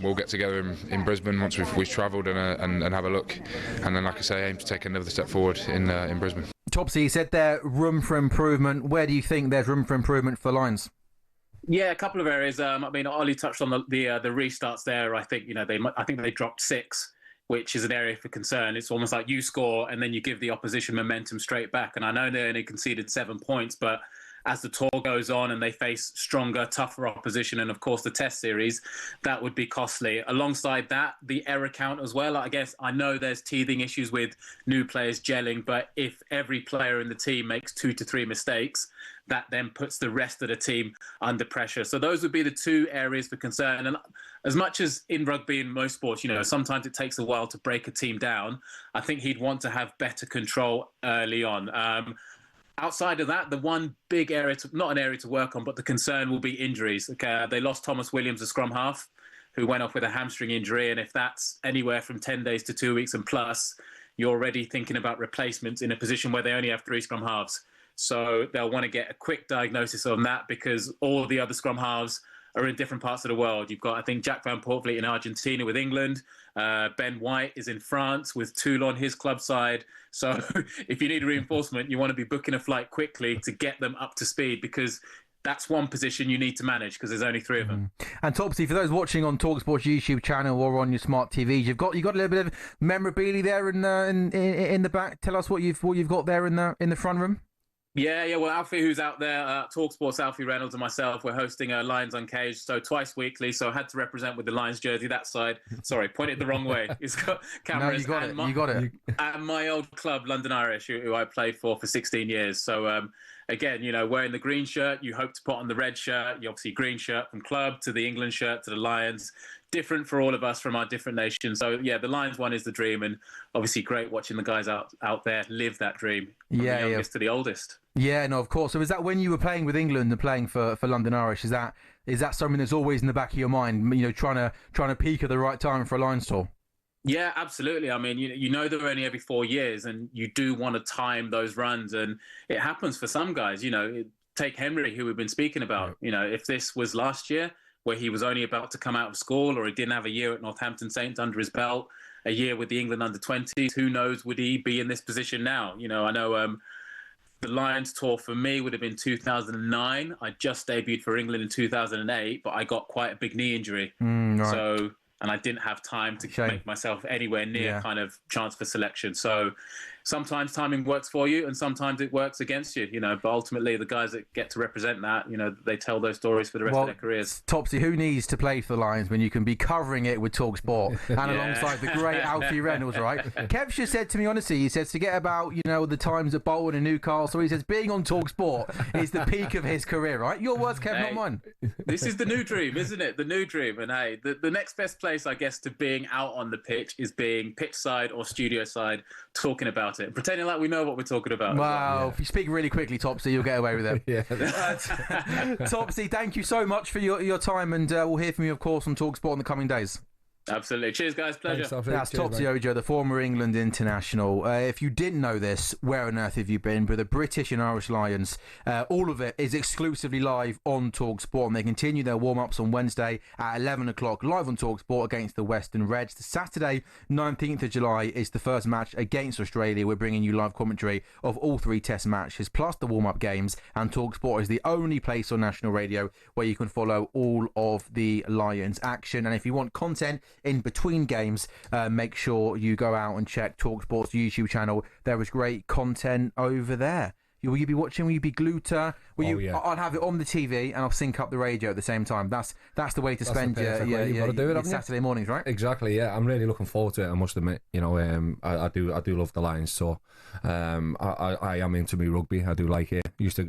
we'll get together in Brisbane once we've travelled and have a look, and then, like I say, aim to take another step forward in Brisbane. Topsy, you said there room for improvement. Where do you think there's room for improvement for the Lions? Yeah, a couple of areas. Ollie touched on the restarts there. I think they dropped 6, which is an area for concern. It's almost like you score and then you give the opposition momentum straight back. And I know they only conceded 7 points, but as the tour goes on and they face stronger, tougher opposition, and of course the Test series, that would be costly. Alongside that, the error count as well. I guess I know there's teething issues with new players gelling, but if every player in the team makes 2 to 3 mistakes, that then puts the rest of the team under pressure. So those would be the 2 areas for concern. And as much as in rugby and most sports, sometimes it takes a while to break a team down, I think he'd want to have better control early on. Outside of that, the one big area, not an area to work on, but the concern will be injuries. Okay, they lost Thomas Williams, a scrum half, who went off with a hamstring injury. And if that's anywhere from 10 days to 2 weeks and plus, you're already thinking about replacements in a position where they only have 3 scrum halves. So they'll want to get a quick diagnosis on that, because all the other scrum halves are in different parts of the world. You've got, I think, Jack Van Poortvliet in Argentina with England. Ben White is in France with Toulon, his club side. So if you need a reinforcement, you want to be booking a flight quickly to get them up to speed, because that's one position you need to manage, because there's only 3 of them. And Topsy, for those watching on talkSPORT's YouTube channel or on your smart TVs, you've got a little bit of memorabilia there in the back. Tell us what you've got there in the front room. Yeah. Well, Alfie, who's out there, talkSPORT's Alfie Reynolds and myself, we're hosting Lions Uncaged, so twice weekly. So I had to represent with the Lions jersey that side. Sorry, pointed the wrong way. It's got cameras. No, you got it. And my old club, London Irish, who I played for 16 years. So again, wearing the green shirt, you hope to put on the red shirt. You obviously green shirt from club to the England shirt to the Lions. Different for all of us from our different nations. So yeah, the Lions one is the dream, and obviously great watching the guys out there live that dream. From the youngest to the oldest. Yeah, no, of course. So is that when you were playing with England and playing for London Irish? Is that something that's always in the back of your mind? Trying to peak at the right time for a Lions tour. Yeah, absolutely. I mean, they're only every 4 years, and you do want to time those runs, and it happens for some guys. Take Henry, who we've been speaking about. If this was last year, where he was only about to come out of school, or he didn't have a year at Northampton Saints under his belt, a year with the England under-20s, who knows, would he be in this position now? I know the Lions tour for me would have been 2009. I just debuted for England in 2008, but I got quite a big knee injury. Right. So, and I didn't have time to make myself anywhere near kind of chance for selection. So sometimes timing works for you and sometimes it works against you, but ultimately the guys that get to represent that, they tell those stories for the rest of their careers. Topsy, who needs to play for the Lions when you can be covering it with talkSPORT and alongside the great Alfie Reynolds, right? Kev just said to me, honestly, he says, forget about, the times at Bolton and Newcastle. He says, being on talkSPORT is the peak of his career, right? Your words, Kev, not mine. This is the new dream, isn't it? The new dream. And hey, the next best place, I guess, to being out on the pitch is being pitch side or studio side talking about it, pretending like we know what we're talking about. Wow, if you speak really quickly, Topsy, you'll get away with it. Topsy, thank you so much for your time, and we'll hear from you, of course, on talkSPORT in the coming days. Absolutely. Cheers, guys. Pleasure. Thanks, That's Cheers, Topsy Ojo, the former England international. If you didn't know this, where on earth have you been? But the British and Irish Lions, all of it is exclusively live on talkSPORT, and they continue their warm-ups on Wednesday at 11 o'clock, live on talkSPORT against the Western Reds. The Saturday, 19th of July, is the first match against Australia. We're bringing you live commentary of all 3 test matches, plus the warm-up games, and talkSPORT is the only place on national radio where you can follow all of the Lions action. And if you want content in between games, make sure you go out and check talkSPORT's YouTube channel. There is great content over there. Will you be watching? Will you be glued to? Yeah. I'll have it on the TV and I'll sync up the radio at the same time. That's the way to spend your Saturday mornings, right? Exactly. Yeah, I'm really looking forward to it. I must admit, I do love the Lions. So, I am into me rugby. I do like it. Used to,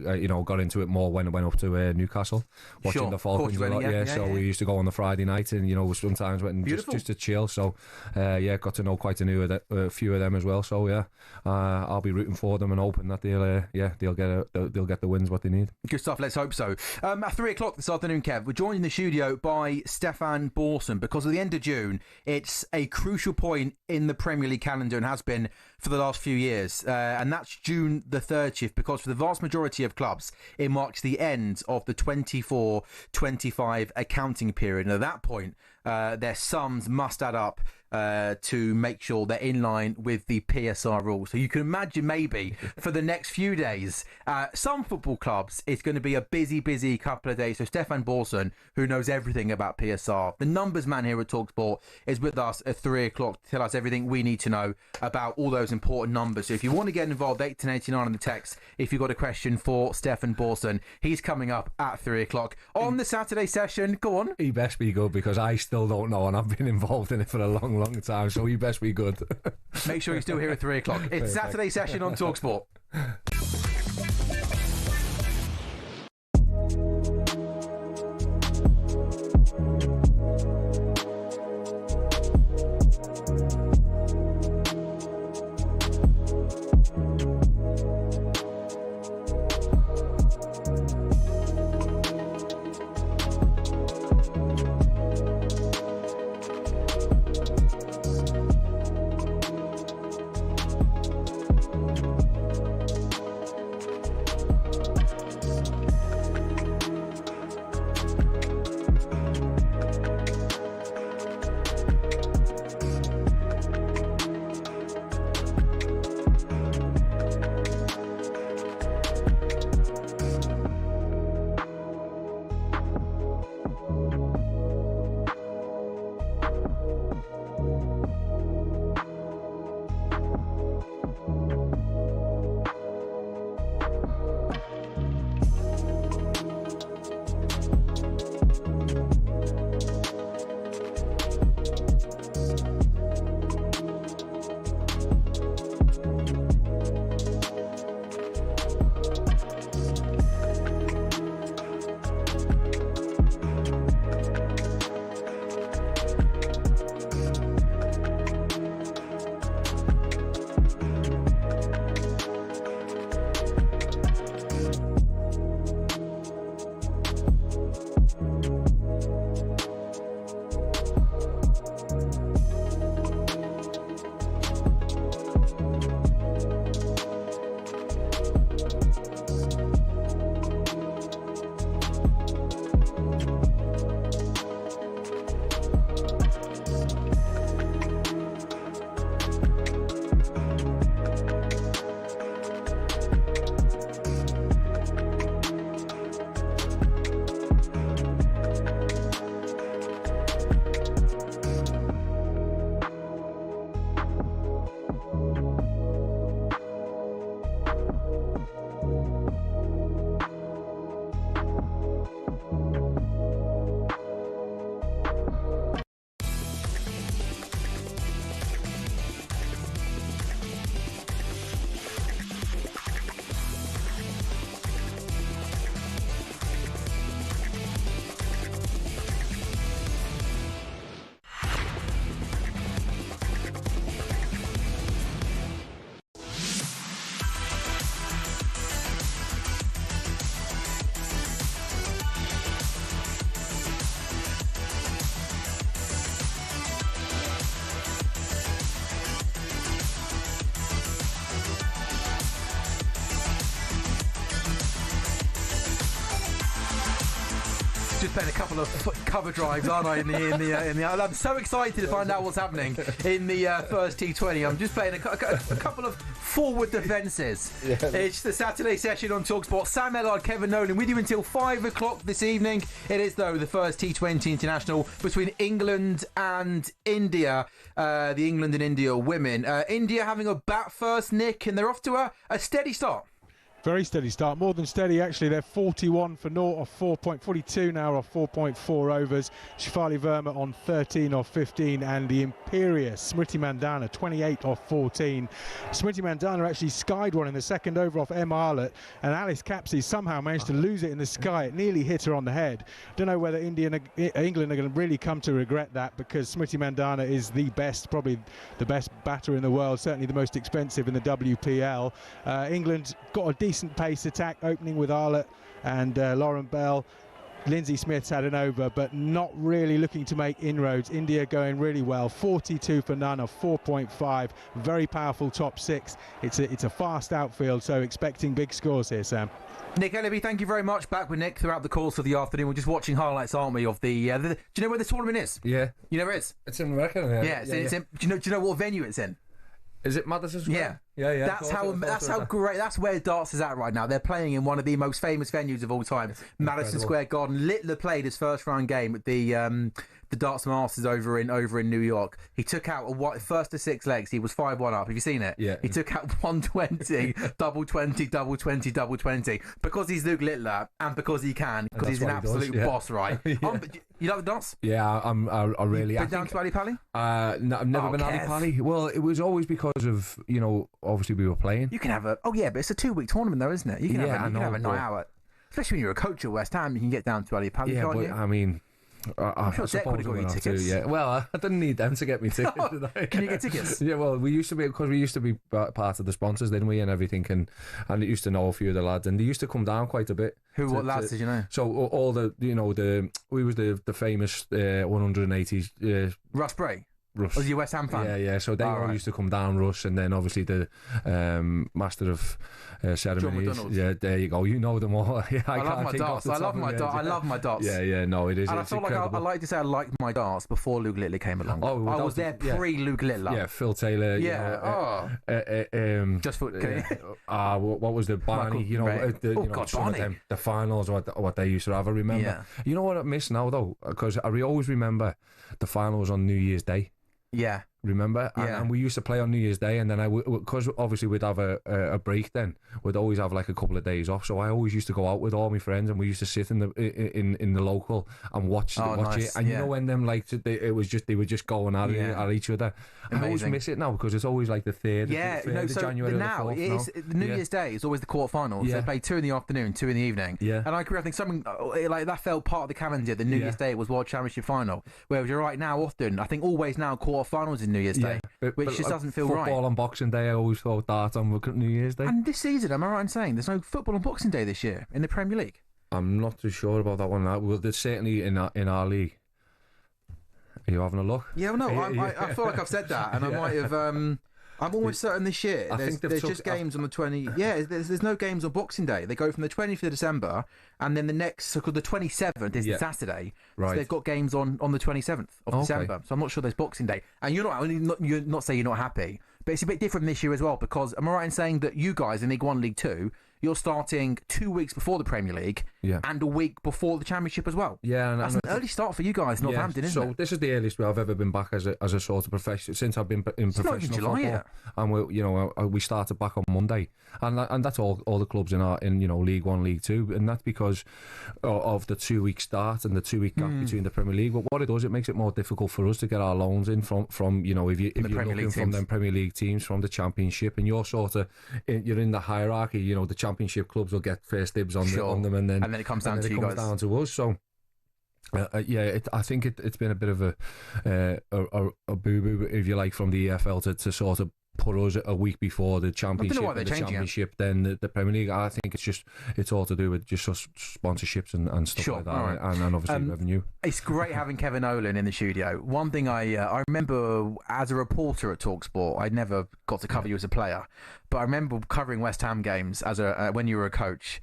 got into it more when I went up to Newcastle, watching the Falcons a lot. So we used to go on the Friday night, and sometimes went just to chill. So, got to know quite a few of them as well. So yeah, I'll be rooting for them and hoping that they'll get the wins what they need. Good stuff. Let's hope so. At 3 o'clock this afternoon, Kev, we're joined in the studio by Stefan Borson, because at the end of June, it's a crucial point in the Premier League calendar and has been for the last few years. And that's June the 30th, because for the vast majority of clubs, it marks the end of the 24-25 accounting period. And at that point, their sums must add up to make sure they're in line with the PSR rules. So you can imagine maybe for the next few days, some football clubs, it's going to be a busy couple of days. So Stefan Borson, who knows everything about PSR, the numbers man here at talkSPORT, is with us at 3 o'clock to tell us everything we need to know about all those important numbers. So if you want to get involved, 81089 on the text. If you've got a question for Stefan Borson, he's coming up at 3 o'clock on the Saturday session. Go on. He best be good, because I still don't know, and I've been involved in it for a long time, so he best be good. Make sure you're still here at 3 o'clock. It's Saturday session on talkSPORT. just playing a couple of cover drives, aren't I? I'm so excited to find out what's happening in the first T20. I'm just playing a couple of forward defences. Yeah. It's the Saturday session on talkSPORT. Sam Ellard, Kevin Nolan with you until 5 o'clock this evening. It is, though, the first T20 international between England and India. The England and India women. India having a bat first, Nick, and they're off to a steady start. Very steady start, more than steady actually. They're 41 for naught off 42 now off 4.4 overs. Shafali Verma on 13 off 15, and the imperious Smriti Mandhana 28 off 14. Smriti Mandhana actually skied one in the second over off Ellard, and Alice Capsey somehow managed to lose it in the sky. It nearly hit her on the head. Don't know whether England are going to really come to regret that, because Smriti Mandhana is the best, probably the best batter in the world, certainly the most expensive in the WPL. England got a decent pace attack, opening with Ellard and Lauren Bell. Lindsay Smith's had an over, but not really looking to make inroads. India going really well, 42 for none of 4.5. Very powerful top six. It's a fast outfield, so expecting big scores here, Sam. Nick Ellaby, thank you very much. Back with Nick throughout the course of the afternoon. We're just watching highlights, aren't we, of the do you know where the tournament is? Yeah. You know where it is? It's in America. Yeah. Do you know what venue it's in? Is it Madison Square? Yeah. That's how great. That's where darts is at right now. They're playing in one of the most famous venues of all time, Madison Square Garden. Littler played his first round game at the Darts Masters over in New York. He took out first to 6 legs. He was 5-1 up. Have you seen it? Yeah. He took out 120, double 20, double 20, double 20 because he's Luke Littler and because he can, because he's an absolute boss, right? Yeah. You like the darts? Yeah, I really. Been down to Ali Pali? No, I've never been Ali Pali. Well, it was always because of, obviously we were playing. You can have but it's a 2-week tournament though, isn't it? You can have a night out. Especially when you're a coach at West Ham, you can get down to Ali Pali, can't you? I mean, I'm sure Deck would have got you tickets. Yeah. Well, I didn't need them to get me tickets, did I? Can you get tickets? Yeah, well, we used to be part of the sponsors, didn't we, and everything, and it used to know a few of the lads, and they used to come down quite a bit. What lads did you know? So all we was the famous 180s. Russ Bray. Russ. Was you a West Ham fan? Yeah. So they all used to come down, Russ, and then obviously the Master of Ceremonies. Yeah, there you go. You know them all. Yeah, I love my darts. I love my darts. Yeah. No, it is. And I felt like I like to say I liked my darts before Luke Littler came along. Oh, I was there pre-Luke Littler. Yeah, Phil Taylor. Yeah. Just for what was the Barney? Some of them, the finals, what they used to have. I remember. Yeah. You know what I miss now though, because I always remember the finals on New Year's Day. Yeah. Remember? And we used to play on New Year's Day, and then because obviously we'd have a break then, we'd always have like a couple of days off. So I always used to go out with all my friends, and we used to sit in the local and watch it. And you know when them they were just going at each other. And I always miss it now because it's always like the 3rd of January. Now or the 4th. It is the New Year's Day is always the quarterfinals. Yeah. They play 2 in the afternoon, 2 in the evening. Yeah. And I agree. I think something like that felt part of the calendar. The New Year's Day was World Championship final. Whereas you're right now, often I think always now quarterfinals is New Year's Day. Which just doesn't feel right. Football on Boxing Day, I always thought dart on New Year's Day. And this season, am I right in saying there's no football on Boxing Day this year in the Premier League? I'm not too sure about that one. Well, there's certainly in our league. Are you having a look? Yeah, well, no, I feel like I've said that, and I might have. I'm almost certain this year there's just games on the 20. Yeah, there's no games on Boxing Day. They go from the 20th of December, and then the next, so called the 27th is the Saturday. Right. So they've got games on the 27th of December. So I'm not sure there's Boxing Day. And you're not saying you're not happy, but it's a bit different this year as well, because am I right in saying that you guys in League 1, League 2, you're starting 2 weeks before the Premier League and a week before the Championship as well? Yeah, that's an early start for you guys, Northampton, isn't it? So this is the earliest I've ever been back as a sort of professional since I've been in professional football. Yet. And we started back on Monday, and that's all the clubs in League 1, League 2, and that's because of the 2 week start and the 2 week gap between the Premier League. But what it does, it makes it more difficult for us to get our loans in from if you're looking from them Premier League teams, from the Championship, and you're you're in the hierarchy. The Championship clubs will get first dibs on them, and then it comes down to you guys. Down to us. So I think it's been a bit of a boo-boo, if you like, from the EFL to sort of put us a week before the Championship, then the Premier League. I think it's all to do with just sponsorships and stuff like that, right. and obviously revenue. It's great having Kevin Nolan in the studio. One thing I remember as a reporter at talkSPORT, I never got to cover you as a player, but I remember covering West Ham games as when you were a coach.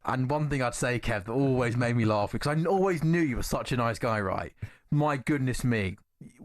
And one thing I'd say, Kev, that always made me laugh, because I always knew you were such a nice guy, right? My goodness me.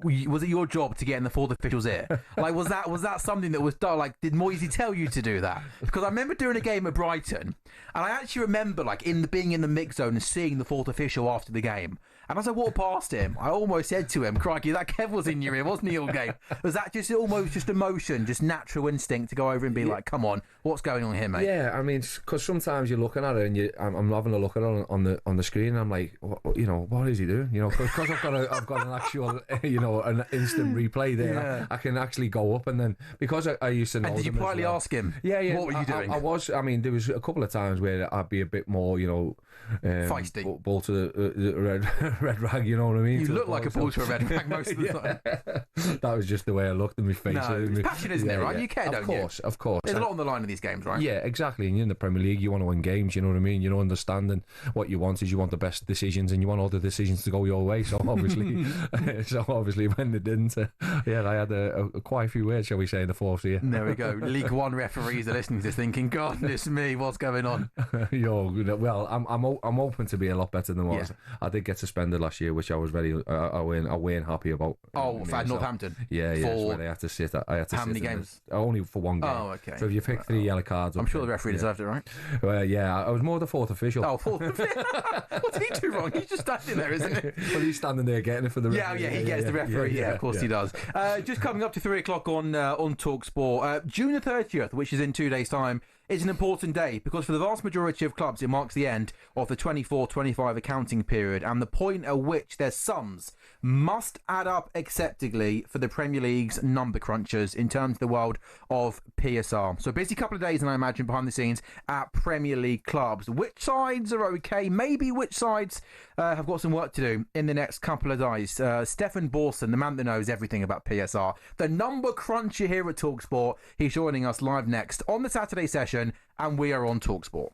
Was it your job to get in the fourth official's ear? Like, was that something that was done? Like, did Moisey tell you to do that? Because I remember doing a game at Brighton, and I actually remember like being in the mix zone and seeing the fourth official after the game. And as I walked past him, I almost said to him, "Crikey, that Kev was in your ear, wasn't he, all game?" Was that just almost just emotion, just natural instinct to go over and be like, "Come on, what's going on here, mate?" Yeah, I mean, because sometimes you're looking at it and I'm having a look at it on the screen, and I'm like, what is he doing? Because I've got an actual, an instant replay there. Yeah. I can actually go up, and then because I used to know. And did you them politely ask him? Yeah. What were you doing? I was. I mean, there was a couple of times where I'd be a bit more, feisty. Ball to the red rag. You know what I mean? You look like a ball to a red rag most of the time. That was just the way I looked in my face. No, it's passion, isn't it? Right? You care, don't you? Of course. There's a lot on the line in these games, right? Yeah, exactly. And you're in the Premier League, you want to win games. You know what I mean? You know, understanding what you want is you want the best decisions, and you want all the decisions to go your way. So obviously, when they didn't, I had quite a few words, shall we say, in the fourth year. There we go. League One referees are listening to this, thinking, "Goodness me, what's going on?" Well, I'm hoping to be a lot better than what I did get suspended last year, which I was very I weren't happy about. For Northampton. Yeah. When I had to sit. How many games? Only for one game. Oh, okay. So if you pick 3 yellow cards, I'm sure the referee deserved it, right? I was more the fourth official. Oh, fourth. What did he do wrong? He's just standing there, isn't he? Well, he's standing there getting it for the referee. Yeah, he gets the referee. Yeah, of course he does. Just coming up to 3 o'clock on talkSPORT, June the 30th, which is in 2 days' time, is an important day because for the vast majority of clubs it marks the end of the 24-25 accounting period and the point at which their sums must add up acceptably for the Premier League's number crunchers in terms of the world of PSR. So a busy couple of days, and I imagine behind the scenes at Premier League clubs. Which sides are okay? Maybe which sides have got some work to do in the next couple of days. Stefan Borson, the man that knows everything about PSR, the number cruncher here at talkSPORT. He's joining us live next on the Saturday session, and we are on talkSPORT.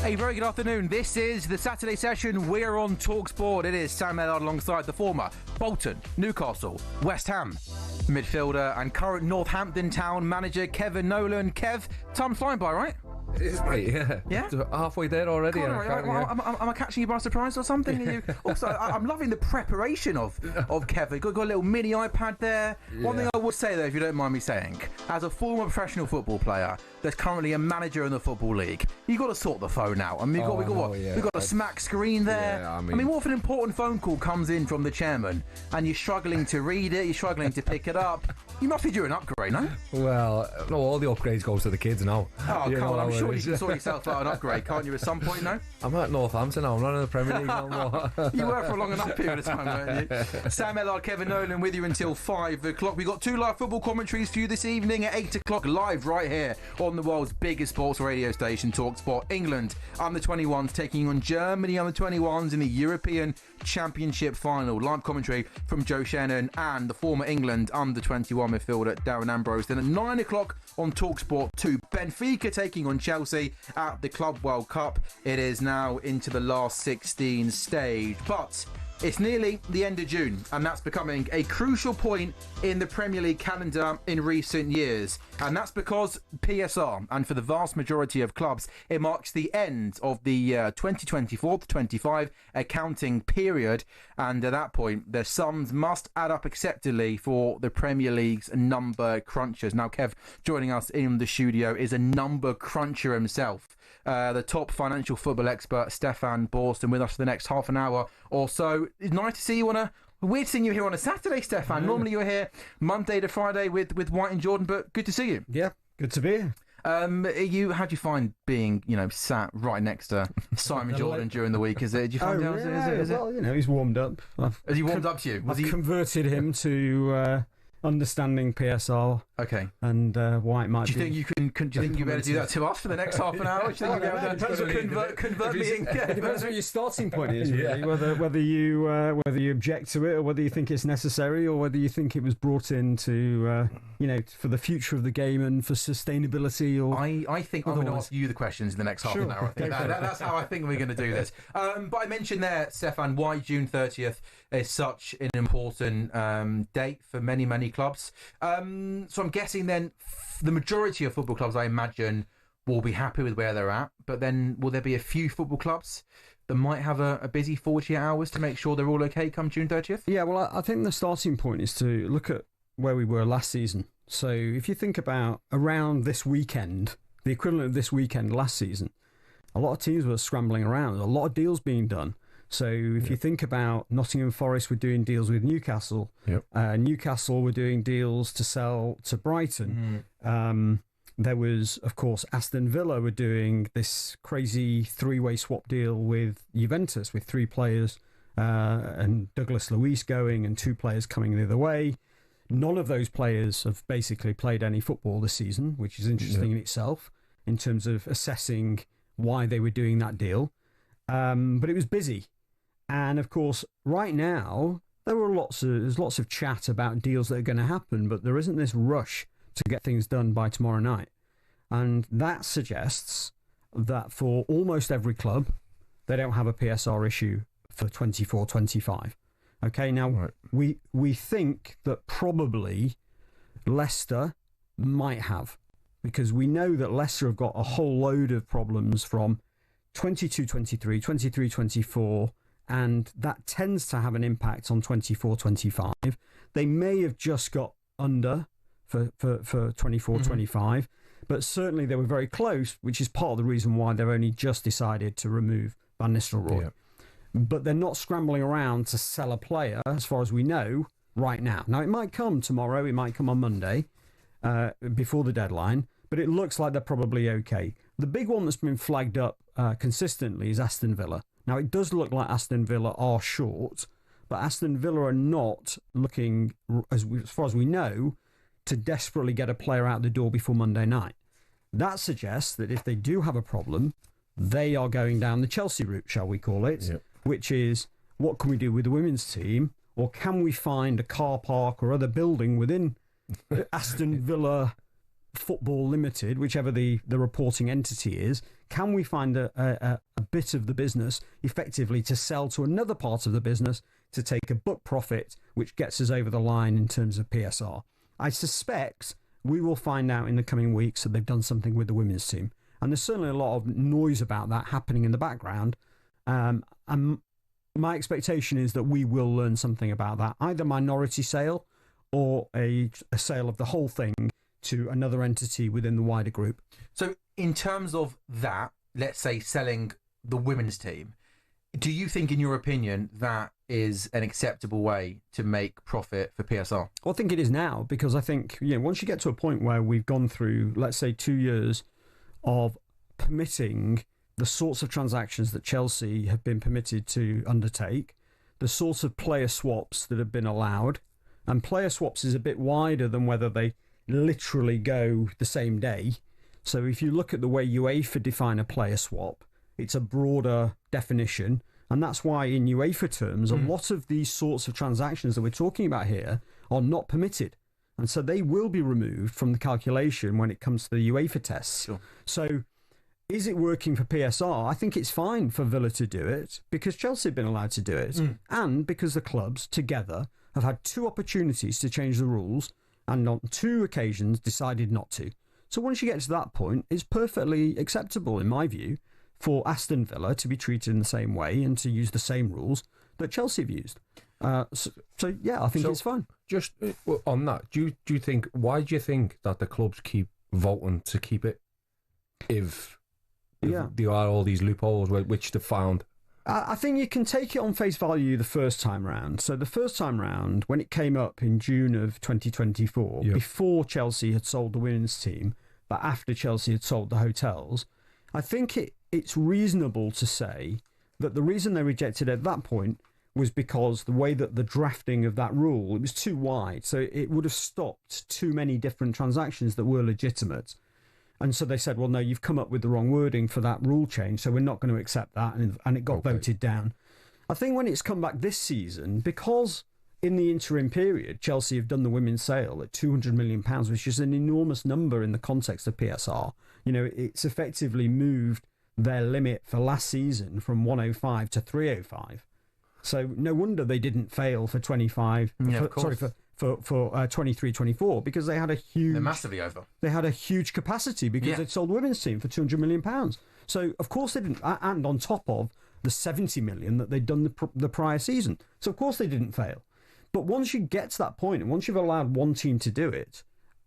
A very good afternoon. This is the Saturday session. We're on talkSPORT. It is Sam Ellard alongside the former Bolton, Newcastle, West Ham midfielder and current Northampton Town manager Kevin Nolan. Kev, time's flying by, right? It is, mate, yeah. Yeah? Halfway there already. Am I catching you by surprise or something? Are you... Also, I'm loving the preparation of Kevin. Got a little mini iPad there. Yeah. One thing I would say, though, if you don't mind me saying, as a former professional football player that's currently a manager in the Football League, you've got to sort the phone out. I mean, we've got a smack screen there. Yeah, I mean, what if an important phone call comes in from the chairman and you're struggling to read it, you're struggling to pick it up? You must be due an upgrade, no? Well, no, all the upgrades goes to the kids now. Oh, Carl, I'm sure you can sort yourself out an upgrade, can't you, at some point, no? I'm at Northampton now. I'm not in the Premier League no more. You were for a long enough period of time, weren't you? Sam Ellard, Kevin Nolan with you until 5 o'clock. We've got 2 live football commentaries for you this evening at 8 o'clock, live right here on the world's biggest sports radio station, talkSPORT. England under-21s taking on Germany under-21s in the European Championship final. Live commentary from Joe Shannon and the former England under-21 midfielder Darren Ambrose. Then at 9 o'clock on talkSPORT 2, Benfica taking on Chelsea at the Club World Cup. It is now into the last 16 stage, but it's nearly the end of June, and that's becoming a crucial point in the Premier League calendar in recent years. And that's because PSR, and for the vast majority of clubs, it marks the end of the 2024-25 accounting period. And at that point, their sums must add up acceptably for the Premier League's number crunchers. Now, Kev, joining us in the studio is a number cruncher himself. The top financial football expert, Stefan Borston, with us for the next half an hour or so. It's nice to see you on a... Weird seeing you here on a Saturday, Stefan. Normally you're here Monday to Friday with White and Jordan, but good to see you. Yeah, good to be here. How do you find being, sat right next to Simon Jordan during the week? Is it? Do you find out? Well, he's warmed up. Has he warmed up to you? I've converted him to understanding PSR. Okay. And White might be... Do you think you better do that to us for the next half an hour? Do you think you'll be able to convert me in? It depends what your starting point is, really. Whether you object to it, or whether you think it's necessary, or whether you think it was brought in to, for the future of the game and for sustainability. Or I think I'm going to ask you the questions in the next half an hour. I think that's how I think we're going to do this. But I mentioned there, Stefan, why June 30th is such an important date for many clubs. So I'm guessing then the majority of football clubs, I imagine, will be happy with where they're at. But then will there be a few football clubs that might have a busy 48 hours to make sure they're all okay come June 30th? Yeah, well, I think the starting point is to look at where we were last season. So if you think about around this weekend, the equivalent of this weekend last season, a lot of teams were scrambling around. A lot of deals being done. So if you think about Nottingham Forest were doing deals with Newcastle, Newcastle were doing deals to sell to Brighton. There was, of course, Aston Villa were doing this crazy 3-way swap deal with Juventus with 3 players and Douglas Luiz going and 2 players coming the other way. None of those players have basically played any football this season, which is interesting in itself in terms of assessing why they were doing that deal. But it was busy. And of course, right now, there's lots of chat about deals that are going to happen, but there isn't this rush to get things done by tomorrow night. And that suggests that for almost every club, they don't have a PSR issue for 24-25. Okay, now we think that probably Leicester might have, because we know that Leicester have got a whole load of problems from 22-23, 23-24, and that tends to have an impact on 24-25. They may have just got under for 24-25, but certainly they were very close, which is part of the reason why they've only just decided to remove Van Nistelrooy. Yeah. But they're not scrambling around to sell a player, as far as we know, right now. Now, it might come tomorrow, it might come on Monday, before the deadline, but it looks like they're probably okay. The big one that's been flagged up consistently is Aston Villa. Now, it does look like Aston Villa are short, but Aston Villa are not looking, as far as we know, to desperately get a player out the door before Monday night. That suggests that if they do have a problem, they are going down the Chelsea route, shall we call it, which is, what can we do with the women's team? Or can we find a car park or other building within Aston Villa Football Limited, whichever the reporting entity is? Can we find a bit of the business effectively to sell to another part of the business to take a book profit, which gets us over the line in terms of PSR? I suspect we will find out in the coming weeks that they've done something with the women's team. And there's certainly a lot of noise about that happening in the background. And my expectation is that we will learn something about that, either minority sale or a sale of the whole thing to another entity within the wider group. So in terms of that, let's say selling the women's team, do you think, in your opinion, that is an acceptable way to make profit for PSR? Well, I think it is now, because I think, once you get to a point where we've gone through, let's say, 2 years of permitting the sorts of transactions that Chelsea have been permitted to undertake, the sorts of player swaps that have been allowed, and player swaps is a bit wider than whether they literally go the same day. So if you look at the way UEFA define a player swap, it's a broader definition, and that's why in UEFA terms, a lot of these sorts of transactions that we're talking about here are not permitted. And so they will be removed from the calculation when it comes to the UEFA tests. Sure. So is it working for PSR? I think it's fine for Villa to do it because Chelsea have been allowed to do it, and because the clubs together have had 2 opportunities to change the rules and on 2 occasions decided not to. So once you get to that point, it's perfectly acceptable, in my view, for Aston Villa to be treated in the same way and to use the same rules that Chelsea have used. So yeah, I think it's fine. Just on that, why do you think that the clubs keep voting to keep it if there are all these loopholes which they've found? I think you can take it on face value the first time round. So the first time round, when it came up in June of 2024, before Chelsea had sold the women's team, but after Chelsea had sold the hotels, I think it's reasonable to say that the reason they rejected it at that point was because the way that the drafting of that rule, it was too wide. So it would have stopped too many different transactions that were legitimate. And so they said, well, no, you've come up with the wrong wording for that rule change, so we're not going to accept that. And it got voted down. I think when it's come back this season, because in the interim period, Chelsea have done the women's sale at £200 million, which is an enormous number in the context of PSR. It's effectively moved their limit for last season from 105 to 305. So no wonder they didn't fail for 25. For 23-24, because they had a huge... They're massively over. They had a huge capacity because they'd sold the women's team for £200 million. So, of course, they didn't... And on top of the 70 million that they'd done the prior season. So, of course, they didn't fail. But once you get to that point, and once you've allowed one team to do it,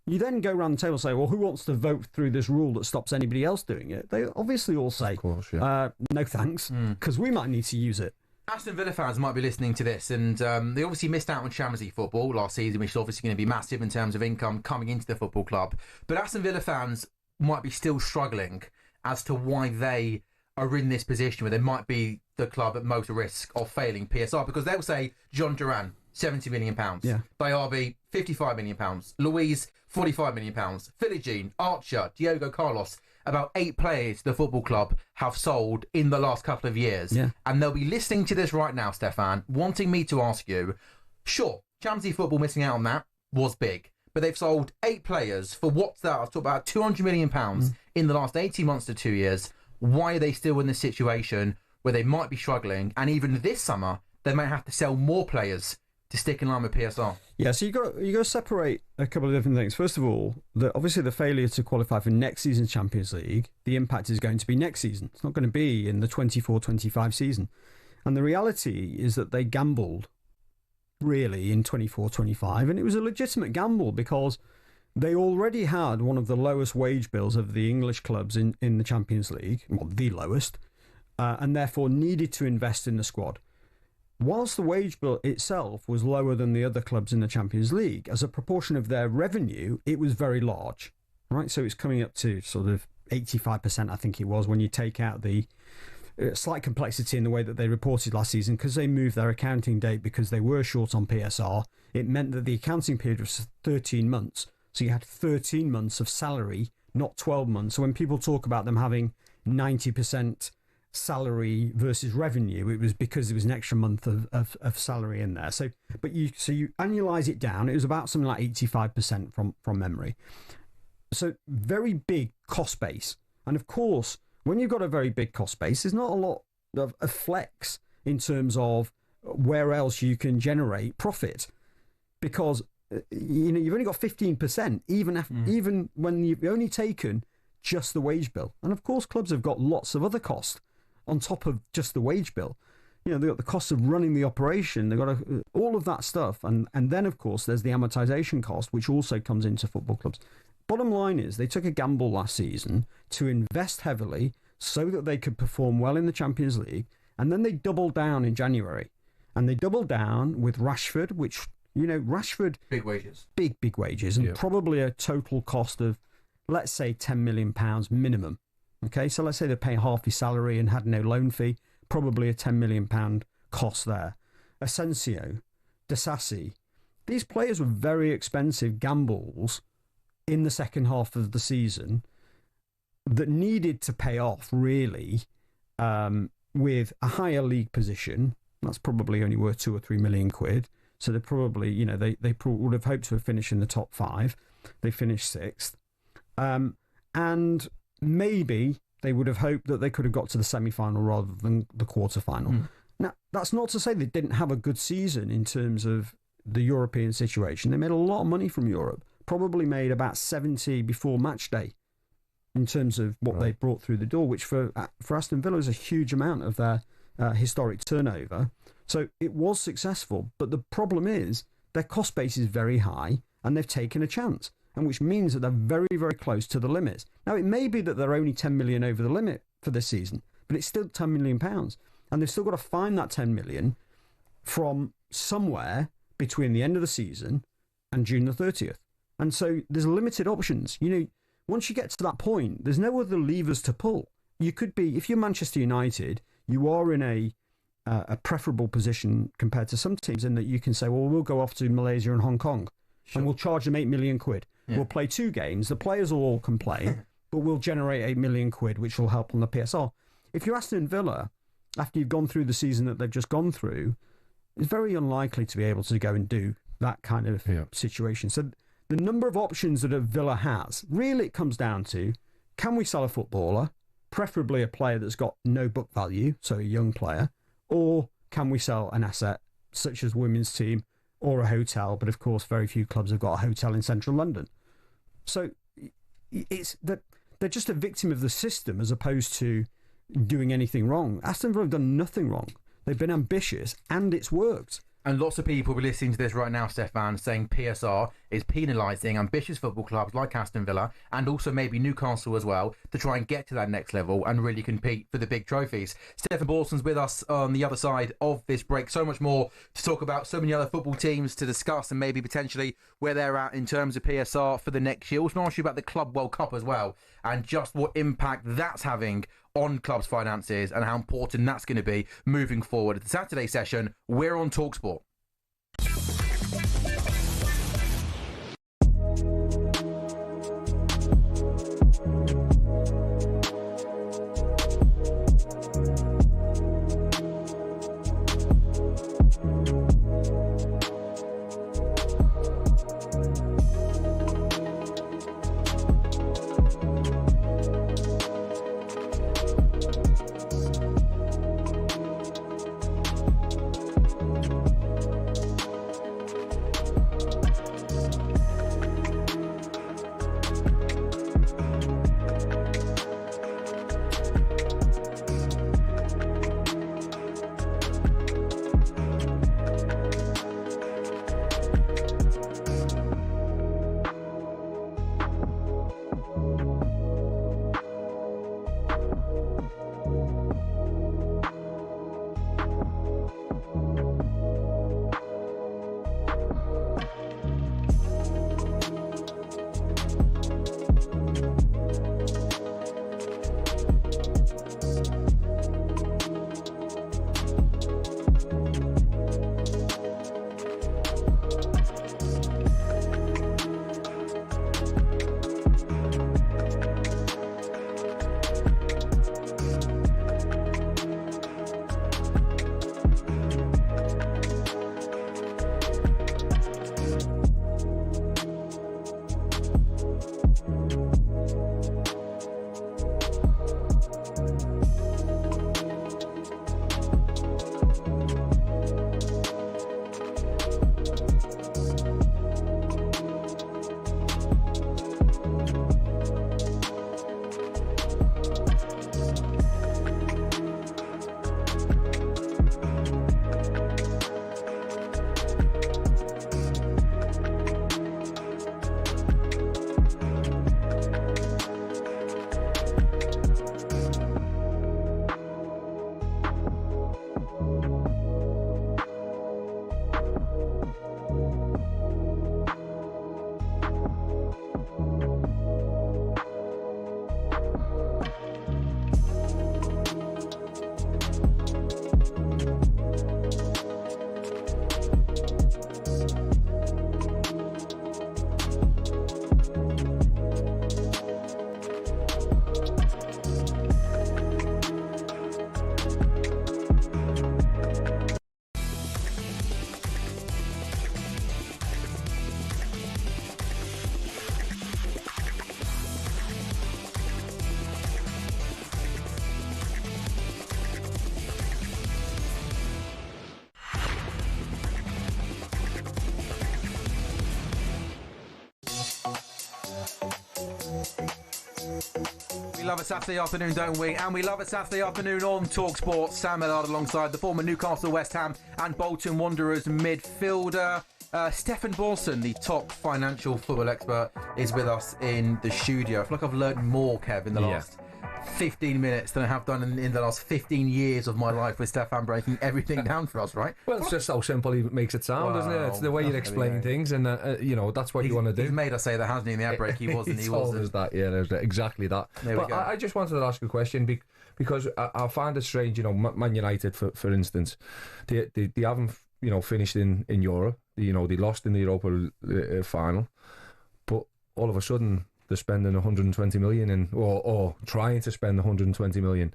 you then go around the table and say, well, who wants to vote through this rule that stops anybody else doing it? They obviously all say, no thanks, because we might need to use it. Aston Villa fans might be listening to this, and they obviously missed out on Champions League football last season, which is obviously going to be massive in terms of income coming into the football club. But Aston Villa fans might be still struggling as to why they are in this position where they might be the club at most risk of failing PSR, because they'll say John Duran, £70 million. Diaby, £55 million. Louise, £45 million. Philly Jean, Archer, Diogo Carlos. About 8 players the football club have sold in the last couple of years. And they'll be listening to this right now, Stefan, wanting me to ask you, sure, Champions League football missing out on that was big. but they've sold 8 players for what's that? I've talked about £200 million in the last 18 months to 2 years. Why are they still in this situation where they might be struggling? And even this summer, they may have to sell more players to stick in line with PSR. Yeah, so you got to separate a couple of different things. First of all, obviously the failure to qualify for next season's Champions League, the impact is going to be next season. It's not going to be in the 24-25 season. And the reality is that they gambled really in 24-25, and it was a legitimate gamble because they already had one of the lowest wage bills of the English clubs in the Champions League, well, the lowest, and therefore needed to invest in the squad. Whilst the wage bill itself was lower than the other clubs in the Champions League, as a proportion of their revenue, it was very large, right? So it's coming up to sort of 85%, I think it was, when you take out the slight complexity in the way that they reported last season, because they moved their accounting date because they were short on PSR. It meant that the accounting period was 13 months. So you had 13 months of salary, not 12 months. So when people talk about them having 90% salary versus revenue, it was because there was an extra month of salary in there. So you annualize it down, it was about something like 85% from memory. So very big cost base. And of course, when you've got a very big cost base, there's not a lot of flex in terms of where else you can generate profit, because you've only got 15%, even when you've only taken just the wage bill. And of course, clubs have got lots of other costs on top of just the wage bill. They've got the cost of running the operation, they've got all of that stuff, and then of course there's the amortization cost, which also comes into football clubs. Bottom line is they took a gamble last season to invest heavily so that they could perform well in the Champions League, and then they doubled down in January. And they doubled down with Rashford, which, Rashford... Big wages. Big wages, and probably a total cost of, let's say, £10 million minimum. Okay, so let's say they pay half his salary and had no loan fee, probably a £10 million cost there. Asensio, Disasi, these players were very expensive gambles in the second half of the season that needed to pay off, really, with a higher league position. That's probably only worth £2 or £3 million. So they probably, they would have hoped to have finished in the top 5. They finished 6th. And maybe they would have hoped that they could have got to the semi-final rather than the quarter-final. Now, that's not to say they didn't have a good season in terms of the European situation. They made a lot of money from Europe, probably made about 70 before match day in terms of what they brought through the door, which for Aston Villa is a huge amount of their historic turnover. So it was successful, but the problem is their cost base is very high and they've taken a chance, and which means that they're very, very close to the limits. Now, it may be that they're only 10 million over the limit for this season, but it's still £10 million, and they've still got to find that 10 million from somewhere between the end of the season and June the 30th. And so there's limited options. Once you get to that point, there's no other levers to pull. You could be, if you're Manchester United, you are in a preferable position compared to some teams in that you can say, well, we'll go off to Malaysia and Hong Kong and we'll charge them £8 million. Yeah. We'll play 2 games. The players will all complain, but we'll generate £8 million, which will help on the PSR. If you're Aston Villa, after you've gone through the season that they've just gone through, it's very unlikely to be able to go and do that kind of situation. So the number of options that a Villa has, really it comes down to, can we sell a footballer, preferably a player that's got no book value, so a young player, or can we sell an asset such as a women's team or a hotel? But of course, very few clubs have got a hotel in central London. So it's that they're just a victim of the system as opposed to doing anything wrong. Aston Villa have done nothing wrong. They've been ambitious and it's worked. And lots of people will be listening to this right now, Stefan, saying PSR is penalising ambitious football clubs like Aston Villa and also maybe Newcastle as well to try and get to that next level and really compete for the big trophies. Stefan Bolton's with us on the other side of this break. So much more to talk about, so many other football teams to discuss and maybe potentially where they're at in terms of PSR for the next year. I was going to ask you about the Club World Cup as well and just what impact that's having on clubs' finances and how important that's going to be moving forward. At the Saturday session, we're on talkSPORT. love a Saturday afternoon, don't we? And we love a Saturday afternoon on talkSPORT. Sam Ellard alongside the former Newcastle, West Ham and Bolton Wanderers midfielder. Stefan Borson, the top financial football expert, is with us in the studio. I feel like I've learned more, Kev, in the last 15 minutes than I have done in the last 15 years of my life with Stefan breaking everything down for us, right? Well, it's just how simple he makes it sound, isn't it? It's the way you explain things, and that's what you want to do. He's made us say that, hasn't he? In the outbreak, he wasn't. He wasn't. That, there's exactly that. But I just wanted to ask a question because I find it strange. Man United, for instance, they haven't finished in Europe. They lost in the Europa final, but all of a sudden they're spending 120 million or trying to spend 120 million.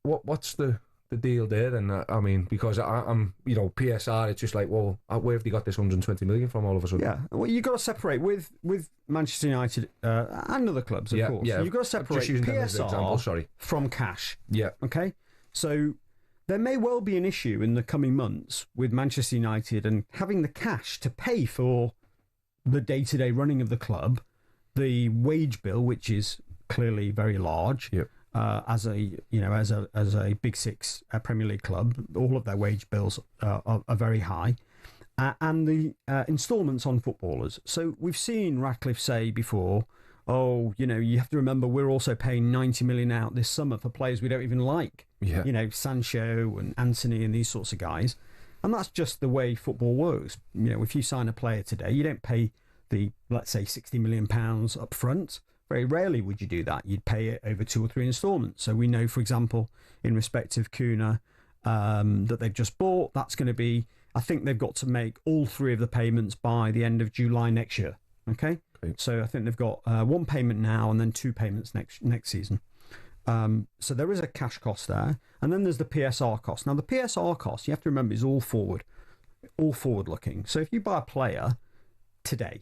What's the deal there? And I mean, because I'm PSR, it's just like, well, where have they got this 120 million from all of a sudden? Yeah, well, you've got to separate with Manchester United and other clubs, of course. Yeah, you've got to separate PSR from cash. Yeah. Okay, so there may well be an issue in the coming months with Manchester United and having the cash to pay for the day-to-day running of the club, the wage bill, which is clearly very large. Yep. As a Big Six Premier League club, all of their wage bills are very high, and the instalments on footballers. So we've seen Ratcliffe say before, you have to remember we're also paying 90 million out this summer for players we don't even like. Yeah. Sancho and Anthony and these sorts of guys. And that's just the way football works. If you sign a player today, you don't pay the, let's say, £60 million up front. Very rarely would you do that. You'd pay it over 2 or 3 instalments. So we know, for example, in respect of Kuna, that they've just bought, that's going to be, I think they've got to make all 3 of the payments by the end of July next year. Okay? So I think they've got 1 payment now and then 2 payments next season. So there is a cash cost there. And then there's the PSR cost. Now, the PSR cost, you have to remember, is all forward looking. So if you buy a player today,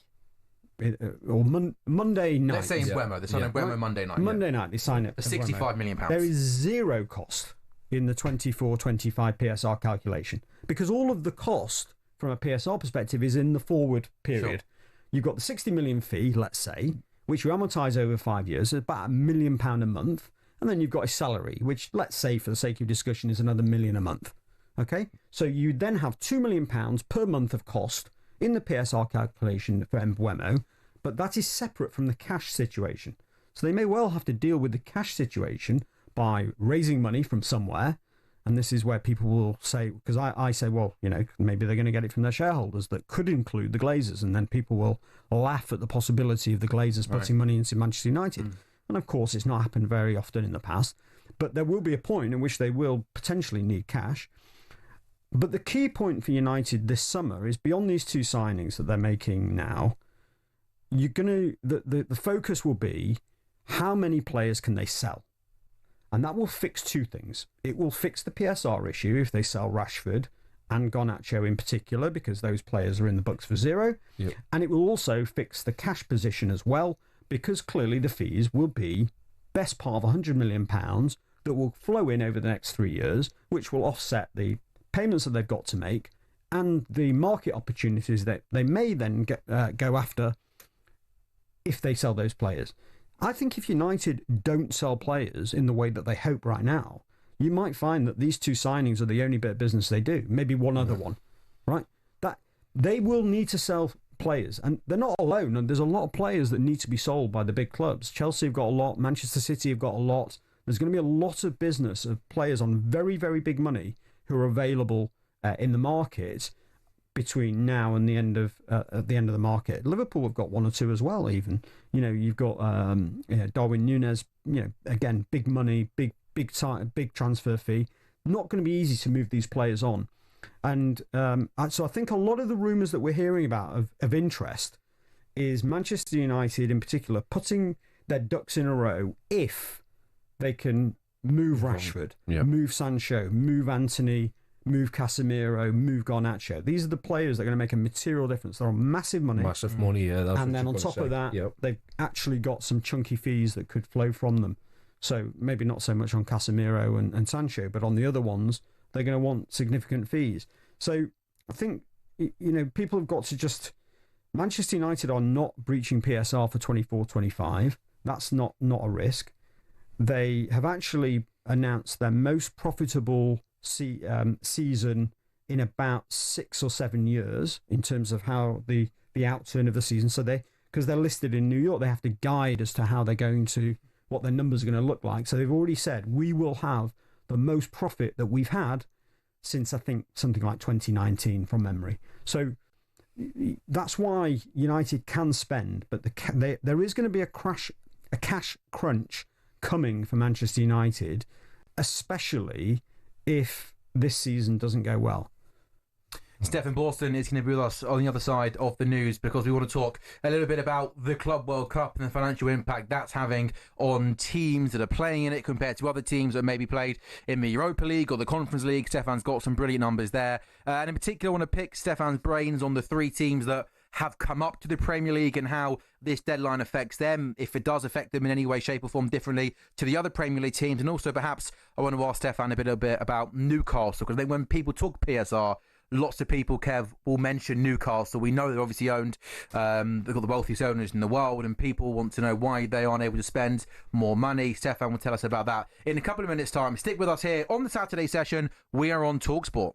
or Monday night. Let's say in Mbeumo. They sign Mbeumo Monday night. Monday night, they sign it. For £65 million. There is 0 cost in the 24-25 PSR calculation because all of the cost from a PSR perspective is in the forward period. Sure. You've got the 60 million fee, let's say, which you amortise over 5 years, about £1 million a month, and then you've got a salary, which, let's say, for the sake of discussion, is another £1 million a month. Okay, so you then have £2 million per month of cost in the PSR calculation for Mbeumo, but that is separate from the cash situation. So they may well have to deal with the cash situation by raising money from somewhere, and this is where people will say, because I say, well, maybe they're going to get it from their shareholders, that could include the Glazers, and then people will laugh at the possibility of the Glazers putting money into Manchester United. And of course, it's not happened very often in the past, but there will be a point in which they will potentially need cash. But the key point for United this summer is beyond these 2 signings that they're making now, the focus will be how many players can they sell? And that will fix 2 things. It will fix the PSR issue if they sell Rashford and Garnacho in particular, because those players are in the books for 0. Yep. And it will also fix the cash position as well, because clearly the fees will be best part of £100 million that will flow in over the next 3 years, which will offset the payments that they've got to make and the market opportunities that they may then go after if they sell those players. I think if United don't sell players in the way that they hope right now, you might find that these 2 signings are the only bit of business they do, maybe one other one, right? That they will need to sell players, and they're not alone, and there's a lot of players that need to be sold by the big clubs. Chelsea have got a lot, Manchester City have got a lot. There's going to be a lot of business of players on very, very big money who are available in the market between now and the end of the market. Liverpool have got 1 or 2 as well. Even you've got Darwin Núñez. Again, big money, big transfer fee. Not going to be easy to move these players on, and so I think a lot of the rumours that we're hearing about of interest is Manchester United in particular putting their ducks in a row if they can move Rashford, move Sancho, move Anthony, move Casemiro, move Garnacho. These are the players that are going to make a material difference. They're on massive money. Massive money, yeah. That's and then on top of that, they've actually got some chunky fees that could flow from them. So maybe not so much on Casemiro and Sancho, but on the other ones, they're going to want significant fees. So I think, people have got to just... Manchester United are not breaching PSR for 24-25. That's not a risk. They have actually announced their most profitable season in about 6 or 7 years in terms of how the outturn of the season. So because they're listed in New York, they have to guide as to how they're going to, what their numbers are going to look like. So they've already said, we will have the most profit that we've had since, I think, something like 2019 from memory. So that's why United can spend, but there is going to be a cash crunch coming for Manchester United, especially if this season doesn't go well. Stefan Borston is going to be with us on the other side of the news, because we want to talk a little bit about the Club World Cup and the financial impact that's having on teams that are playing in it compared to other teams that maybe played in the Europa League or the Conference League. Stefan's got some brilliant numbers there. And in particular, I want to pick Stefan's brains on the 3 teams that have come up to the Premier League and how this deadline affects them, if it does affect them in any way, shape or form differently to the other Premier League teams. And also perhaps I want to ask Stefan a bit about Newcastle, because I think when people talk PSR, lots of people, Kev, will mention Newcastle. We know they're obviously owned, they've got the wealthiest owners in the world, and people want to know why they aren't able to spend more money. Stefan will tell us about that in a couple of minutes' time. Stick with us here on the Saturday session. We are on talkSPORT.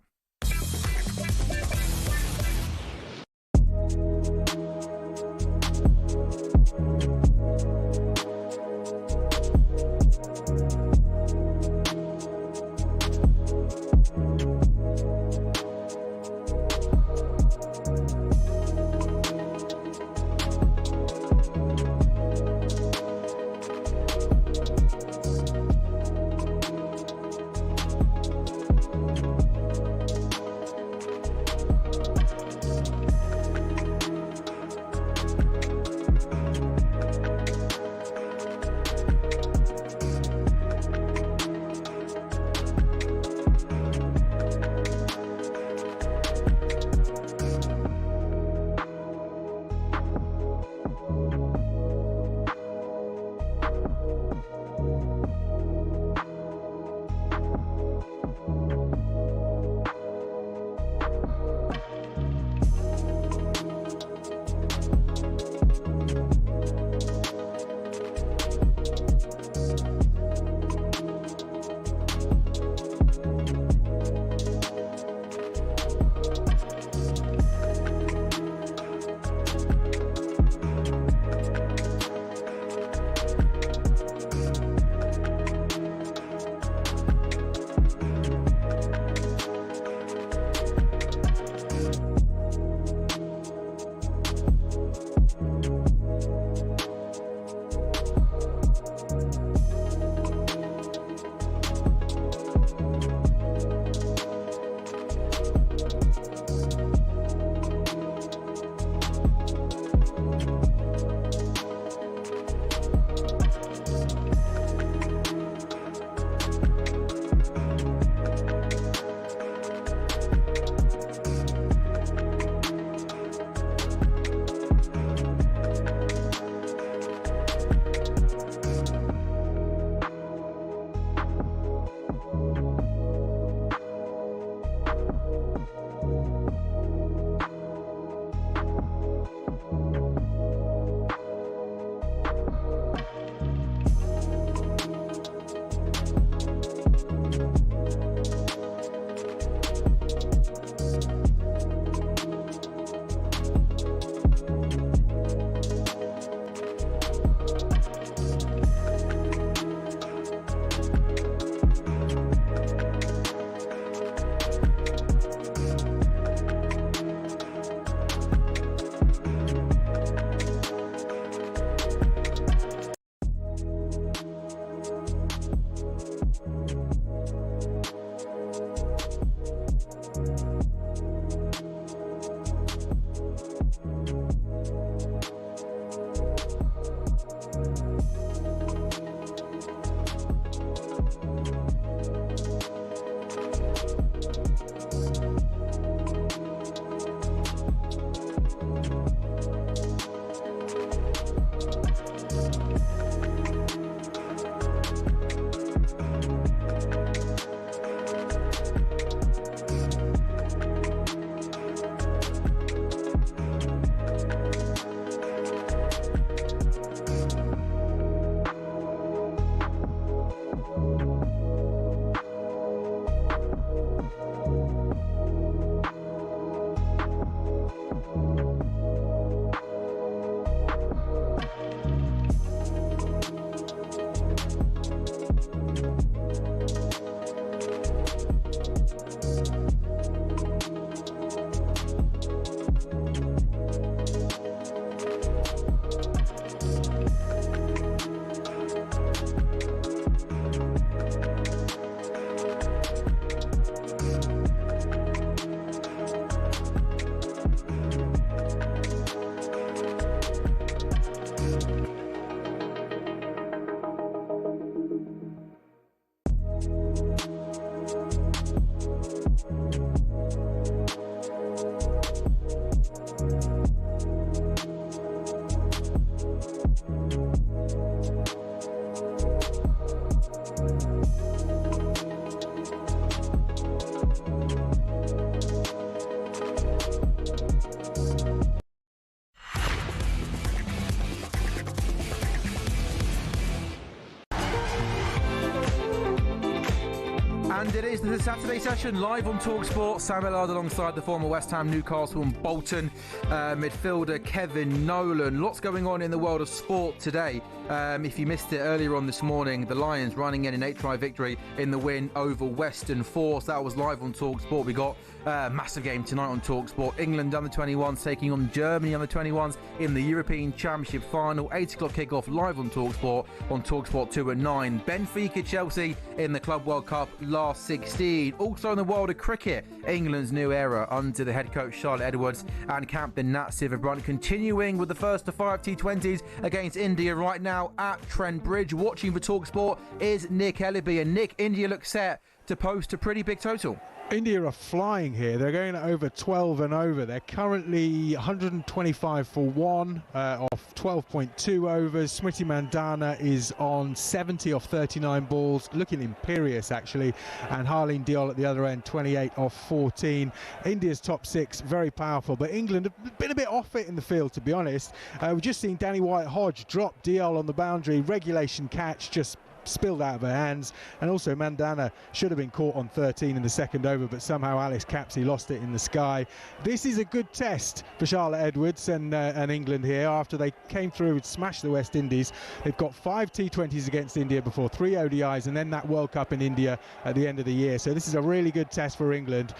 And it is the Saturday session live on talkSPORT. Sam Ellard alongside the former West Ham, Newcastle and Bolton midfielder Kevin Nolan. Lots going on in the world of sport today. If you missed it earlier on this morning, the Lions running in an 8-try victory in the win over Western Force. That was live on talkSPORT. We got a massive game tonight on talkSPORT. England under 21s taking on Germany under 21s in the European Championship final. 8 o'clock kickoff live on talkSPORT 2 at 9. Benfica Chelsea in the Club World Cup last 16. Also in the world of cricket, England's new era under the head coach Charlotte Edwards and captain Nat Sciver-Brunt continuing with the first of 5 T20s against India right now at Trent Bridge. Watching for talkSPORT is Nick Ellaby, and Nick, India looks set to post a pretty big total. India are flying here. They're going over 12 and over. They're currently 125 for 1 off 12.2 overs. Smriti Mandana is on 70 off 39 balls, looking imperious actually. And Harleen Diol at the other end, 28 off 14. India's top 6, very powerful. But England have been a bit off it in the field, to be honest. We've just seen Danny White-Hodge drop Diol on the boundary. Regulation catch, just spilled out of her hands, and also Mandana should have been caught on 13 in the second over, but somehow Alice Capsey lost it in the sky. This is a good test for Charlotte Edwards and England here after they came through and smashed the West Indies. They've got 5 T20s against India before, 3 ODIs, and then that World Cup in India at the end of the year. So this is a really good test for England.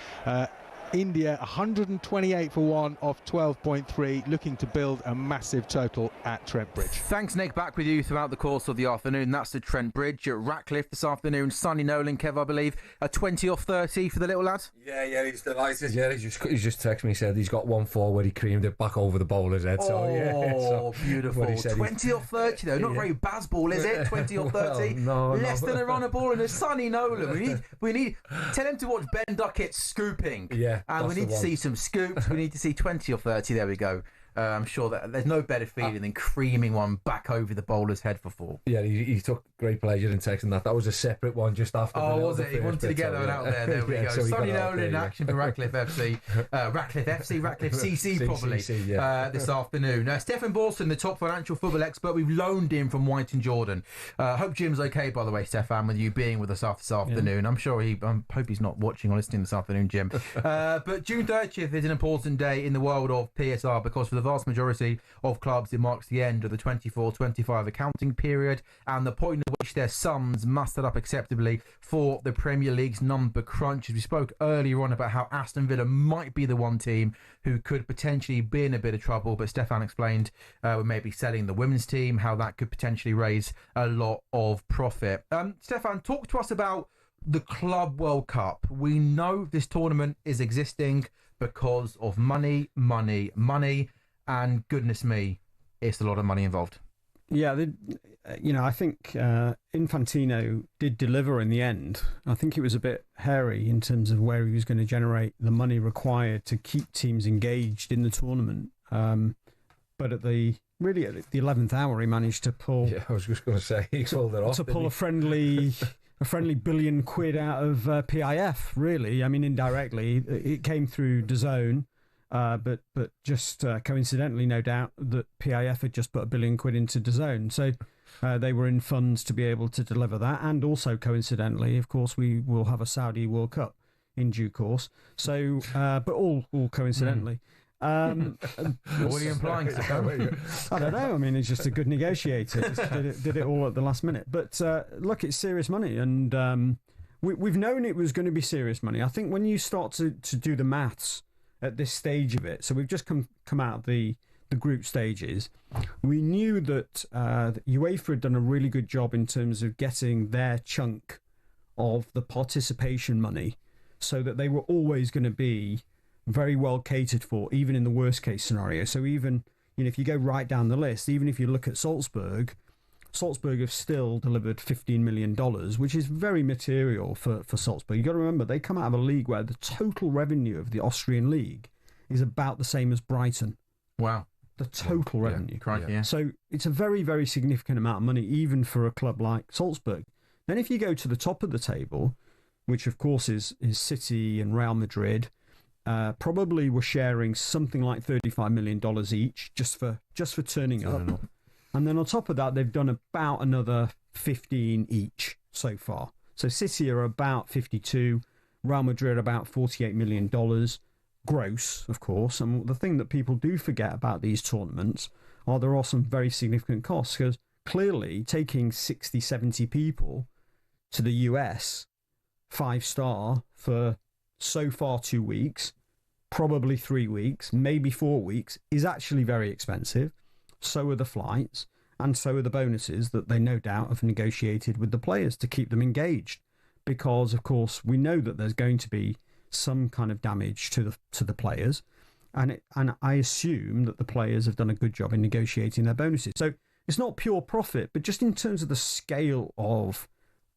India 128 for 1 off 12.3, looking to build a massive total at Trent Bridge. Thanks, Nick. Back with you throughout the course of the afternoon. That's the Trent Bridge at Ratcliffe this afternoon. Sonny Nolan, Kev, I believe, a 20 off 30 for the little lad. Yeah, he's delighted. Yeah, he's just texted me, said he's got 1 forward, he creamed it back over the bowler's head. So beautiful. 20 off 30 though, not very Bazball, is it? 20 off 30. Well, less than a run a ball, and a Sonny Nolan. We need. Tell him to watch Ben Duckett's Scooping. Yeah, and we need to see some scoops. We need to see 20 or 30. There we go. I'm sure that there's no better feeling than creaming one back over the bowler's head for 4. Yeah, he took great pleasure in texting that. That was a separate one just after. Oh, was it? He wanted to get that one out there. There we go. So Sonny Nolan in action for Ratcliffe FC. Ratcliffe CC probably this afternoon. Stefan Borson, the top financial football expert, we've loaned him from White and Jordan. Hope Jim's okay, by the way, Stefan, with you being with us this afternoon. Yeah. I'm sure I hope he's not watching or listening this afternoon, Jim. But June 30th is an important day in the world of PSR because for the vast majority of clubs it marks the end of the 24-25 accounting period and the point at which their sums must add up acceptably for the Premier League's number crunch. As we spoke earlier on about how Aston Villa might be the one team who could potentially be in a bit of trouble, but Stefan explained we're maybe selling the women's team, how that could potentially raise a lot of profit. Stefan, talk to us about the Club World Cup. We know this tournament is existing because of money, and goodness me, it's a lot of money involved. Yeah, I think Infantino did deliver in the end. I think it was a bit hairy in terms of where he was going to generate the money required to keep teams engaged in the tournament. But at the 11th hour, he managed to pull. Yeah, I was just going to say he pulled it off. To pull a friendly £1 billion out of PIF. Really, I mean, indirectly, it came through DAZN. But just coincidentally, no doubt, that PIF had just put £1 billion into DAZN. So They were in funds to be able to deliver that. And also, coincidentally, of course, we will have a Saudi World Cup in due course. So, but all coincidentally. What are you implying, Stefan? I don't know. I mean, he's just a good negotiator. Just did it all at the last minute. But look, it's serious money. And we've known it was going to be serious money. I think when you start to do the maths at this stage of it, so we've just come out of the group stages, we knew that UEFA had done a really good job in terms of getting their chunk of the participation money so that they were always going to be very well catered for, even in the worst case scenario. So even, if you go right down the list, even if you look at Salzburg have still delivered $15 million, which is very material for Salzburg. You've got to remember, they come out of a league where the total revenue of the Austrian league is about the same as Brighton. Wow. The total revenue. Crikey, yeah. So it's a very, very significant amount of money, even for a club like Salzburg. Then if you go to the top of the table, which of course is City and Real Madrid, probably were sharing something like $35 million each just for turning up. And then on top of that, they've done about another 15 each so far. So City are about 52, Real Madrid about $48 million gross, of course. And the thing that people do forget about these tournaments are there are some very significant costs, because clearly taking 60, 70 people to the US, 5-star, for so far 2 weeks, probably 3 weeks, maybe 4 weeks, is actually very expensive. So are the flights, and so are the bonuses that they no doubt have negotiated with the players to keep them engaged. Because, of course, we know that there's going to be some kind of damage to the players, and I assume that the players have done a good job in negotiating their bonuses. So it's not pure profit, but just in terms of the scale of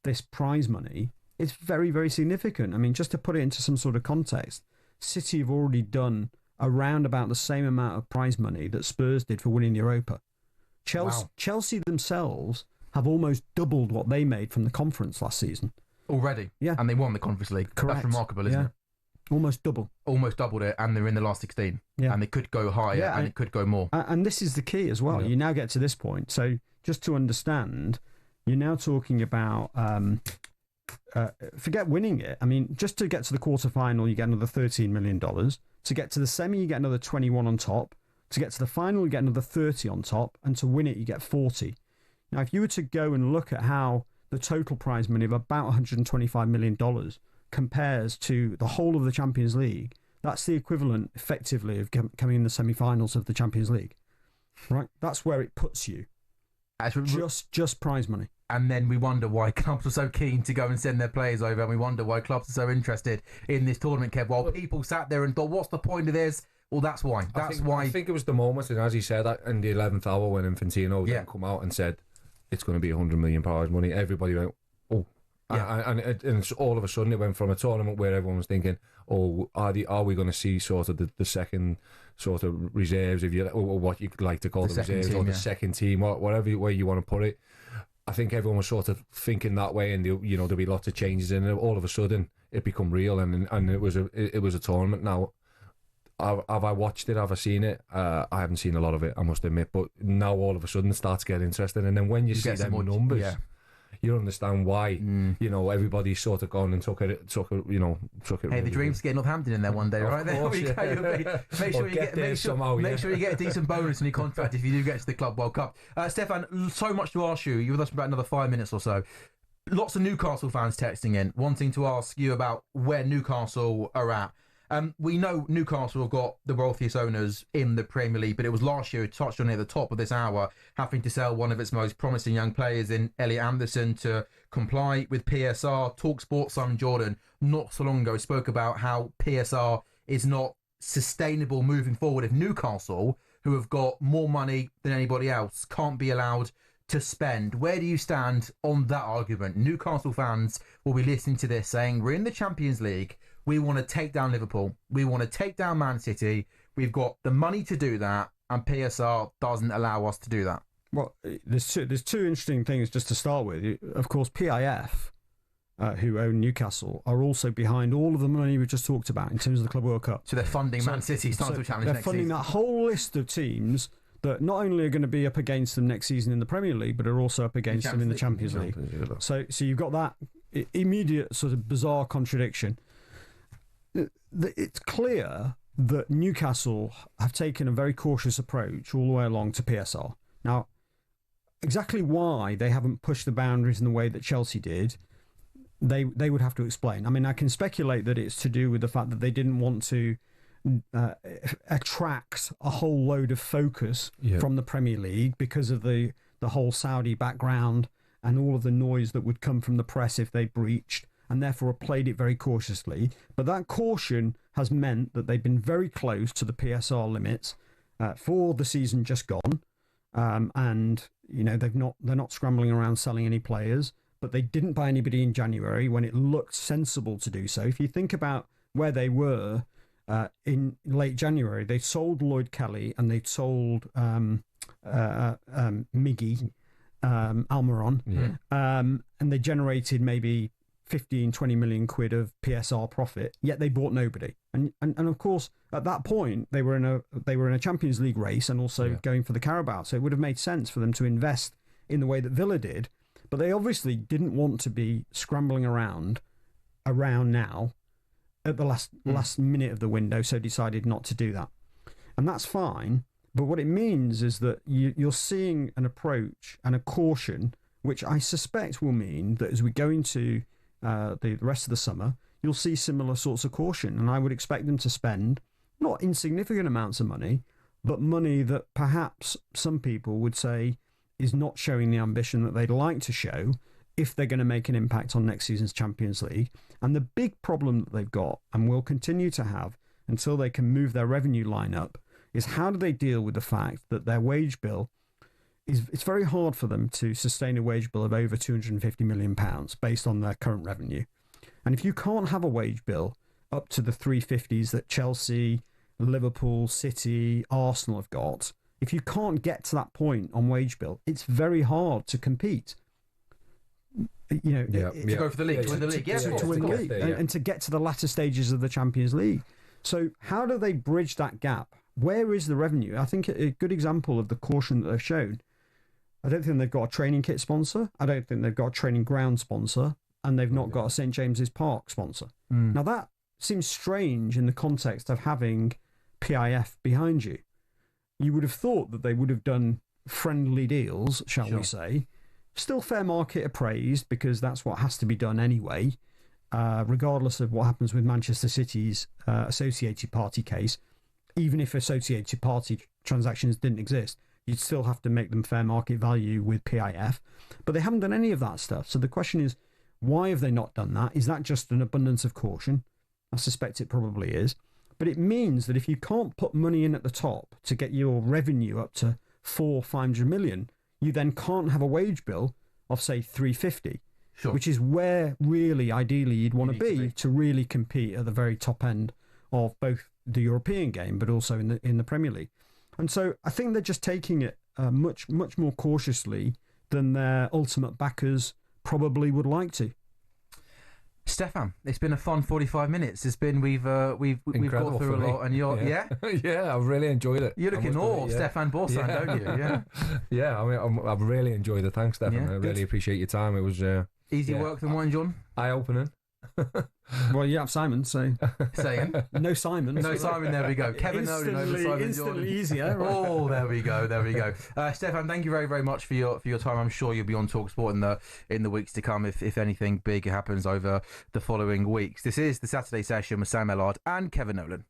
this prize money, it's very, very significant. I mean, just to put it into some sort of context, City have already done around about the same amount of prize money that Spurs did for winning the Europa. Chelsea themselves have almost doubled what they made from the conference last season. Already? Yeah. And they won the Conference League. Correct. That's remarkable, isn't it? Almost double. Almost doubled it, and they're in the last 16. Yeah. And they could go higher, and it could go more. And this is the key as well. Yeah. You now get to this point. So just to understand, you're now talking about... forget winning it. I mean, just to get to the quarterfinal, you get another $13 million. To get to the semi, you get another 21 on top. To get to the final, you get another 30 on top. And to win it, you get 40. Now, if you were to go and look at how the total prize money of about $125 million compares to the whole of the Champions League, that's the equivalent, effectively, of coming in the semi-finals of the Champions League. Right? That's where it puts you. Just prize money. And then we wonder why clubs are so keen to go and send their players over, and we wonder why clubs are so interested in this tournament, Kev. While people sat there and thought, what's the point of this? Well, that's why. I think it was the moment, and as he said, in the 11th hour when Infantino then come out and said, it's going to be $100 million prize money, everybody went, oh. Yeah. And all of a sudden it went from a tournament where everyone was thinking, oh, are we going to see sort of the second sort of reserves, if you, or what you like to call the reserves, team, or the second team, or whatever way you want to put it. I think everyone was sort of thinking that way, and there'll be lots of changes in it. All of a sudden, it become real, and it was a tournament. Now, have I watched it? Have I seen it? I haven't seen a lot of it, I must admit. But now all of a sudden, it starts getting interesting, and then when you see them numbers. Yeah. You understand why, everybody sort of gone and took it. Hey, the dream's to get Northampton in there one day, right? There we go. Make sure you get a decent bonus in your contract if you do get to the Club World Cup. Stefan, so much to ask you. You're with us for about another 5 minutes or so. Lots of Newcastle fans texting in, wanting to ask you about where Newcastle are at. We know Newcastle have got the wealthiest owners in the Premier League, but it was last year, touched on it at the top of this hour, having to sell one of its most promising young players in Elliot Anderson to comply with PSR. talkSPORT Simon Jordan, not so long ago, spoke about how PSR is not sustainable moving forward if Newcastle, who have got more money than anybody else, can't be allowed to spend. Where do you stand on that argument? Newcastle fans will be listening to this saying, we're in the Champions League, we want to take down Liverpool, we want to take down Man City, we've got the money to do that, and PSR doesn't allow us to do that. Well, there's two interesting things just to start with. Of course, PIF, who own Newcastle, are also behind all of the money we just talked about in terms of the Club World Cup. So they're funding Man City's title challenge next season. They're funding that whole list of teams that not only are going to be up against them next season in the Premier League, but are also up against them in the Champions League. So you've got that immediate sort of bizarre contradiction. It's clear that Newcastle have taken a very cautious approach all the way along to PSR. Now, exactly why they haven't pushed the boundaries in the way that Chelsea did, they would have to explain. I mean, I can speculate that it's to do with the fact that they didn't want to attract a whole load of focus from the Premier League because of the whole Saudi background and all of the noise that would come from the press if they breached, and therefore played it very cautiously. But that caution has meant that they've been very close to the PSR limits for the season just gone, and they're not scrambling around selling any players. But they didn't buy anybody in January when it looked sensible to do so. If you think about where they were in late January, they sold Lloyd Kelly and they sold Miggy Almiron, and they generated maybe 15-20 million quid of PSR profit. Yet they bought nobody, and of course at that point they were in a Champions League race and also going for the Carabao. So it would have made sense for them to invest in the way that Villa did. But they obviously didn't want to be scrambling around now at the last minute of the window, so decided not to do that. And that's fine. But what it means is that you're seeing an approach and a caution, which I suspect will mean that as we go into the rest of the summer, you'll see similar sorts of caution. And I would expect them to spend not insignificant amounts of money, but money that perhaps some people would say is not showing the ambition that they'd like to show if they're going to make an impact on next season's Champions League. And the big problem that they've got, and will continue to have until they can move their revenue line up, is how do they deal with the fact that their wage bill it's very hard for them to sustain a wage bill of over £250 million based on their current revenue. And if you can't have a wage bill up to the 350s that Chelsea, Liverpool, City, Arsenal have got, if you can't get to that point on wage bill, it's very hard to compete. To go for the league, to win the league, to win the league, and to get to the latter stages of the Champions League. So how do they bridge that gap? Where is the revenue? I think a good example of the caution that they've shown. I don't think they've got a training kit sponsor. I don't think they've got a training ground sponsor, and they've not got a St James's Park sponsor. Now that seems strange in the context of having PIF behind you. You would have thought that they would have done friendly deals, shall we say. Still fair market appraised, because that's what has to be done anyway, regardless of what happens with Manchester City's associated party case. Even if associated party transactions didn't exist, you'd still have to make them fair market value with PIF. But they haven't done any of that stuff. So the question is, why have they not done that? Is that just an abundance of caution? I suspect it probably is. But it means that if you can't put money in at the top to get your revenue up to 400-500 million, you then can't have a wage bill of, say, 350, which is where really, ideally, you'd want to be to really compete at the very top end of both the European game, but also in the Premier League. And so I think they're just taking it much more cautiously than their ultimate backers probably would like to. Stefan, it's been a fun 45 minutes. It's been we've got through a lot, and you're yeah, I've really enjoyed it. You're looking all Stefan Borsan, don't you? Yeah, I mean, I've really enjoyed it. Thanks, Stefan. I really appreciate your time. It was easy work than one, John. Eye-opening. Well, you have Simon, so saying no Simon. No Simon. There we go. Kevin Nolan over Simon instantly Jordan. Easier. Right? Oh, there we go. Stefan, thank you very, very much for your time. I'm sure you'll be on talkSPORT in the weeks to come if anything big happens over the following weeks. This is the Saturday Session with Sam Ellard and Kevin Nolan.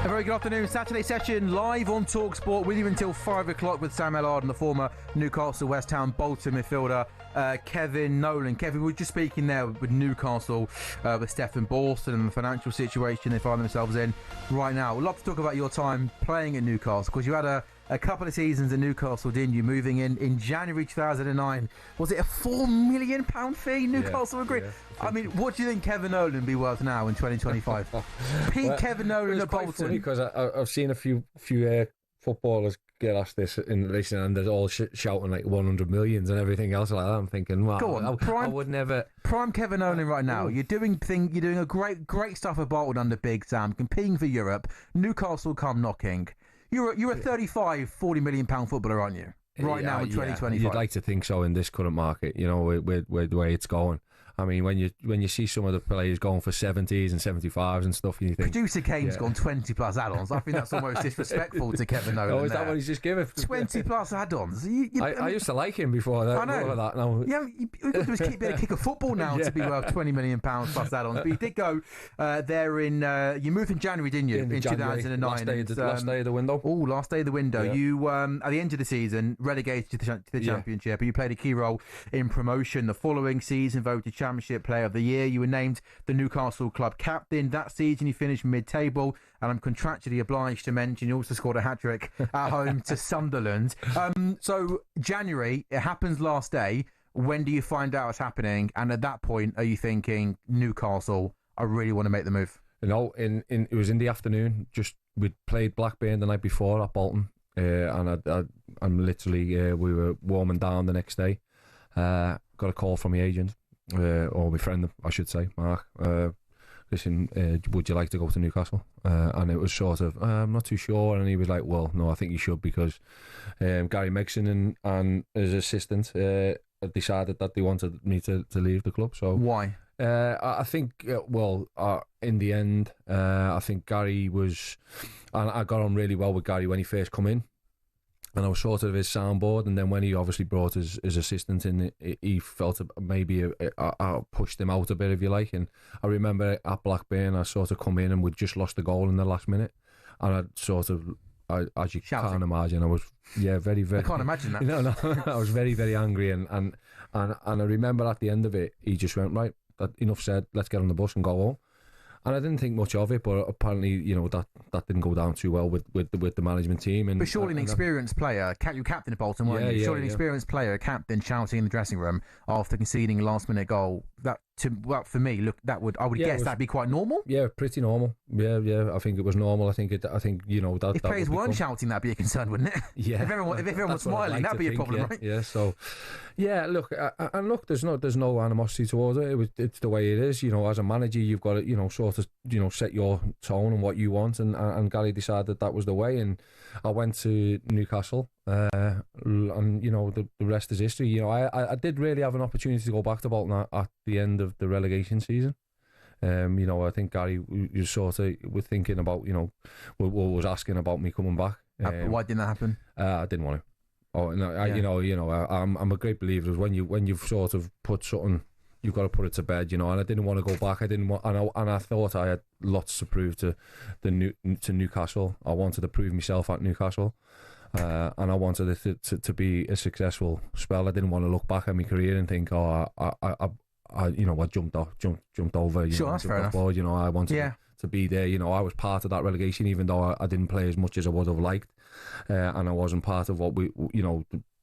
A very good afternoon. Saturday session live on talkSPORT with you until 5 o'clock with Sam Ellard and the former Newcastle, West Ham, Bolton midfielder Kevin Nolan. Kevin, we were just speaking there with Newcastle, with Stefan Borston and the financial situation they find themselves in right now. We'd love to talk about your time playing at Newcastle, because you had a couple of seasons in Newcastle, didn't you? Moving in January 2009. Was it a £4 million fee Newcastle agreed? Yeah, I mean, what do you think Kevin Nolan would be worth now in 2025? Peak Kevin Nolan at Bolton. Because I've seen a few footballers get asked this in recent, and they're all shouting like 100 millions and everything else like that. I'm thinking, wow, go on, I would never. Prime Kevin Nolan right now. You're doing a great stuff at Bolton under Big Sam, competing for Europe. Newcastle come knocking. You're a 35, 40 million pound footballer, aren't you? Right now in 2025. You'd like to think so in this current market, you know, with the way it's going. I mean, when you see some of the players going for 70s and 75s and stuff, and you think Producer Kane's gone 20 plus add-ons. I think that's almost disrespectful to Kevin Nolan. Oh, is that what he's just given? 20 plus add-ons. I used to like him before that. I know. That now. Yeah, you could just keep being a kick of football now to be worth £20 million plus add-ons. But you did go there you moved in January, didn't you? In 2009. Last day of the window. Oh, last day of the window. Yeah. You at the end of the season relegated to the Championship, but you played a key role in promotion. The following season, voted Championship Player of the Year. You were named the Newcastle club captain. That season you finished mid-table, and I'm contractually obliged to mention you also scored a hat-trick at home to Sunderland. So January, it happens last day. When do you find out it's happening? And at that point, are you thinking, Newcastle, I really want to make the move? No, it was in the afternoon. We'd played Blackburn the night before at Bolton, and I'm literally we were warming down the next day. Got a call from my agent. Or my friend, I should say, Mark. Listen, would you like to go to Newcastle? And it was sort of, I'm not too sure. And he was like, well, no, I think you should, because Gary Megson and his assistant decided that they wanted me to leave the club. So why? I think, in the end, I think Gary was, and I got on really well with Gary when he first come in. And I was sort of his soundboard, and then when he obviously brought his assistant in, he felt maybe I pushed him out a bit, if you like. And I remember at Blackburn, I sort of come in and we'd just lost the goal in the last minute, and as you can't imagine, I was very, very. I can't imagine that. No, I was very, very angry, and I remember at the end of it, he just went, right, enough said, let's get on the bus and go home. and I didn't think much of it, but apparently, that didn't go down too well with the management team. And but surely an experienced player, you captain of Bolton, weren't you? Surely an experienced player, a captain, shouting in the dressing room after conceding a last-minute goal. For me, I would guess that'd be quite normal. Yeah, pretty normal. Yeah. I think it was normal. I think that. If players weren't shouting, that'd be a concern, wouldn't it? Yeah. if everyone was smiling, that'd be a problem, right? Yeah. So, look, there's no animosity towards it. It's the way it is. As a manager, you've got to, sort of, set your tone and what you want. And Gary decided that was the way. And I went to Newcastle. And the rest is history. I did really have an opportunity to go back to Bolton at the end of the relegation season. I think Gary was sort of was thinking about, was asking about me coming back. Why didn't that happen? I didn't want to. Oh no, I'm a great believer of when you've sort of put something, you've got to put it to bed, and I didn't want to go back. I didn't want, and I thought I had lots to prove to Newcastle. I wanted to prove myself at Newcastle. And I wanted it to be a successful spell. I didn't want to look back at my career and think, I jumped over. Sure, that's fair enough. Forward, I wanted to be there. I was part of that relegation, even though I didn't play as much as I would have liked, and I wasn't part of what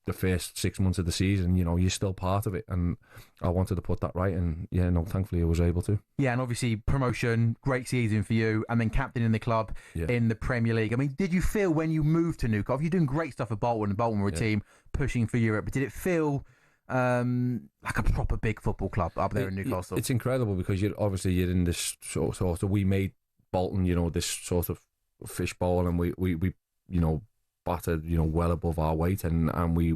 the first 6 months of the season. You're still part of it, and I wanted to put that right, and thankfully I was able to. Yeah, and obviously promotion, great season for you, and then captain in the club in the Premier League. I mean, did you feel when you moved to Newcastle, you're doing great stuff at Bolton, and Bolton were a team pushing for Europe, but did it feel like a proper big football club up there in Newcastle? It's incredible because you're in this sort of, we made Bolton, this sort of fishbowl, and we battered, well above our weight, and we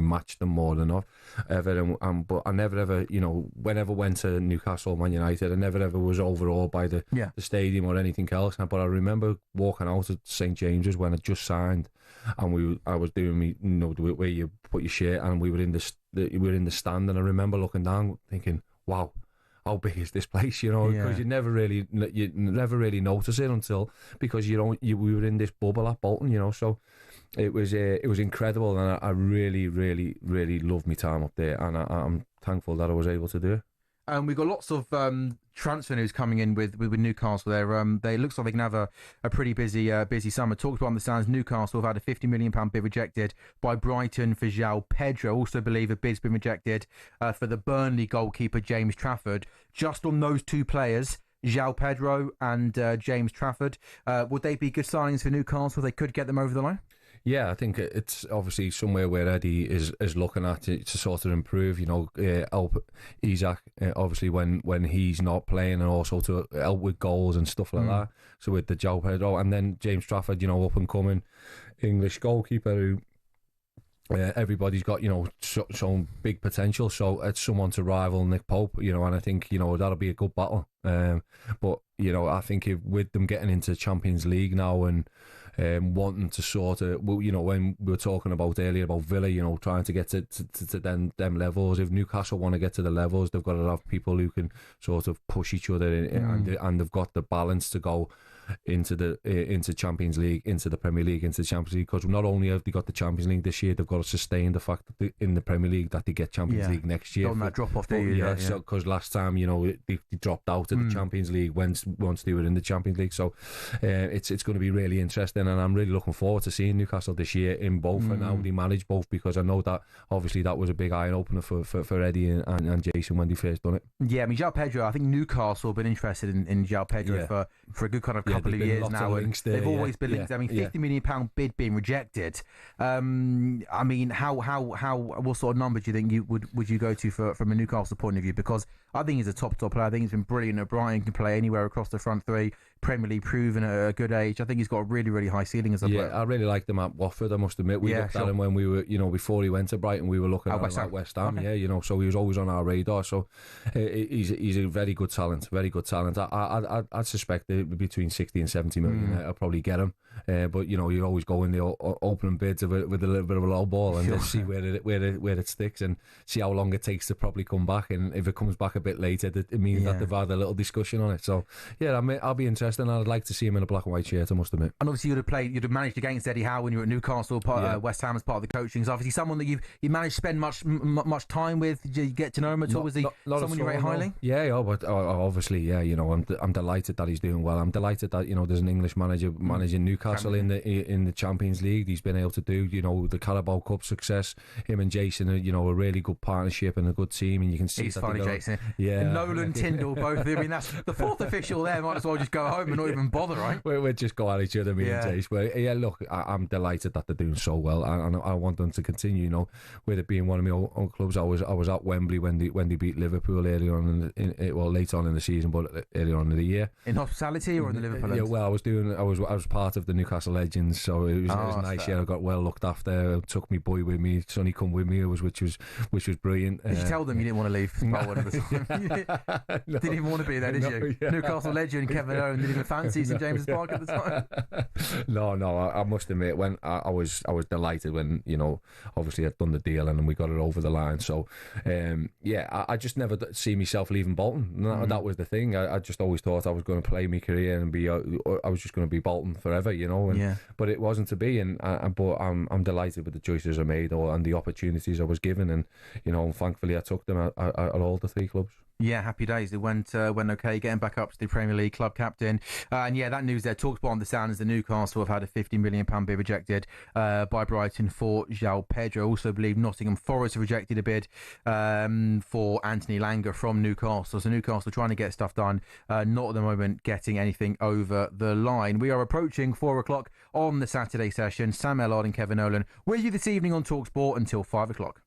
matched them more than ever. But I never ever, whenever went to Newcastle, Man United, I never ever was overawed by the stadium or anything else. But I remember walking out at St James's when I just signed, and I was doing me, where you put your shirt, and we were in the stand, and I remember looking down, thinking, wow, how big is this place? Because you never really notice it until, because we were in this bubble at Bolton, so it was incredible, and I really, really, really loved my time up there, and I'm thankful that I was able to do it. We've got lots of transfer news coming in with Newcastle there. They looks like they can have a pretty busy summer. talkSPORT understands Newcastle have had a £50 million bid rejected by Brighton for João Pedro. Also believe a bid's been rejected for the Burnley goalkeeper James Trafford. Just on those two players, João Pedro and James Trafford, would they be good signings for Newcastle? They could get them over the line? Yeah, I think it's obviously somewhere where Eddie is looking at to sort of improve, help Isaac, obviously when he's not playing, and also to help with goals and stuff like that. So with the João Pedro, and then James Trafford, up and coming English goalkeeper who everybody's got, some big potential. So it's someone to rival Nick Pope, and I think, that'll be a good battle. But, I think with them getting into Champions League now and wanting to sort of, when we were talking about earlier about Villa, trying to get to them levels. If Newcastle want to get to the levels, they've got to have people who can sort of push each other and they've got the balance to go into Champions League, into the Premier League, into the Champions League, because not only have they got the Champions League this year, they've got to sustain the fact that in the Premier League that they get Champions League next year. Don't that drop off there, because last time they dropped out of the Champions League once they were in the Champions League. So it's going to be really interesting, and I'm really looking forward to seeing Newcastle this year in both and how they manage both, because I know that obviously that was a big eye opener for Eddie and Jason when they first done it. Yeah, I mean, João Pedro, I think Newcastle have been interested in João Pedro for a good kind of couple of years now. They've always been linked. I mean, £50 million bid being rejected. I mean, what sort of number do you think would you go to from a Newcastle point of view? Because I think he's a top player. I think he's been brilliant at Brighton, can play anywhere across the front three. Premier League proven at a good age. I think he's got a really, really high ceiling as a player. I really liked him at Watford, I must admit. We looked at him when we were, before he went to Brighton, we were looking at West Ham. Okay. So he was always on our radar. So he's a very good talent, very good talent. I suspect that between 60 and 70 million. I'll probably get him. But you know, you always go in the opening bids with a little bit of a low ball and then see where it sticks and see how long it takes to probably come back. And if it comes back a bit later, it means that they've had a little discussion on it. So yeah, I'll be interested. And I'd like to see him in a black and white shirt, I must admit. And obviously you'd have managed against Eddie Howe when you were at Newcastle, West Ham as part of the coaching. So obviously someone that you managed to spend much time with. Did you get to know him at all? Was he someone you rate highly? Yeah, but obviously, you know, I'm delighted that he's doing well. I'm delighted that, you know, there's an English manager managing Newcastle in the Champions League. He's been able to do, you know, the Carabao Cup success. Him and Jason are, you know, a really good partnership and a good team, and you can see he's funny, Jason. Yeah, and Nolan, Tyndall, both of them. I mean, that's the fourth official there. Might as well just go home and not even bother, right? We'll just go at each other, me and Jason. But yeah, look, I'm delighted that they're doing so well, and I want them to continue. You know, with it being one of my own clubs, I was at Wembley when they beat Liverpool earlier on late on in the season, but earlier on in the year. In hospitality or in the Liverpool? Yeah, well, I was part of the Newcastle Legends, so it was nice. Yeah, I got well looked after. I took my boy with me, Sonny come with me, which was brilliant. Did you tell them you didn't want to leave? No. Didn't even want to be there, did you? Yeah. Newcastle legend Kevin Owen didn't even fancy St James's Park at the time. No, I must admit, when I was delighted when, you know, obviously I'd done the deal and we got it over the line. So I just never see myself leaving Bolton. That was the thing. I just always thought I was going to play my career and I was just going to be Bolton forever, you know. But it wasn't to be. But I'm delighted with the choices I made and the opportunities I was given, and you know, thankfully I took them at all the three clubs. Yeah, happy days. It went okay, getting back up to the Premier League club captain. And yeah, that news there. talkSPORT on the sound is the Newcastle have had a £50 million bid rejected by Brighton for João Pedro. Also believe Nottingham Forest have rejected a bid for Anthony Langer from Newcastle. So Newcastle trying to get stuff done, not at the moment getting anything over the line. We are approaching 4 o'clock on the Saturday session. Sam Ellard and Kevin Nolan with you this evening on talkSPORT until 5 o'clock.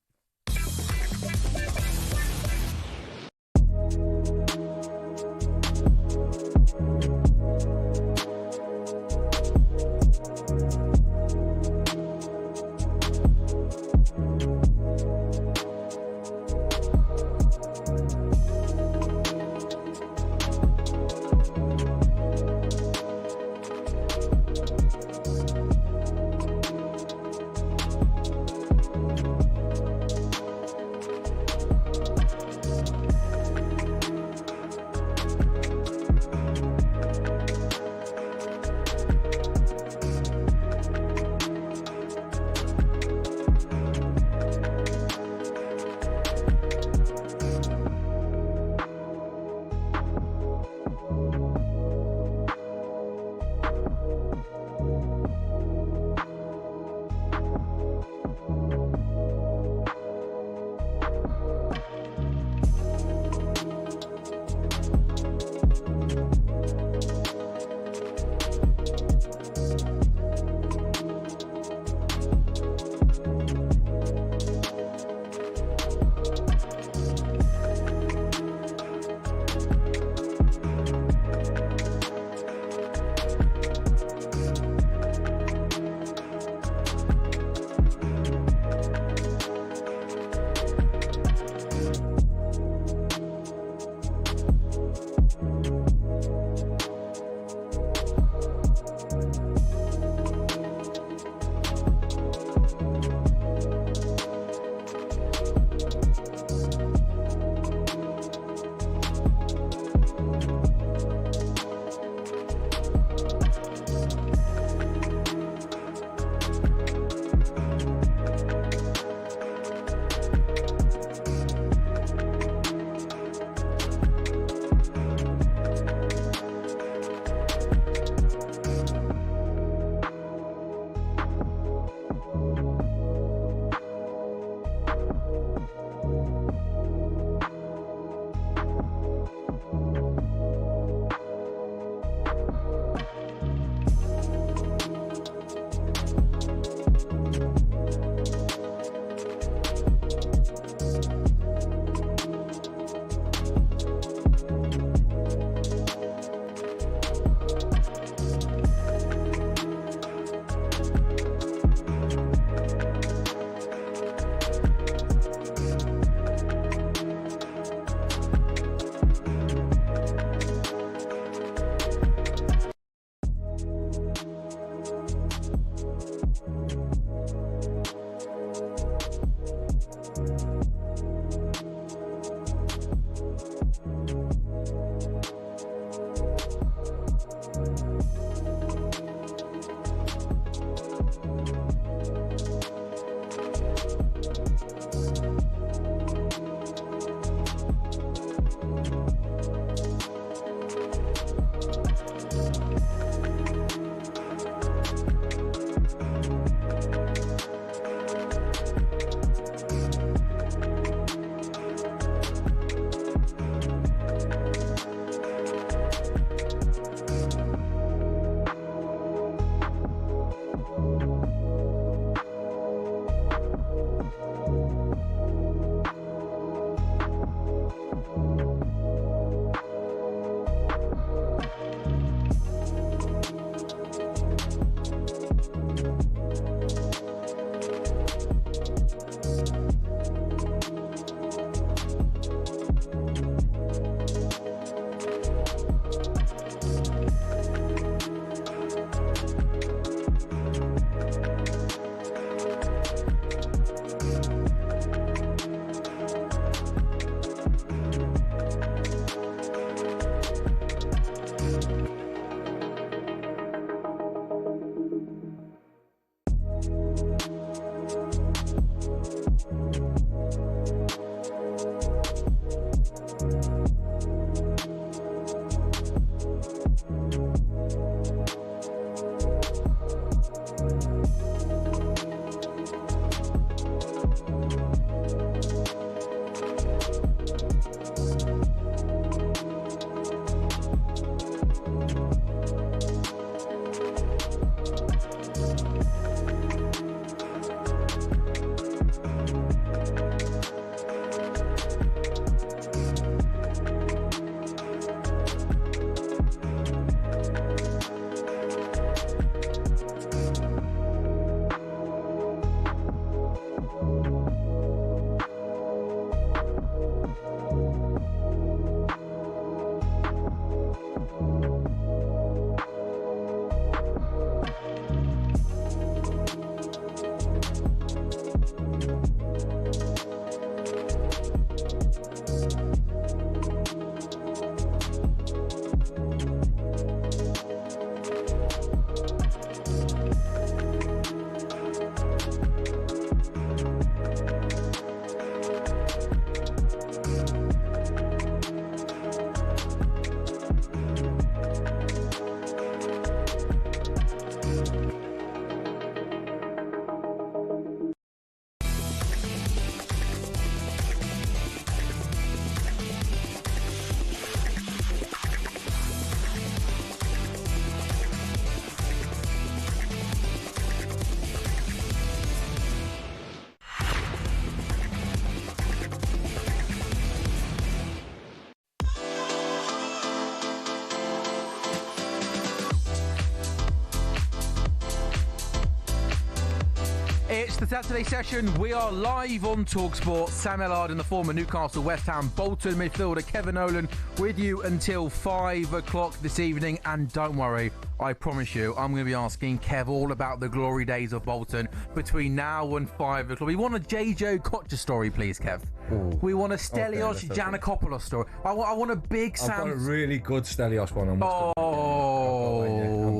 It's the Saturday session. We are live on talkSPORT. Sam Ellard and the former Newcastle, West Ham, Bolton midfielder Kevin Nolan with you until 5 o'clock this evening. And don't worry, I promise you, I'm going to be asking Kev all about the glory days of Bolton between now and 5 o'clock. We want a JJ Okocha story, please, Kev. Ooh. We want a Stelios Giannakopoulos story. I want a big Sam. I've got a really good Stelios one. I'm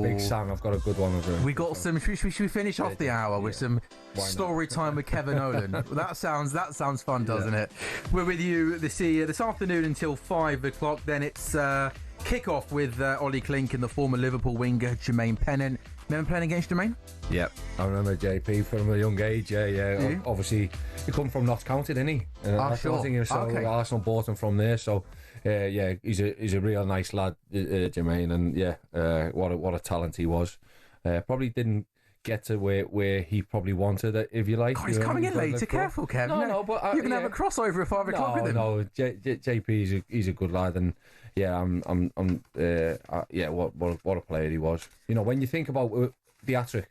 Big Sam. I've got a good one of him. We got some. Should we finish off the hour with some story time with Kevin Nolan? That sounds fun, doesn't it? We're with you this afternoon until 5 o'clock. Then it's kick-off with Ollie Klink and the former Liverpool winger Jermaine Pennant. Remember playing against Jermaine? Yep, I remember JP from a young age. Yeah. Obviously, he come from Notts County, didn't he? Sure. So Arsenal bought him from there. So he's a real nice lad, Jermaine, and what a talent he was. Probably didn't get to where he probably wanted it, if you like. God, he's coming in later. Careful, Kev. No, but you can have a crossover at 5 o'clock with him. No, JP he's a good lad, and what a player he was. You know, when you think about the hat-trick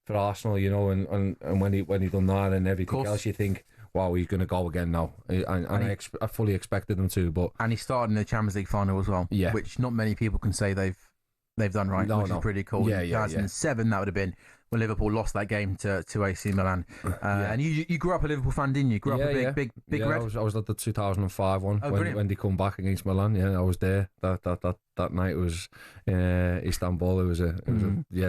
for Arsenal, you know, and when he done that and everything else, you think, wow, he's going to go again now. I fully expected him to, but and he started in the Champions League final as well, which not many people can say they've done right, which is pretty cool. 2007 that would have been when Liverpool lost that game to AC Milan. And you grew up a Liverpool fan, didn't you? Grew up a big Red. I was at the 2005 one when they come back against Milan. Yeah, I was there. That night was Istanbul. It was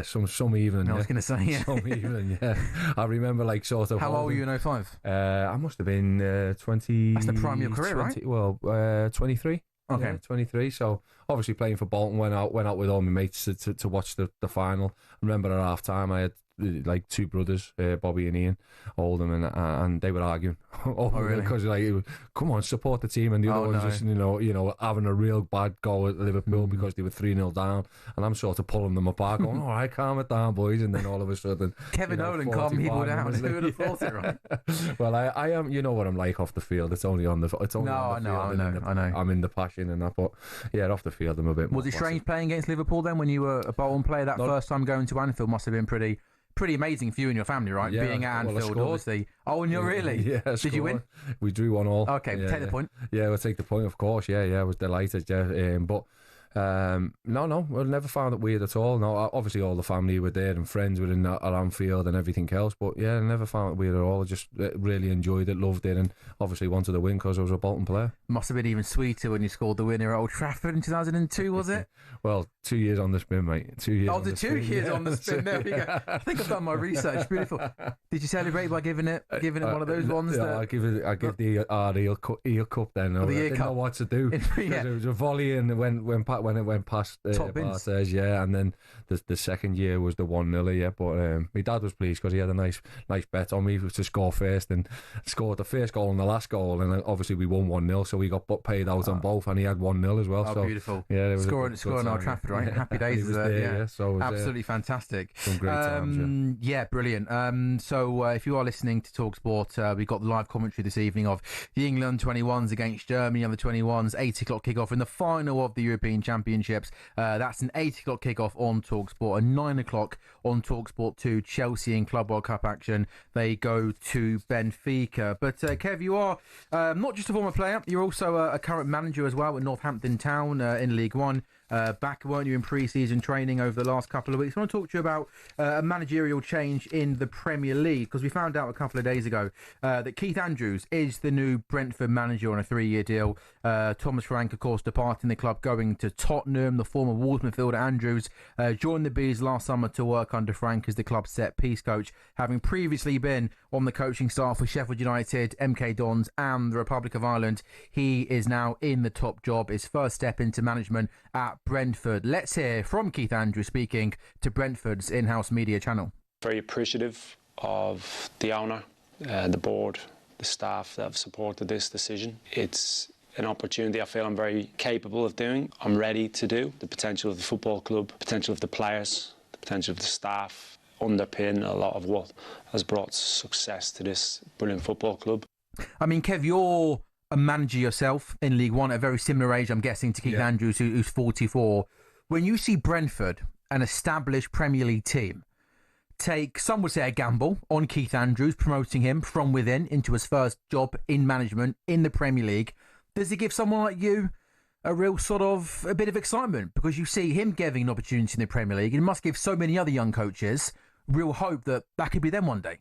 some evening. I was going to say some evening. Yeah, I remember like sort of. How old were you in 05? I must have been 20. That's the prime of your career, 20, right? Well, 23. Okay, yeah, 23. So obviously playing for Bolton, went out with all my mates to watch the final. I remember at half time I had like two brothers, Bobby and Ian, Oldham, and they were arguing because come on, support the team, and the other ones just you know having a real bad go at Liverpool because they were 3-0 down, and I'm sort of pulling them apart, going, all right, calm it down, boys, and then all of a sudden Kevin Nolan calm people down. Who would have thought it, right? Well, I am, you know what I'm like off the field. It's only on the field. I know. I'm in the passion and that, but yeah, off the field I'm a bit. Was it strange playing against Liverpool then when you were a Bolton player? That first time going to Anfield must have been pretty amazing for you and your family, right? Yeah, being at Anfield, obviously. Oh, and you're really? Yeah. Did you win? We drew 1-1. Okay, take the point. Yeah, we'll take the point, of course. Yeah, I was delighted. Yeah, but no, we never found it weird at all. No, obviously all the family were there and friends were at Anfield and everything else. But yeah, I never found it weird at all. I just really enjoyed it, loved it, and obviously wanted to win because I was a Bolton player. Must have been even sweeter when you scored the winner at Old Trafford in 2002, was it? Well, 2 years on the spin, mate. 2 years. Oh, the 2 years on the spin. There we go. I think I've done my research. Beautiful. Did you celebrate by giving it one of those ones? Yeah, I give the eel cup then. I didn't know what to do. It was a volley, and when it went past Barthez, and then the second year was the 1-0, yeah. But my dad was pleased because he had a nice bet on me to score first, and scored the first goal and the last goal, and obviously we won 1-0, so we got paid out on both, and he had 1-0 as well. Oh, so beautiful! Yeah, it was scoring Old Trafford, right? Happy days. He was there, so it was, absolutely fantastic. Some great times. Yeah, brilliant. So if you are listening to talkSPORT, we've got the live commentary this evening of the England 21s against Germany on the 21s. 8 o'clock kickoff in the final of the European Championships. That's an 8 o'clock kickoff on talkSPORT, and 9 o'clock on talkSPORT 2. Chelsea in Club World Cup action. They go to Benfica. But Kev, you are not just a former player, you're also a current manager as well at Northampton Town in League One. Back, weren't you, in pre-season training over the last couple of weeks? I want to talk to you about a managerial change in the Premier League, because we found out a couple of days ago that Keith Andrews is the new Brentford manager on a 3-year deal. Thomas Frank, of course, departing the club, going to Tottenham. The former Wolves midfielder Andrews joined the Bees last summer to work under Frank as the club's set-piece coach, having previously been on the coaching staff with Sheffield United, MK Dons and the Republic of Ireland. He is now in the top job, his first step into management at Brentford. Let's hear from Keith Andrews speaking to Brentford's in-house media channel. Very appreciative of the owner, the board, the staff that have supported this decision. It's an opportunity I feel I'm very capable of doing. I'm ready to do. The potential of the football club, the potential of the players, the potential of the staff underpin a lot of what has brought success to this brilliant football club. I mean, Kev, you're a manager yourself in League One at a very similar age, I'm guessing, to Keith Andrews, who's 44. When you see Brentford, an established Premier League team, take, some would say, a gamble on Keith Andrews, promoting him from within into his first job in management in the Premier League. Does it give someone like you a real sort of a bit of excitement? Because you see him getting an opportunity in the Premier League. It must give so many other young coaches real hope that that could be them one day.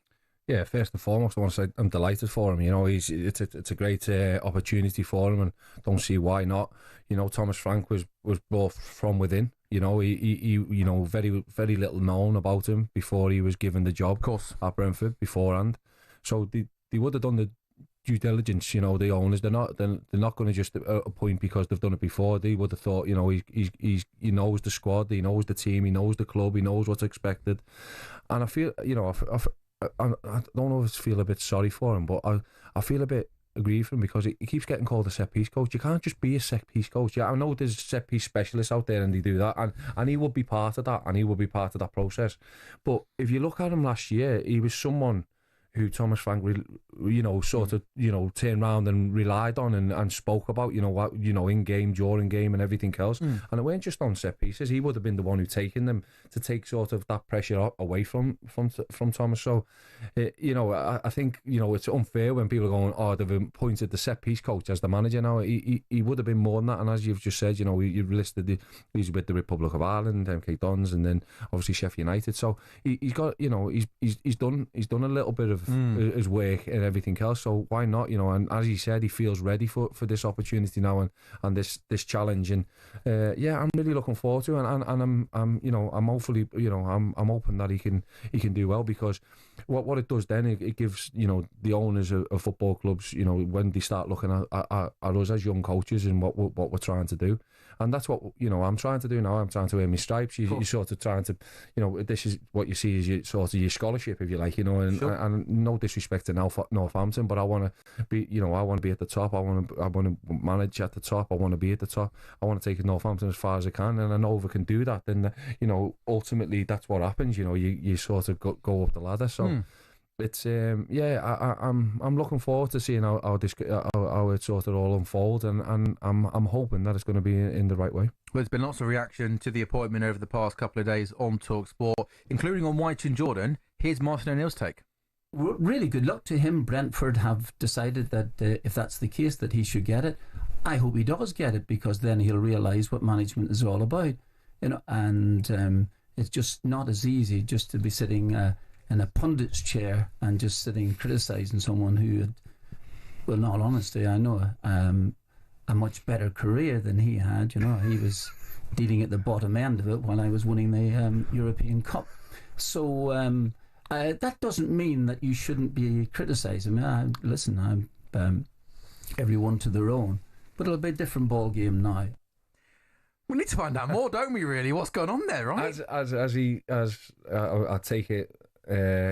Yeah, first and foremost, I want to say I'm delighted for him. You know, it's a great opportunity for him, and don't see why not. You know, Thomas Frank was brought from within. You know, he you know, very little known about him before he was given the job, of course, at Brentford beforehand. So they would have done the due diligence. You know, the owners, they're not going to just appoint because they've done it before. They would have thought, you know, he knows the squad, he knows the team, he knows the club, he knows what's expected. And I feel, you know, I don't always feel a bit sorry for him, but I feel a bit aggrieved for him because he keeps getting called a set piece coach. You can't just be a set piece coach. Yeah, I know there's set piece specialists out there and they do that, and he would be part of that, and he would be part of that process. But if you look at him last year, he was someone who Thomas Frank, you know, sort of, you know, turned around and relied on and spoke about, you know, what, you know, in game, during game, and everything else. And it weren't just on set pieces. He would have been the one who taken them to take sort of that pressure away from Thomas. So, you know, I think, you know, it's unfair when people are going, oh, they've appointed the set piece coach as the manager now. He would have been more than that. And as you've just said, you know, you've listed he's with the Republic of Ireland, MK Dons, and then obviously Sheffield United. So he's got, you know, he's done a little bit of his work and everything else, so why not, you know? And as he said, he feels ready for this opportunity now and this challenge, and yeah, I'm really looking forward to it, and I'm you know, I'm hopefully, you know, I'm hoping that he can do well, because what it does then, it gives, you know, the owners of football clubs, you know, when they start looking at us as young coaches and what we're trying to do. And that's what, you know, I'm trying to do now. I'm trying to earn my stripes. You're sort of trying to, you know, this is what you see as your sort of your scholarship, if you like, you know. And, sure. and no disrespect to Northampton, but I want to be, you know, I want to be at the top. I want to manage at the top. I want to be at the top. I want to take Northampton as far as I can. And I know if I can do that, then, you know, ultimately that's what happens. You know, you sort of go up the ladder. So. It's yeah, I'm looking forward to seeing how it sort of all unfolds, and I'm hoping that it's going to be in the right way. Well, there's been lots of reaction to the appointment over the past couple of days on talkSPORT, including on White and Jordan. Here's Martin O'Neill's take. Really good luck to him. Brentford have decided that if that's the case, that he should get it. I hope he does get it, because then he'll realise what management is all about, you know. And it's just not as easy just to be sitting in a pundit's chair and just sitting criticising someone who had, well, in all honesty, I know a much better career than he had. You know, he was dealing at the bottom end of it while I was winning the European Cup. So that doesn't mean that you shouldn't be criticising. Listen, everyone to their own, but it'll be a different ball game now. We need to find out more, don't we? Really, what's going on there, right? I take it.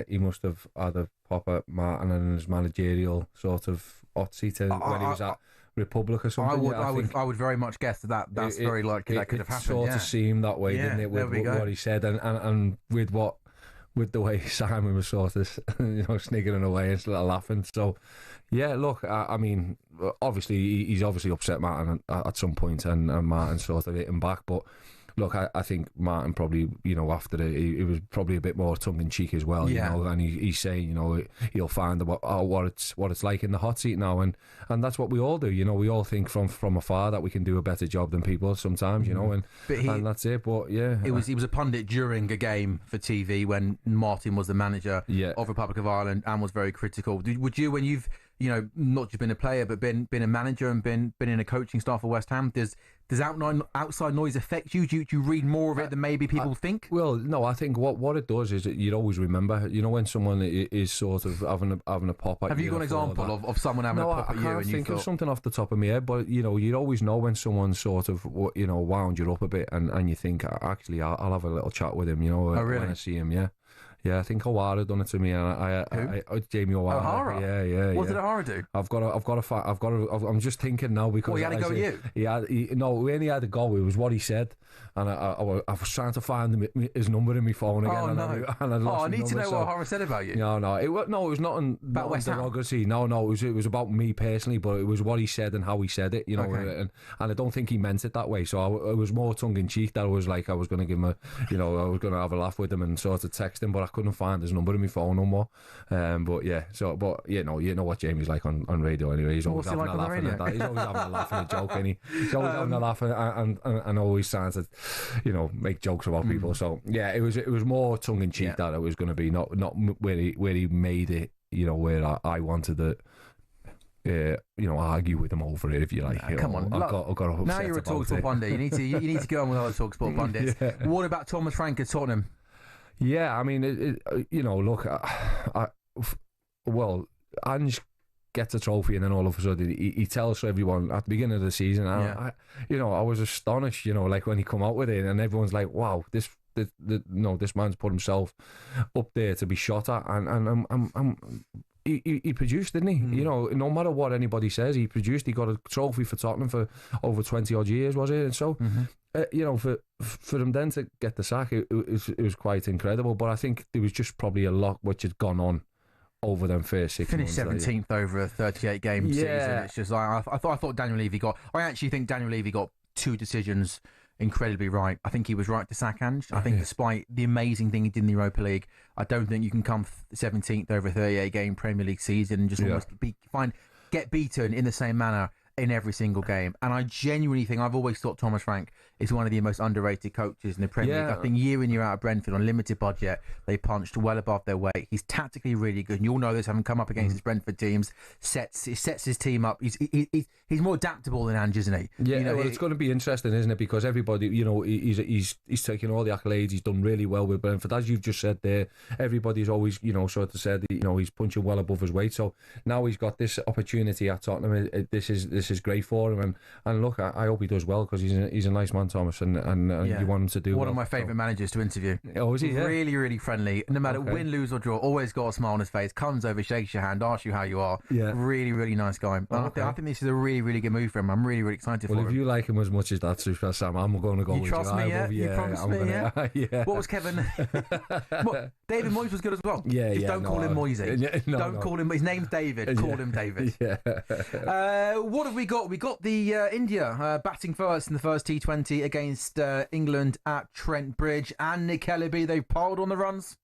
He must have had a pop at Martin and his managerial sort of hot seat when he was at Republic or something. I would very much guess that's very likely that could have happened. Sort of seemed that way, didn't it? With what he said, and with the way Simon was sort of, you know, sniggering away and sort of laughing. So, yeah, look, I mean, obviously he's obviously upset Martin at some point, and Martin sort of hit him back, but. Look, I think Martin probably, you know, after it was probably a bit more tongue-in-cheek as well, you know, and he's saying, you know, he'll find what it's like in the hot seat now, and that's what we all do, you know. We all think from afar that we can do a better job than people sometimes, you know, and that's it. But yeah, he was a pundit during a game for TV when Martin was the manager of Republic of Ireland and was very critical. Would you, when you've, you know, not just been a player but been a manager and been in a coaching staff for West Ham, does outside noise affect you? Do you read more of it than maybe people think? Well, no, I think what it does is that you'd always remember, you know, when someone is sort of having a pop at you. Have you got an example of someone having a pop at you? I can't think of something off the top of my head, but, you know, you'd always know when someone sort of, you know, wound you up a bit, and you think, actually, I'll have a little chat with him, you know, when I see him, yeah. Yeah, I think O'Hara done it to me, and I Jamie O'Hara. Yeah. What did O'Hara do? I'm just thinking now because he had a go at you. We only had a go. It was what he said, and I was trying to find his number in my phone again. Oh no! I need to know what O'Hara said about you. No, it was nothing about West Ham. Derogatory. No, it was about me personally, but it was what he said and how he said it. You know, and I don't think he meant it that way. So it was more tongue in cheek. That I was like, I was going to give him I was going to have a laugh with him and sort of text him, but couldn't find his number in my phone no more. But you know what Jamie's like on radio anyway. He's always having a laugh and that. He's always having a laugh and a joke, and he's always having a laugh and always trying to, make jokes about people. So yeah, it was more tongue in cheek that it was going to be, not where he made it. Where I wanted to. Argue with him over it, if you like. Come on, I've got now you're a TalkSport pundit. You need to go on with other TalkSport pundits. Yeah. What about Thomas Frank at Tottenham? Yeah, I mean, look, Ange gets a trophy, and then all of a sudden he tells everyone at the beginning of the season. I was astonished, like when he come out with it, and everyone's like, "Wow, this man's put himself up there to be shot at," and He produced, didn't he? No matter what anybody says, he produced. He got a trophy for Tottenham for over 20 odd years, was it? And so, for him then to get the sack, it was quite incredible. But I think there was just probably a lot which had gone on over them first 6 months. Finished 17th over a 38-game season. It's just like I thought Daniel Levy got. I actually think Daniel Levy got two decisions incredibly right. I think he was right to sack Ange. I think despite the amazing thing he did in the Europa League, I don't think you can come 17th over a 38-game Premier League season and just almost get beaten in the same manner in every single game. And I genuinely think, I've always thought Thomas Frank is one of the most underrated coaches in the Premier League. I think year in, year out at Brentford on limited budget, they punched well above their weight. He's tactically really good, and you all know this, having come up against his Brentford teams. Sets his team up. He's more adaptable than Ange, isn't he? Yeah, it's going to be interesting, isn't it? Because everybody, he's taking all the accolades. He's done really well with Brentford, as you've just said there. Everybody's always, sort of said, he's punching well above his weight. So now he's got this opportunity at Tottenham. This is great for him, and look, I hope he does well, because he's a nice man, Thomas, and you want him to do one of my favourite managers to interview. Oh, is he? Really, really friendly. No matter win, lose or draw, always got a smile on his face. Comes over, shakes your hand, asks you how you are. Yeah, really, really nice guy. I think this is a really, really good move for him. I'm really, really excited for him. Well, if you like him as much as that, Super Sam, I'm going to go with you. Trust me, yeah? You promise me, yeah? What was Kevin? David Moyes was good as well. Just don't call him Moisey. Don't call him. His name's David. Call him David. What have we got? We got the India batting first in the first T20 against England at Trent Bridge, and Nick Ellaby, they've piled on the runs.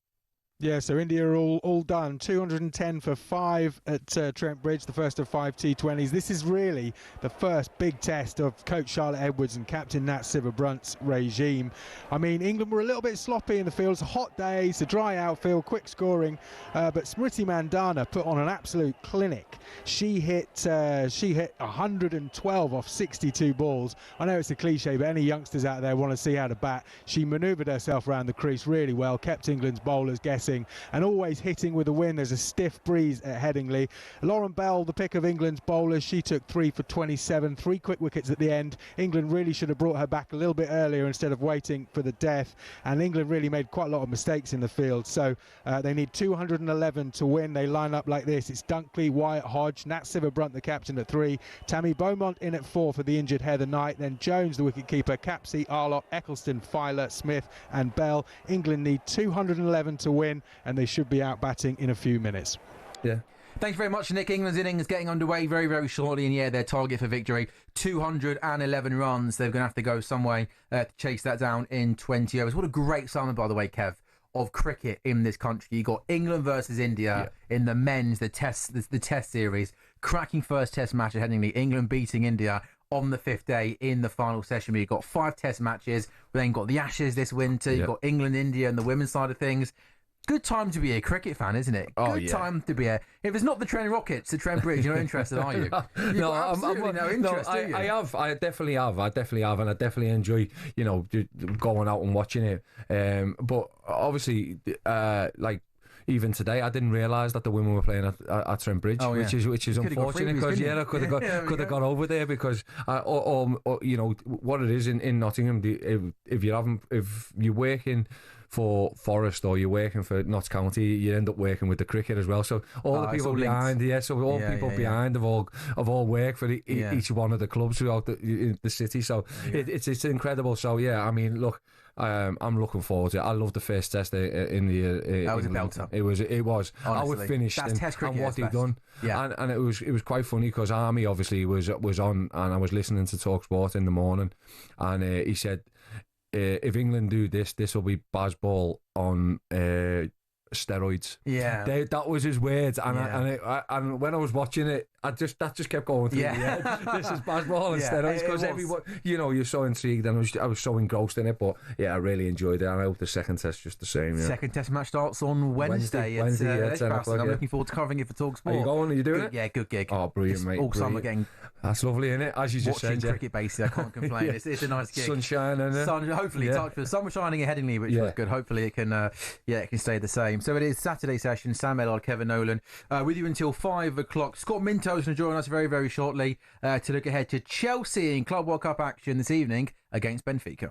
Yeah, so India are all done. 210 for 5 at Trent Bridge, the first of 5 T20s. This is really the first big test of coach Charlotte Edwards and captain Nat Sciver-Brunt's regime. I mean, England were a little bit sloppy in the field. It's a hot day, it's a dry outfield, quick scoring. But Smriti Mandana put on an absolute clinic. She hit 112 off 62 balls. I know it's a cliche, but any youngsters out there want to see how to bat. She manoeuvred herself around the crease really well, kept England's bowlers guessing, and always hitting with a win. There's a stiff breeze at Headingley. Lauren Bell, the pick of England's bowlers, she took 3 for 27, 3 quick wickets at the end. England really should have brought her back a little bit earlier instead of waiting for the death, and England really made quite a lot of mistakes in the field. So they need 211 to win. They line up like this. It's Dunkley, Wyatt, Hodge, Nat Sciver-Brunt the captain at 3, Tammy Beaumont in at 4 for the injured Heather Knight, then Jones the wicketkeeper, Capsey, Arlott, Eccleston, Filer, Smith and Bell. England need 211 to win, and they should be out batting in a few minutes. Yeah. Thanks very much, Nick. England's innings getting underway very, very shortly, and their target for victory, 211 runs. They're going to have to go some way to chase that down in 20 overs. What a great summer, by the way, Kev, of cricket in this country. You got England versus India in the men's, the test series. Cracking first test match at Headingley. England beating India on the 5th day in the final session. We've got 5 test matches. We then got the Ashes this winter. You've got England, India, and the women's side of things. Good time to be a cricket fan, isn't it? Good time to be a... If it's not the Trent Rockets, the Trent Bridge, you're not interested, are you? No, I'm no interest, do you? I definitely have, and I definitely enjoy, going out and watching it. But obviously, even today, I didn't realise that the women were playing at Trent Bridge, which is unfortunate, because I could have got over there, because what it is in Nottingham, if you're working for Forest or you're working for Notts County, you end up working with the cricket as well. So all the people behind, behind have all worked for each one of the clubs throughout the city. So it's incredible. So I mean, look. I'm looking forward to it. I love the first test in the. That was a belter. It was. Honestly, I was finished. That's test cricket. And what he'd done. Yeah. And it was quite funny, because Army obviously was on, and I was listening to talkSPORT in the morning, and he said, if England do this will be Bazball on steroids. Yeah. That was his words. And when I was watching it, that just kept going through my head. This is Bazball and steroids, because everyone, you're so intrigued, and I was so engrossed in it. But yeah, I really enjoyed it, and I hope the second test just the same. Yeah. Second test match starts on Wednesday. Wednesday, 10 o'clock. I'm looking forward to covering it for talkSPORT. Are you going? Are you doing it? Yeah, good gig. Oh, brilliant, mate. All summer getting. That's lovely, isn't it? As you just watching said, cricket, basically, I can't complain. It's a nice gig. Sunshine, and hopefully, sun was shining ahead in me, which was good. Hopefully, it can stay the same. So it is Saturday session. Sam Ellard, Kevin Nolan, with you until 5 o'clock. Scott Minto's going to join us very, very shortly to look ahead to Chelsea in Club World Cup action this evening against Benfica.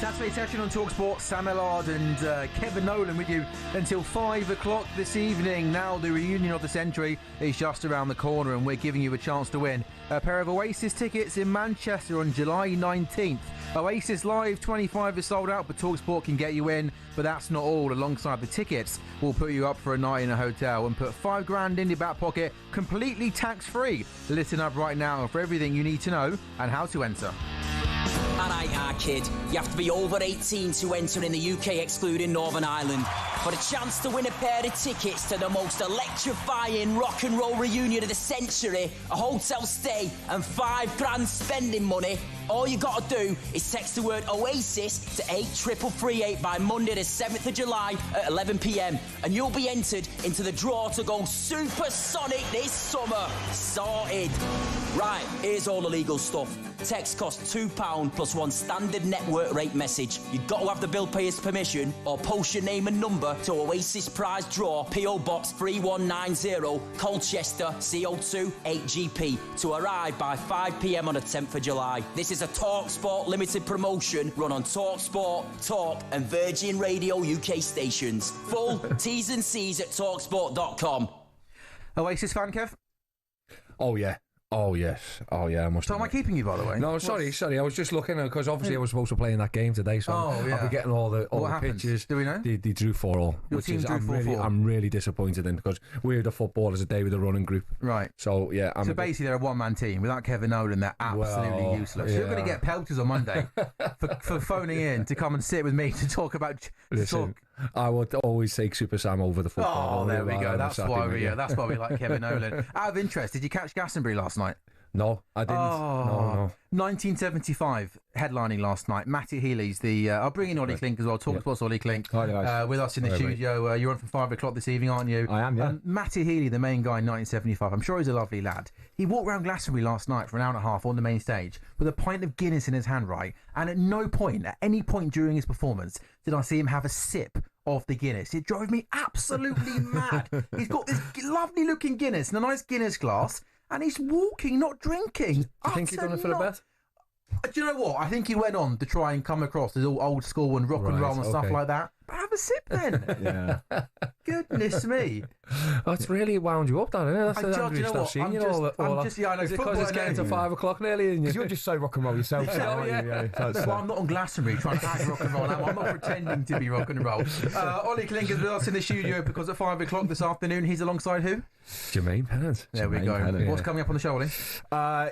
Saturday session on talkSPORT. Sam Ellard and Kevin Nolan with you until 5 o'clock this evening. Now the reunion of the century is just around the corner, and we're giving you a chance to win a pair of Oasis tickets in Manchester on July 19th. Oasis Live 25 is sold out, but talkSPORT can get you in. But that's not all. Alongside the tickets, we'll put you up for a night in a hotel and put $5,000 in your back pocket, completely tax-free. Listen up right now for everything you need to know and how to enter. Alright, kid, you have to be over 18 to enter in the UK, excluding Northern Ireland. For a chance to win a pair of tickets to the most electrifying rock and roll reunion of the century, a hotel stay and $5,000 spending money, All you got to do is text the word Oasis to 83338 by Monday the 7th of July at 11 p.m. and you'll be entered into the draw to go supersonic this summer. Sorted. Right, here's all the legal stuff. Text costs £2 plus one standard network rate message. You've got to have the bill payer's permission or post your name and number to Oasis Prize Draw, PO Box 3190, Colchester, CO2 8GP, to arrive by 5 p.m. on the 10th of July. This is a talkSPORT limited promotion run on talkSPORT, Talk and Virgin Radio UK stations. Full T's and C's at talksport.com. Oasis fan, Kev? Oh, yeah. Oh, yes. Oh, yeah. So am I keeping you, by the way? No, sorry. I was just looking, because obviously I was supposed to play in that game today, so I'll be getting all the pictures. Do we know? They drew 4-4. Your team drew 4-4. I'm really disappointed in, because we're the footballers a day with a running group. Right. So, yeah. So basically they're a one-man team. Without Kevin Nolan, they're absolutely useless. Yeah. You're going to get pelters on Monday for phoning in to come and sit with me to talk about... Listen, I would always take Super Sam over the football. Oh, there we go. That's why we like Kevin Nolan. Out of interest, did you catch Glastonbury last night? No, I didn't. No. 1975 headlining last night. Matty Healy's I'll bring in Ollie Klink as well. talkSPORT's Ollie Klink with us in the studio. You're on from 5 o'clock this evening, aren't you? I am, yeah. Matty Healy, the main guy in 1975. I'm sure he's a lovely lad. He walked around Glastonbury last night for an hour and a half on the main stage with a pint of Guinness in his hand, right? And at no point, at any point during his performance, did I see him have a sip of the Guinness. It drove me absolutely mad. He's got this lovely looking Guinness in a nice Guinness glass, and he's walking, not drinking. Do you think he's done it for the bet? Do you know what? I think he went on to try and come across as all old school and rock and roll and stuff like that. But have a sip then. Yeah. Goodness me. That's really wound you up, that, isn't it? That's the Andrew stuff. I know. Is it because it's getting to 5 o'clock nearly? Because you're just so rock and roll yourself. Well, I'm not on Glastonbury trying to act rock and roll. I'm not pretending to be rock and roll. Ollie Klink is with us in the studio because at 5 o'clock this afternoon he's alongside who? Jermaine Pennant. There we go. What's coming up on the show, Ollie?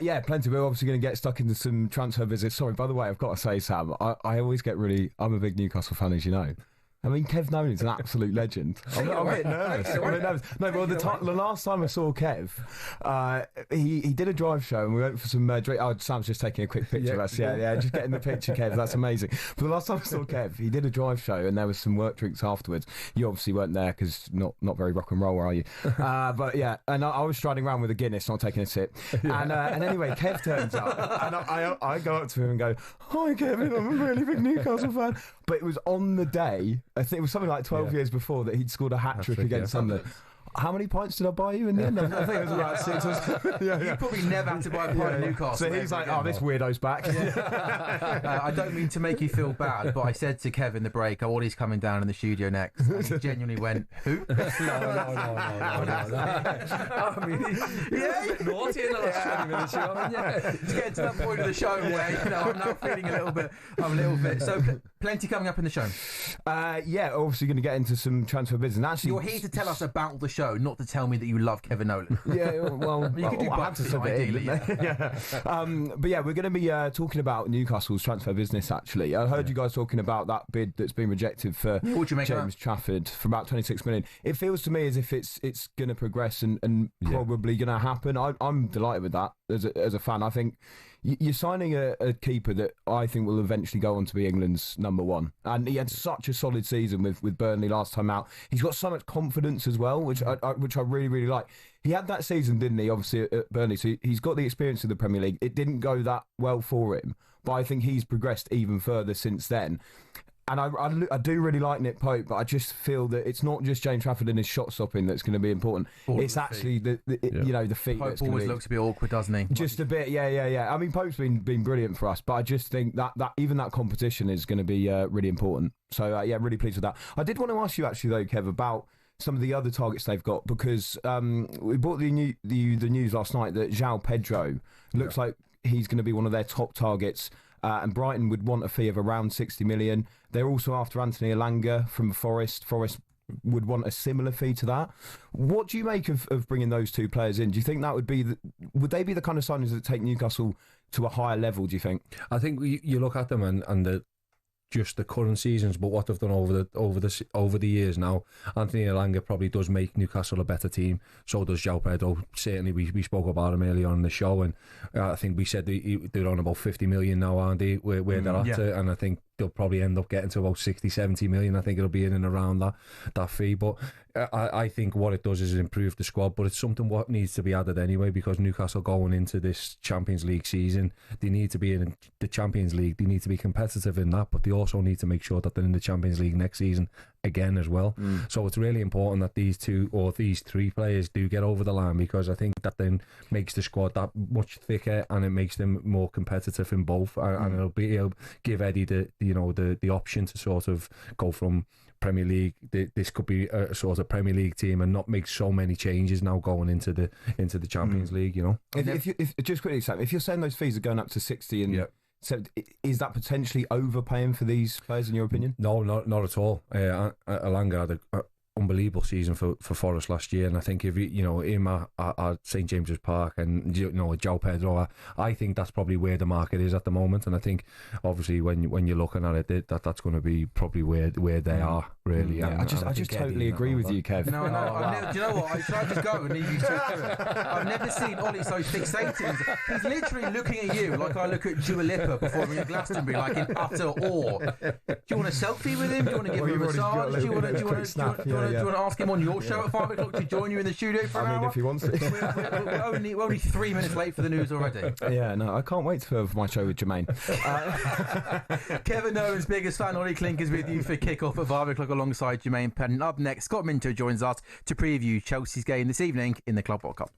Yeah, plenty. We're obviously going to get stuck into some transfer visits. Sorry, by the way, I've got to say, Sam, I always get I'm a big Newcastle fan, as you know. I mean, Kev Nolan's an absolute legend. I'm a bit nervous. No, but the last time I saw Kev, he did a drive show and we went for some drink. Oh, Sam's just taking a quick picture of us. Yeah, just getting the picture, Kev. That's amazing. But the last time I saw Kev, he did a drive show and there was some work drinks afterwards. You obviously weren't there because not very rock and roll, are you? But yeah, and I was striding around with a Guinness, not taking a sip. And anyway, Kev turns up and I go up to him and go, "Hi, Kevin, I'm a really big Newcastle fan." But it was on the day, I think it was something like 12 years before, that he'd scored a hat-trick against Sunderland. How many pints did I buy you in the end? I think it was about 6 or 7. You probably never had to buy a pint of Newcastle. So he's like, this weirdo's back. I don't mean to make you feel bad, but I said to Kev in the break, Ollie's coming down in the studio next. And he genuinely went, who? No. I mean, he's a bit naughty in the last 20 minutes. It's getting to that point of the show where I'm now feeling a little bit. So plenty coming up in the show. Obviously going to get into some transfer business. Actually, you're here to tell us about the show, not to tell me that you love Kevin Nolan. Yeah, well, you could do both, ideally. But yeah, we're going to be talking about Newcastle's transfer business. Actually, I heard you guys talking about that bid that's been rejected for James Trafford for about 26 million. It feels to me as if it's going to progress and probably going to happen. I'm delighted with that as a fan. I think you're signing a keeper that I think will eventually go on to be England's number one. And he had such a solid season with Burnley last time out. He's got so much confidence as well, which I really, really like. He had that season, didn't he, obviously, at Burnley. So he's got the experience of the Premier League. It didn't go that well for him, but I think he's progressed even further since then. And I do really like Nick Pope, but I just feel that it's not just James Trafford and his shot stopping that's going to be important. It's actually the feet. Pope always looks a bit awkward, doesn't he? Just a bit, yeah. I mean, Pope's been brilliant for us, but I just think that even that competition is going to be really important. So really pleased with that. I did want to ask you actually though, Kev, about some of the other targets they've got, because we brought the news last night that João Pedro looks like he's going to be one of their top targets. And Brighton would want a fee of around 60 million. They're also after Anthony Elanga from Forest. Forest would want a similar fee to that. What do you make of bringing those two players in? Do you think that would they be the kind of signings that take Newcastle to a higher level, do you think? I think you look at them and just the current seasons, but what they've done over the years now. Anthony Elanga probably does make Newcastle a better team. So does João Pedro. Certainly, we spoke about him earlier on in the show, and I think we said they're on about 50 million now, aren't they? Where they're at, and I think they'll probably end up getting to about 60, 70 million. I think it'll be in and around that fee. But I think what it does is improve the squad, but it's something what needs to be added anyway, because Newcastle going into this Champions League season, they need to be in the Champions League. They need to be competitive in that, but they also need to make sure that they're in the Champions League next season again as well. So it's really important that these three players do get over the line, because I think that then makes the squad that much thicker, and it makes them more competitive in both, and it'll give Eddie the option to sort of go from Premier League. This could be a sort of Premier League team and not make so many changes now going into the Champions League. If just quickly, Sam, if you're saying those fees are going up to 60 and so is that potentially overpaying for these players in your opinion? No, not at all. Elanga had an unbelievable season for Forest last year, and I think if him at St James's Park and João Pedro, I think that's probably where the market is at the moment, and I think obviously when you're looking at it, that's going to be probably where they are really. I just totally agree with you, Kev. No. Do you know what? I just go and leave you to I've never seen Ollie so fixated. He's literally looking at you like I look at Dua Lipa performing in Glastonbury, like in utter awe. Do you want a selfie with him? Do you want to give him a massage? Do you want to ask him on your show at 5 o'clock to join you in the studio for an hour? I mean, if he wants it. We're only 3 minutes late for the news already. Yeah, no, I can't wait for my show with Jermaine. Kevin Nolan's biggest fan, Ollie Klink, is with you for kick-off at 5 o'clock alongside Jermaine Pennant. Up next, Scott Minto joins us to preview Chelsea's game this evening in the Club World Cup.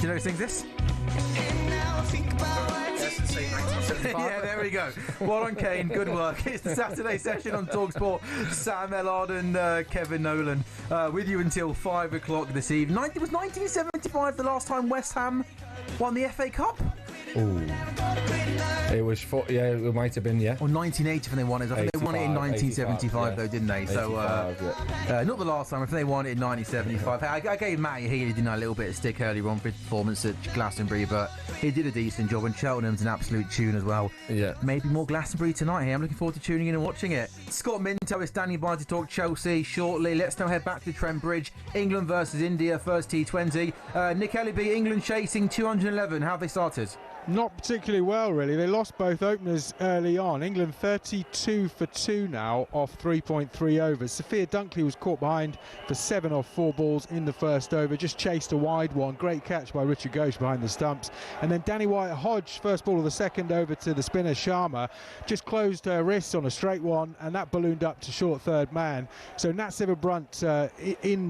you know who sings this? Yeah, there we go. Well done, Kane. Good work. It's the Saturday session on talkSPORT. Sam Ellard and Kevin Nolan with you until 5 o'clock this evening. It was 1975 the last time West Ham won the FA Cup? Ooh. It was, it might have been, yeah. Or 1980 when they won it. I think they won it in 1975, though, didn't they? So, not the last time. I think they won it in 1975. I gave Matty Healy a little bit of stick earlier on for his performance at Glastonbury, but he did a decent job, and Cheltenham's an absolute tune as well. Yeah. Maybe more Glastonbury tonight here. I'm looking forward to tuning in and watching it. Scott Minto is standing by to talk Chelsea shortly. Let's now head back to Trent Bridge. England versus India, first T20. Nick Ellard, England chasing 211. How have they started? Not particularly well, really. They lost both openers early on. England 32 for 2 now off 3.3 overs. Sophia Dunkley was caught behind for 7 off 4 balls in the first over. Just chased a wide one. Great catch by Richard Ghosh behind the stumps. And then Danny White-Hodge, first ball of the second over to the spinner Sharma, just closed her wrists on a straight one, and that ballooned up to short third man. So Nat Sciver-Brunt,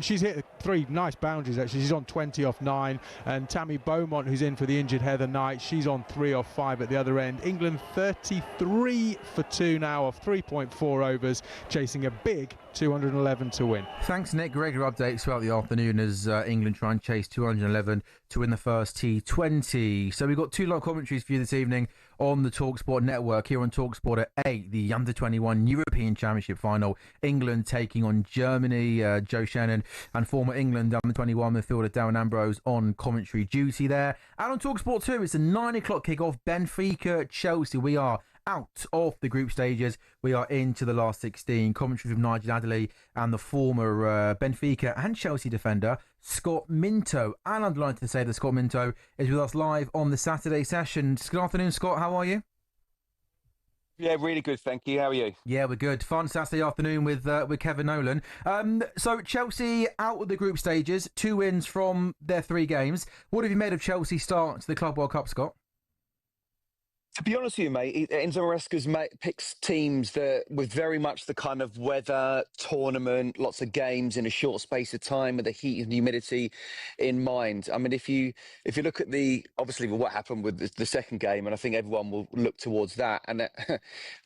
she's hit 3 nice boundaries, actually. She's on 20 off 9. And Tammy Beaumont, who's in for the injured Heather Knight, she's on 3 off 5 at the other end. England 33 for 2 now off 3.4 overs, chasing a big 211 to win. Thanks, Nick. Regular updates throughout the afternoon as England try and chase 211 to win the first T20. So we've got 2 live commentaries for you this evening on the talkSPORT network. Here on talkSPORT at 8, the Under-21 European Championship final. England taking on Germany. Joe Shannon and former England Under-21 midfielder Darren Ambrose on commentary duty there. And on talkSPORT 2, it's a 9 o'clock kick-off. Benfica, Chelsea. We are out of the group stages. We are into the last 16. Commentary from Nigel Adderley and the former Benfica and Chelsea defender Scott Minto. And I'm delighted to say that Scott Minto is with us live on the Saturday session. Good afternoon, Scott. How are you? Yeah, really good, thank you. How are you? Yeah, we're good. Fun Saturday afternoon with Kevin Nolan. So Chelsea out of the group stages, 2 wins from their 3 games. What have you made of Chelsea's start to the Club World Cup, Scott? To be honest with you, mate, Enzo Maresca's picks teams that with very much the kind of weather, tournament, lots of games in a short space of time with the heat and humidity in mind. I mean, if you look at obviously what happened with the second game, and I think everyone will look towards that. And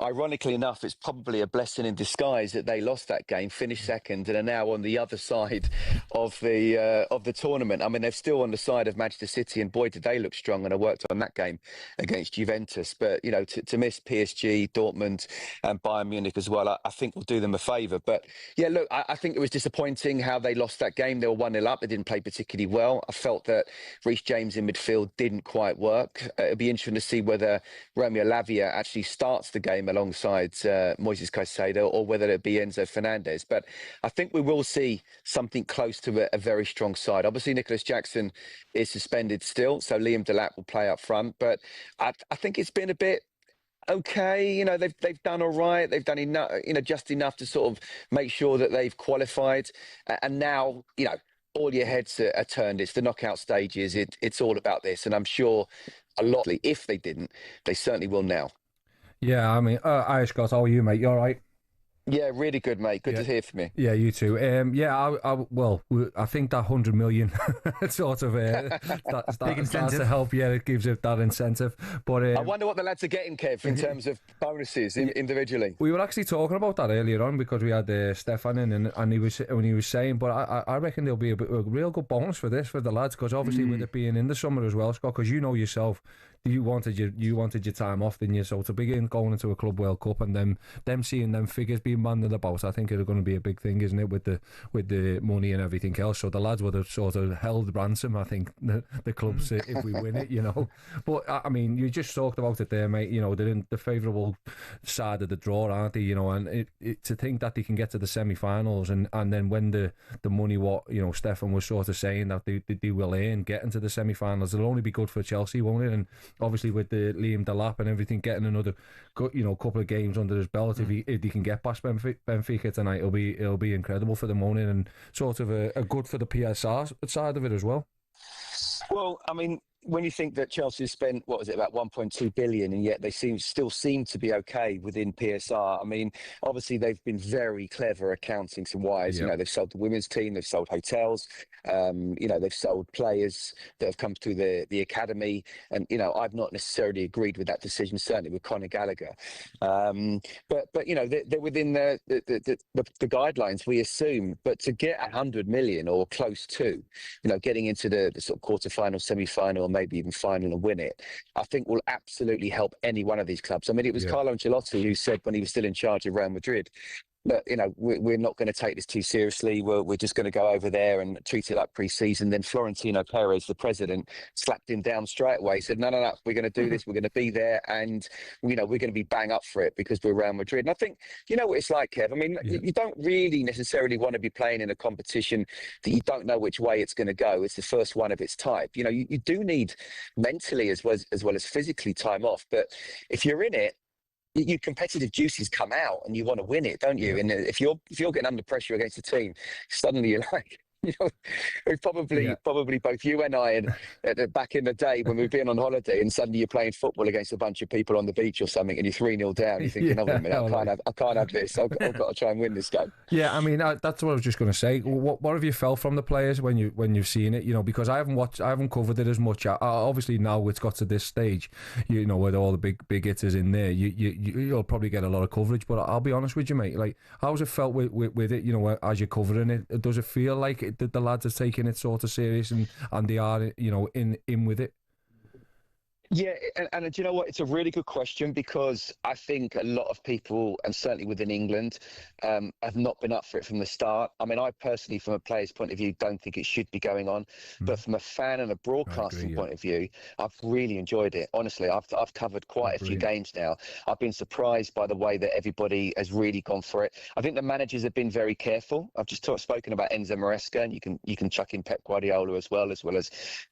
ironically enough, it's probably a blessing in disguise that they lost that game, finished second, and are now on the other side of the tournament. I mean, they're still on the side of Manchester City, and boy, did they look strong. And I worked on that game against Juventus. But, you know, to miss PSG, Dortmund and Bayern Munich as well, I think will do them a favour. But, yeah, look, I think it was disappointing how they lost that game. They were 1-0 up. They didn't play particularly well. I felt that Reece James in midfield didn't quite work. It'll be interesting to see whether Romeo Lavia actually starts the game alongside Moises Caicedo or whether it be Enzo Fernandez. But I think we will see something close to a very strong side. Obviously, Nicholas Jackson is suspended still, so Liam Delap will play up front. But I think it's been a bit okay. You know, they've done all right. They've done enough, you know, just enough to sort of make sure that they've qualified. And now, you know, all your heads are turned. It's the knockout stages. It's all about this. And I'm sure a lot, if they didn't, they certainly will now. Yeah, I mean, hi Scott, how are you, mate? You all right? Yeah, really good, mate. Good to hear from you. Yeah, you too. I think that 100 million sort of starts to help. Yeah, it gives it that incentive. But I wonder what the lads are getting, Kev, in terms of bonuses individually. We were actually talking about that earlier on because we had Stefan in, and he was saying, but I reckon there'll be a real good bonus for the lads, because obviously with it being in the summer as well, Scott, because you know yourself, you wanted your time off, didn't you? So to begin going into a Club World Cup and them seeing them figures being banded about, I think it's going to be a big thing, isn't it, with the money and everything else. So the lads would have sort of held ransom, I think, the clubs if we win it, you know. But I mean, you just talked about it there, mate. You know, they're in the favourable side of the draw, aren't they? You know, and to think that they can get to the semi-finals and then when the money, what, you know, Stefan was sort of saying that they will earn getting to the semi-finals, it'll only be good for Chelsea, won't it? And obviously with the Liam Delap and everything, getting another, you know, couple of games under his belt, if he can get past Benfica tonight, it'll be incredible for them, won't it? And sort of a good for the PSR side of it as well. Well, I mean, when you think that Chelsea spent, what was it, about 1.2 billion, and yet they still seem to be okay within PSR. I mean, obviously they've been very clever accounting wise. You know, they've sold the women's team, they've sold hotels, you know, they've sold players that have come through the academy, and you know, I've not necessarily agreed with that decision, certainly with Conor Gallagher. But you know, they're within the guidelines, we assume. But to get 100 million or close to, you know, getting into the sort of quarter-final, semi-final, or maybe even final and win it, I think will absolutely help any one of these clubs. I mean, it was Carlo Ancelotti who said when he was still in charge of Real Madrid, look, you know, we're not going to take this too seriously. We're just going to go over there and treat it like pre-season. Then Florentino Perez, the president, slapped him down straight away. He said, no, we're going to do this. We're going to be there, and you know, we're going to be bang up for it because we're Real Madrid. And I think, you know what it's like, Kev. I mean, you don't really necessarily want to be playing in a competition that you don't know which way it's going to go. It's the first one of its type. You know, you do need mentally as well as physically time off. But if you're in it, your competitive juices come out and you want to win it, don't you? And if you're getting under pressure against a team, suddenly you're like, you know, probably both you and I, and back in the day when we've been on holiday, and suddenly you're playing football against a bunch of people on the beach or something, and you're 3-0 down. You're thinking, "Oh, a minute, I can't have this. I've got to try and win this game." Yeah, I mean, that's what I was just going to say. What have you felt from the players when you've seen it? You know, because I haven't covered it as much. Obviously, now it's got to this stage, you know, with all the big hitters in there, you'll probably get a lot of coverage. But I'll be honest with you, mate. Like, how's it felt with it? You know, as you're covering it, does it feel like that the lads are taking it sort of serious and they are, you know, in with it? Yeah, and do you know what? It's a really good question, because I think a lot of people, and certainly within England, have not been up for it from the start. I mean, I personally, from a player's point of view, don't think it should be going on. But from a fan and a broadcasting point of view, I've really enjoyed it. Honestly, I've covered quite a few games now. I've been surprised by the way that everybody has really gone for it. I think the managers have been very careful. I've just spoken about Enzo Maresca, and you can chuck in Pep Guardiola as well as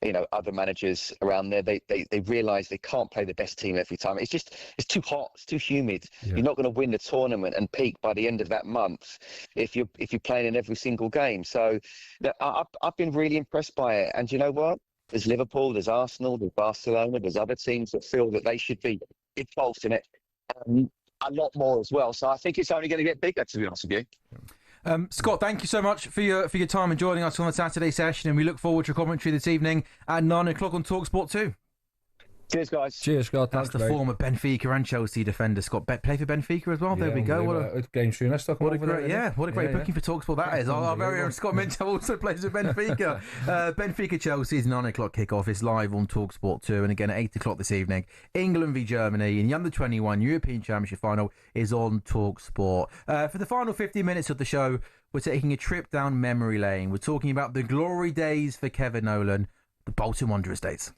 you know, other managers around there. They realise they can't play the best team every time. It's too hot, it's too humid. You're not going to win the tournament and peak by the end of that month if you're playing in every single game. So I've been really impressed by it. And you know what? There's Liverpool, there's Arsenal, there's Barcelona, there's other teams that feel that they should be involved in it a lot more as well. So I think it's only going to get bigger, to be honest with you. Scott, thank you so much for your time and joining us on the Saturday session, and we look forward to your commentary this evening at 9 o'clock on talkSPORT 2. Cheers, guys. Cheers, Scott. That's the former Benfica and Chelsea defender, Scott. Play for Benfica as well. There we go. What a game soon. Let's talk about what a great booking for talkSPORT that is. Our very own Scott Minto also plays for Benfica. Benfica Chelsea is 9 o'clock kickoff. It's live on talkSPORT 2, and again at 8 o'clock this evening, England v Germany in the under-21 European Championship final is on talkSPORT. For the final 50 minutes of the show, we're taking a trip down memory lane. We're talking about the glory days for Kevin Nolan, the Bolton Wanderers days.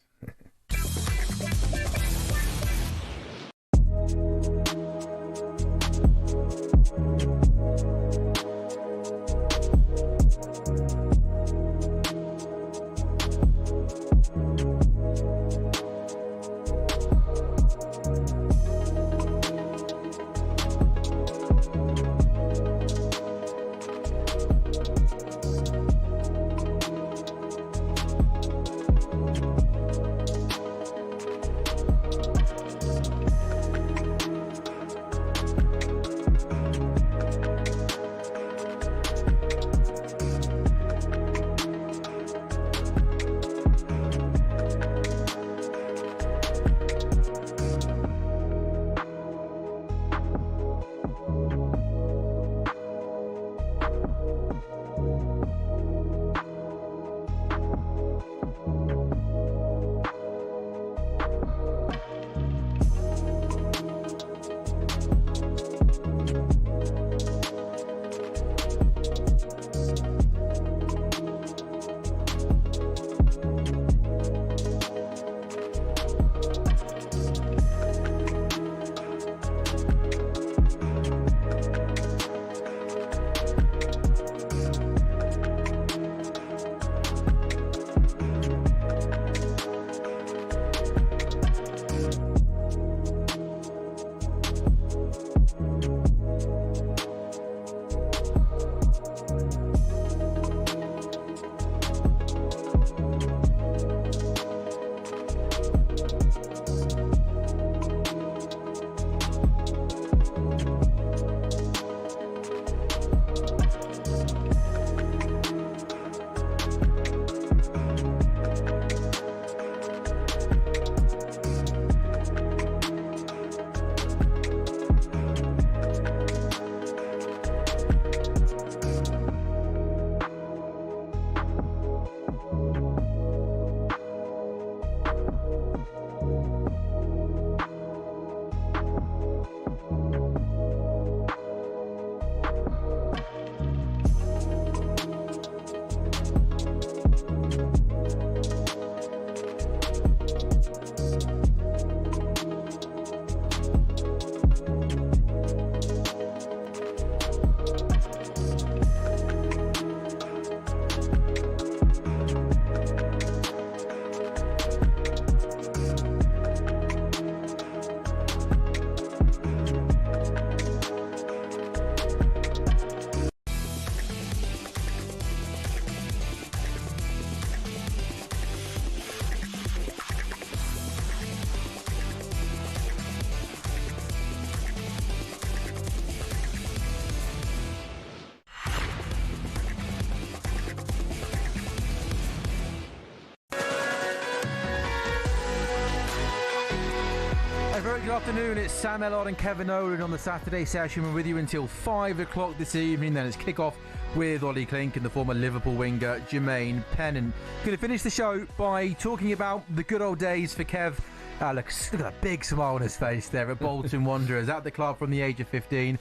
good afternoon. It's Sam Ellard and Kevin Nolan on the Saturday session. We're with you until 5 o'clock this evening. Then it's kick-off with Ollie Klink and the former Liverpool winger Jermaine Pennant. Going to finish the show by talking about the good old days for Kev. Look at that big smile on his face there at Bolton Wanderers, at the club from the age of 15,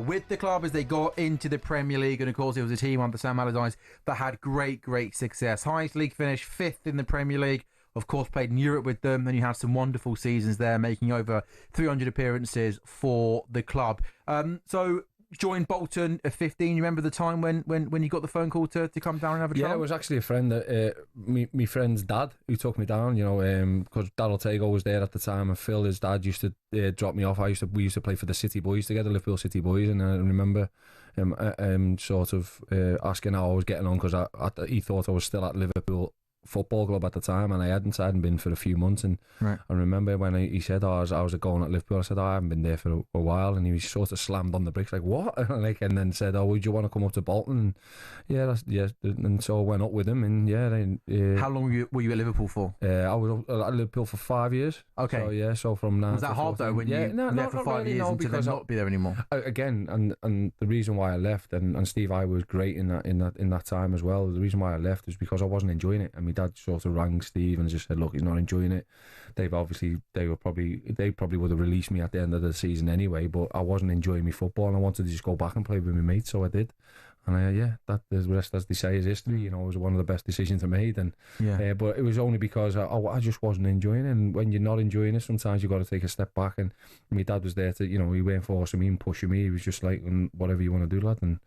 with the club as they got into the Premier League. And of course, it was a team under Sam Allardyce that had great success. Highest league finish, 5th in the Premier League. Of course, played in Europe with them, and you had some wonderful seasons there, making over 300 appearances for the club. So joined Bolton at 15. You remember the time when you got the phone call to come down and have a trial? Yeah, it was actually a friend that my friend's dad who took me down. You know, because Daryl Tago was there at the time, and Phil, his dad, used to drop me off. We used to play for the City Boys together, Liverpool City Boys, and I remember sort of asking how I was getting on, because he thought I was still at Liverpool Football Club at the time, and I hadn't been for a few months. And right. I remember when he said, "Oh, I was going at Liverpool," I said, "Oh, I haven't been there for a while," and he was sort of slammed on the bricks like, "What?" and then said, "Oh, would you want to come up to Bolton?" And and so I went up with him, and How long were you at Liverpool for? I was at Liverpool for 5 years. Okay. So from now. Was that hard though when you left for 5 years and to then not be there anymore? Again, and the reason why I left, and Steve I was great in that time as well. The reason why I left was because I wasn't enjoying it, and my dad sort of rang Steve and just said, "Look, he's not enjoying it." They probably would have released me at the end of the season anyway, but I wasn't enjoying my football, and I wanted to just go back and play with my mates, so I did. And that the rest, as they say, is history. You know, it was one of the best decisions I made, and but it was only because I just wasn't enjoying it. And when you're not enjoying it, sometimes you've got to take a step back. And my dad was there to, he weren't forcing me and pushing me. He was just like, "Whatever you want to do, lad." And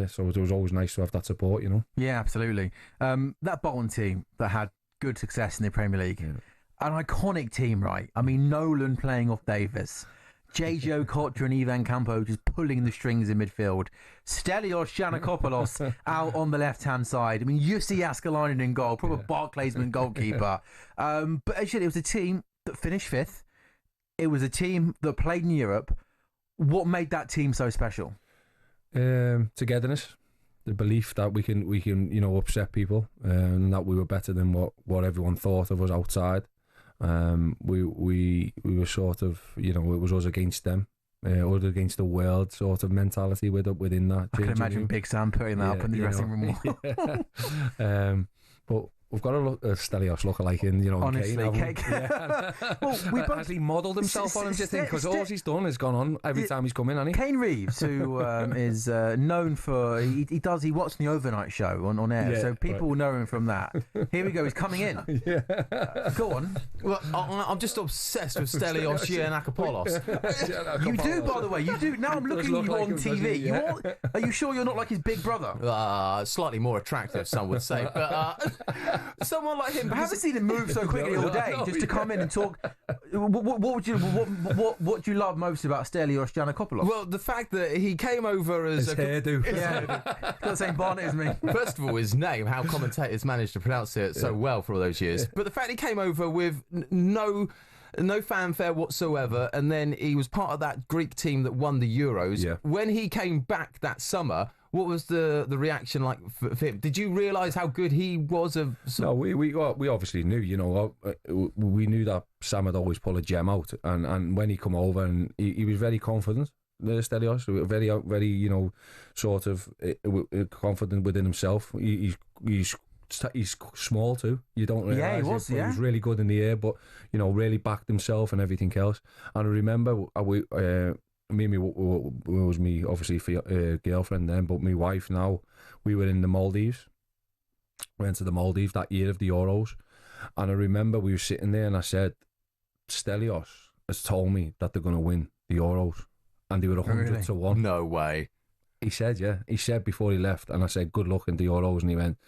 so it was always nice to have that support. Yeah, absolutely. That Bolton team that had good success in the Premier League, an iconic team, right? I mean, Nolan playing off Davis, JJ Okocha and Ivan Campo just pulling the strings in midfield, Stelios Giannakopoulos out on the left-hand side. I mean, Jussi Jääskeläinen in goal, proper Barclaysman goalkeeper. But actually, it was a team that finished 5th. It was a team that played in Europe. What made that team so special? Togetherness. The belief that we can upset people, and that we were better than what everyone thought of us outside. We were sort of, it was us against them, us against the world sort of mentality within that. I can imagine Big Sam putting that up in the dressing room wall. But we've got a Stelios look-alike in, honestly, Kane. Has he modelled himself on him, do you think? Because all he's done is gone on every time he's come in, hasn't he? Kane Reeves, who is known for, he watches the overnight show on air, so people will know him from that. Here we go, he's coming in. Go on. Well, I'm just obsessed with Stelios Giannakopoulos. You do, by the way, you do. Now I'm looking at you on TV. Are you sure you're not like his big brother? Slightly more attractive, some would say, but someone like him. I haven't seen him move so quickly all day just to come in and talk. What do you love most about Stelios Giannakopoulos? Well, the fact that he came over as his hairdo. Got the same bonnet as me. First of all, his name, how commentators managed to pronounce it so well for all those years. But the fact he came over with no fanfare whatsoever, and then he was part of that Greek team that won the Euros. Yeah. When he came back that summer, what was the reaction like for him? Did you realise how good he was? No, we obviously knew. We knew that Sam had always pulled a gem out, and when he come over, and he was very confident. Stelios, very sort of confident within himself. He's small too. You don't realise. Yeah, he was. He was really good in the air, but really backed himself and everything else. And I remember me was me obviously girlfriend then, but my wife now. We were in the Maldives. Went to the Maldives that year of the Euros, and I remember we were sitting there, and I said, "Stelios has told me that they're going to win the Euros," and they were 100 to 1. No way. He said, yeah. He said before he left, and I said, "Good luck in the Euros," and he went,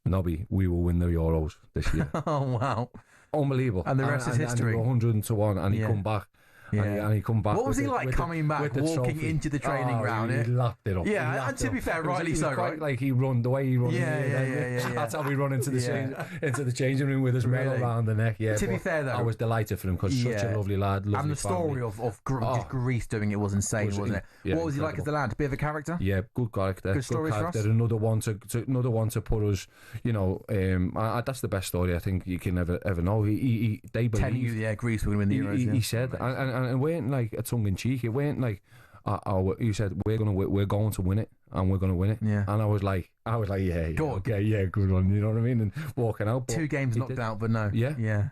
"Nobby, we will win the Euros this year." Oh wow, unbelievable! And the rest is history. And 100 to 1, and he come back. Yeah. And he come back. What was he like coming back, walking into the training ground? He lapped it up. Yeah, and to be fair, rightly so, right? Like the way he run. Yeah. That's how we run into the changing room with his medal around the neck. Yeah. To be fair, though, I was delighted for him because such a lovely lad. And the story of Greece doing it was insane, wasn't it? Yeah, what was he like as a lad? Bit of a character. Yeah, good character. Good stories for us. Another one to put us. That's the best story I think you can ever know. They believe. Tenure, Greece will win the Euros. He said, and and it weren't like a tongue in cheek. It weren't like, you said we're going to win it, and we're going to win it. Yeah. And I was like, yeah, okay, yeah, good one. You know what I mean? And walking out. 2 games knocked out, but no. Yeah.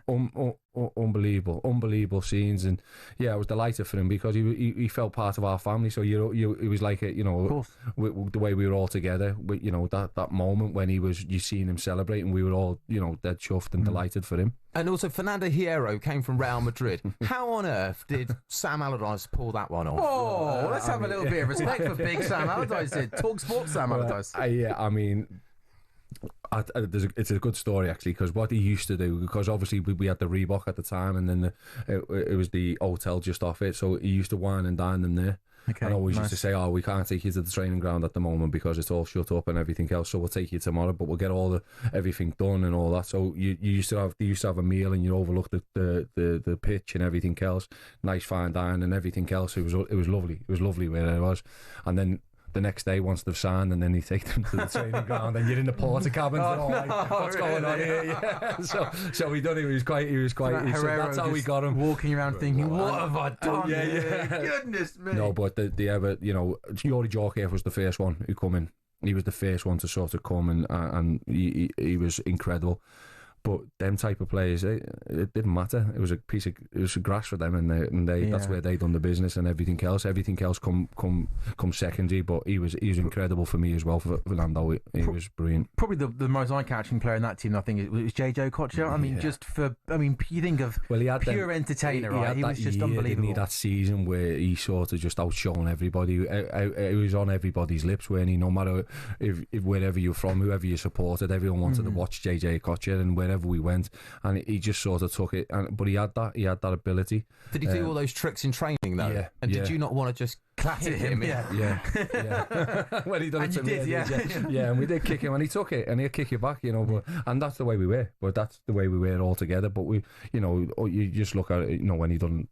Unbelievable scenes, and I was delighted for him because he felt part of our family. So it was like the way we were all together. That moment when you seen him celebrate, and we were all dead chuffed and delighted for him. And also, Fernando Hierro came from Real Madrid. How on earth did Sam Allardyce pull that one off? Oh, let's have a little bit of respect for big Sam Allardyce. talkSPORT Sam Allardyce. It's a good story actually, because what he used to do, because obviously we had the Reebok at the time, and then it was the hotel just off it, so he used to wine and dine them there. Okay, and always nice. used to say, we can't take you to the training ground at the moment because it's all shut up and everything else, so we'll take you tomorrow, but we'll get everything done and all that. So you used to have a meal, and you overlooked the pitch and everything else, nice fine dining and everything else. It was lovely. It was lovely where it was. And then the next day, once they've signed, and then you take them to the training ground, and you're in the porta cabins and all like, what's going on here? Yeah. So he done it. He was quite. That's how we got him. Walking around thinking, what have I done? Yeah. Goodness me. No, but the ever, Yuri Djorkaeff was the first one who come in. He was the first one to sort of come, and he was incredible. But them type of players, it didn't matter. It was a grass for them, and they that's where they done the business, and everything else come secondary. But he was incredible for me as well. For Fernando, he was brilliant. Probably the most eye-catching player in that team, I think, was JJ Okocha. I mean, you think of pure entertainer, right? He was just unbelievable. Didn't he, that season where he sort of just outshone everybody. It was on everybody's lips, weren't he? No matter if wherever you're from, whoever you supported, everyone wanted to watch JJ Okocha, and wherever we went, and he just sort of took it. But he had that ability. Did he do all those tricks in training though? Yeah. And did you not want to just clap at him? Yeah. When he done it to me, and we did kick him, and he took it, and he'll kick you back, and that's the way we were. But that's the way we were all together. But we, you just look at it, when he done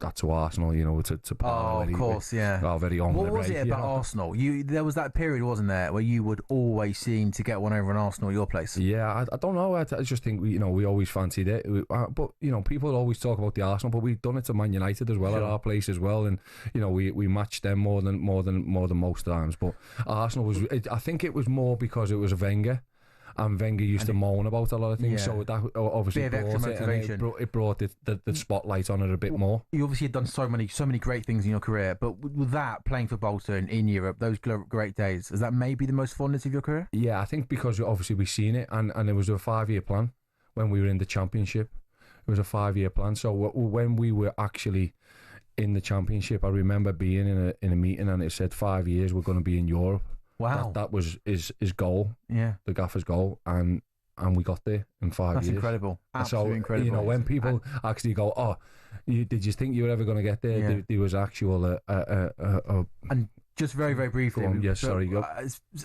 that to Arsenal, to of course, very on. What was it about Arsenal? There was that period, wasn't there, where you would always seem to get one over on Arsenal at your place? Yeah, I don't know. I just think we always fancied it. But people always talk about the Arsenal, but we've done it to Man United as well, at our place as well, and we matched them more than most times. But Arsenal was. I think it was more because it was a Wenger. And Wenger used to moan about a lot of things, so that obviously brought the spotlight on it a bit more. You obviously had done so many great things in your career, but with that, playing for Bolton in Europe, those great days, is that maybe the most fondness of your career? Yeah, I think because obviously we've seen it, and it was a 5-year plan when we were in the Championship. It was a 5-year plan. So when we were actually in the Championship, I remember being in a meeting, and it said 5 years we're going to be in Europe. Wow, that was his goal. Yeah, the gaffer's goal, and we got there in 5 years. That's incredible. Absolutely incredible. When people actually go, did you think you were ever going to get there? Yeah. There was actual and just very, very briefly. Yes, sorry.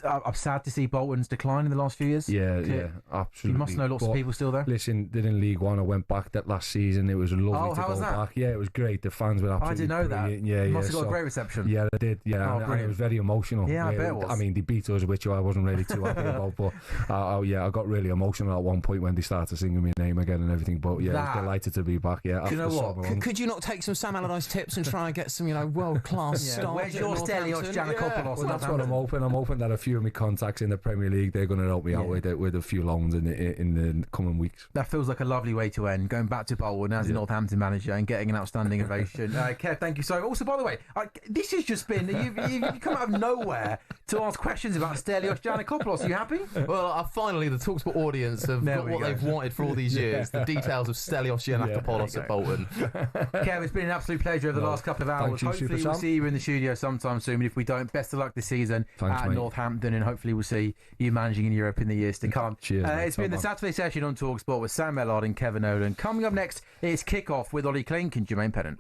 I'm sad to see Bolton's decline in the last few years. Yeah, absolutely. You must know lots of people still there. Listen, they're in League One. I went back that last season. It was lovely to go back. Yeah, it was great. The fans were absolutely brilliant. I didn't know that. Yeah, must have got a great reception. Yeah, they did. Yeah, and it was very emotional. Yeah, I bet it was. I mean, they beat us, which I wasn't really too happy about. But I got really emotional at one point when they started singing my name again and everything. But I was delighted to be back. Yeah, do you know what? Could you not take some Sam Allardyce tips and try and get some, world class stars? Where's your Stelios Giannakopoulos? Well, that's what I'm hoping. I'm hoping that a few of my contacts in the Premier League, they're going to help me out with a few loans in the coming weeks. That feels like a lovely way to end. Going back to Bolton as the Northampton manager and getting an outstanding ovation. Kev, thank you so much. Also, by the way, this has just been you've come out of nowhere to ask questions about Stelios Giannakopoulos. Are you happy? Well, finally, the talkSPORT audience have got what they've wanted for all these years. The details of Stelios Giannakopoulos at Bolton. Kev, it's been an absolute pleasure over the last couple of hours. Hopefully, we'll see you in the studio sometime soon. But if we don't, best of luck this season. Thanks, at Northampton, and hopefully we'll see you managing in Europe in the years to come. Cheers, it's been the Saturday session on talkSPORT with Sam Ellard and Kevin Nolan. Coming up next, it's Kick-Off with Ollie Clink and Jermaine Pennant.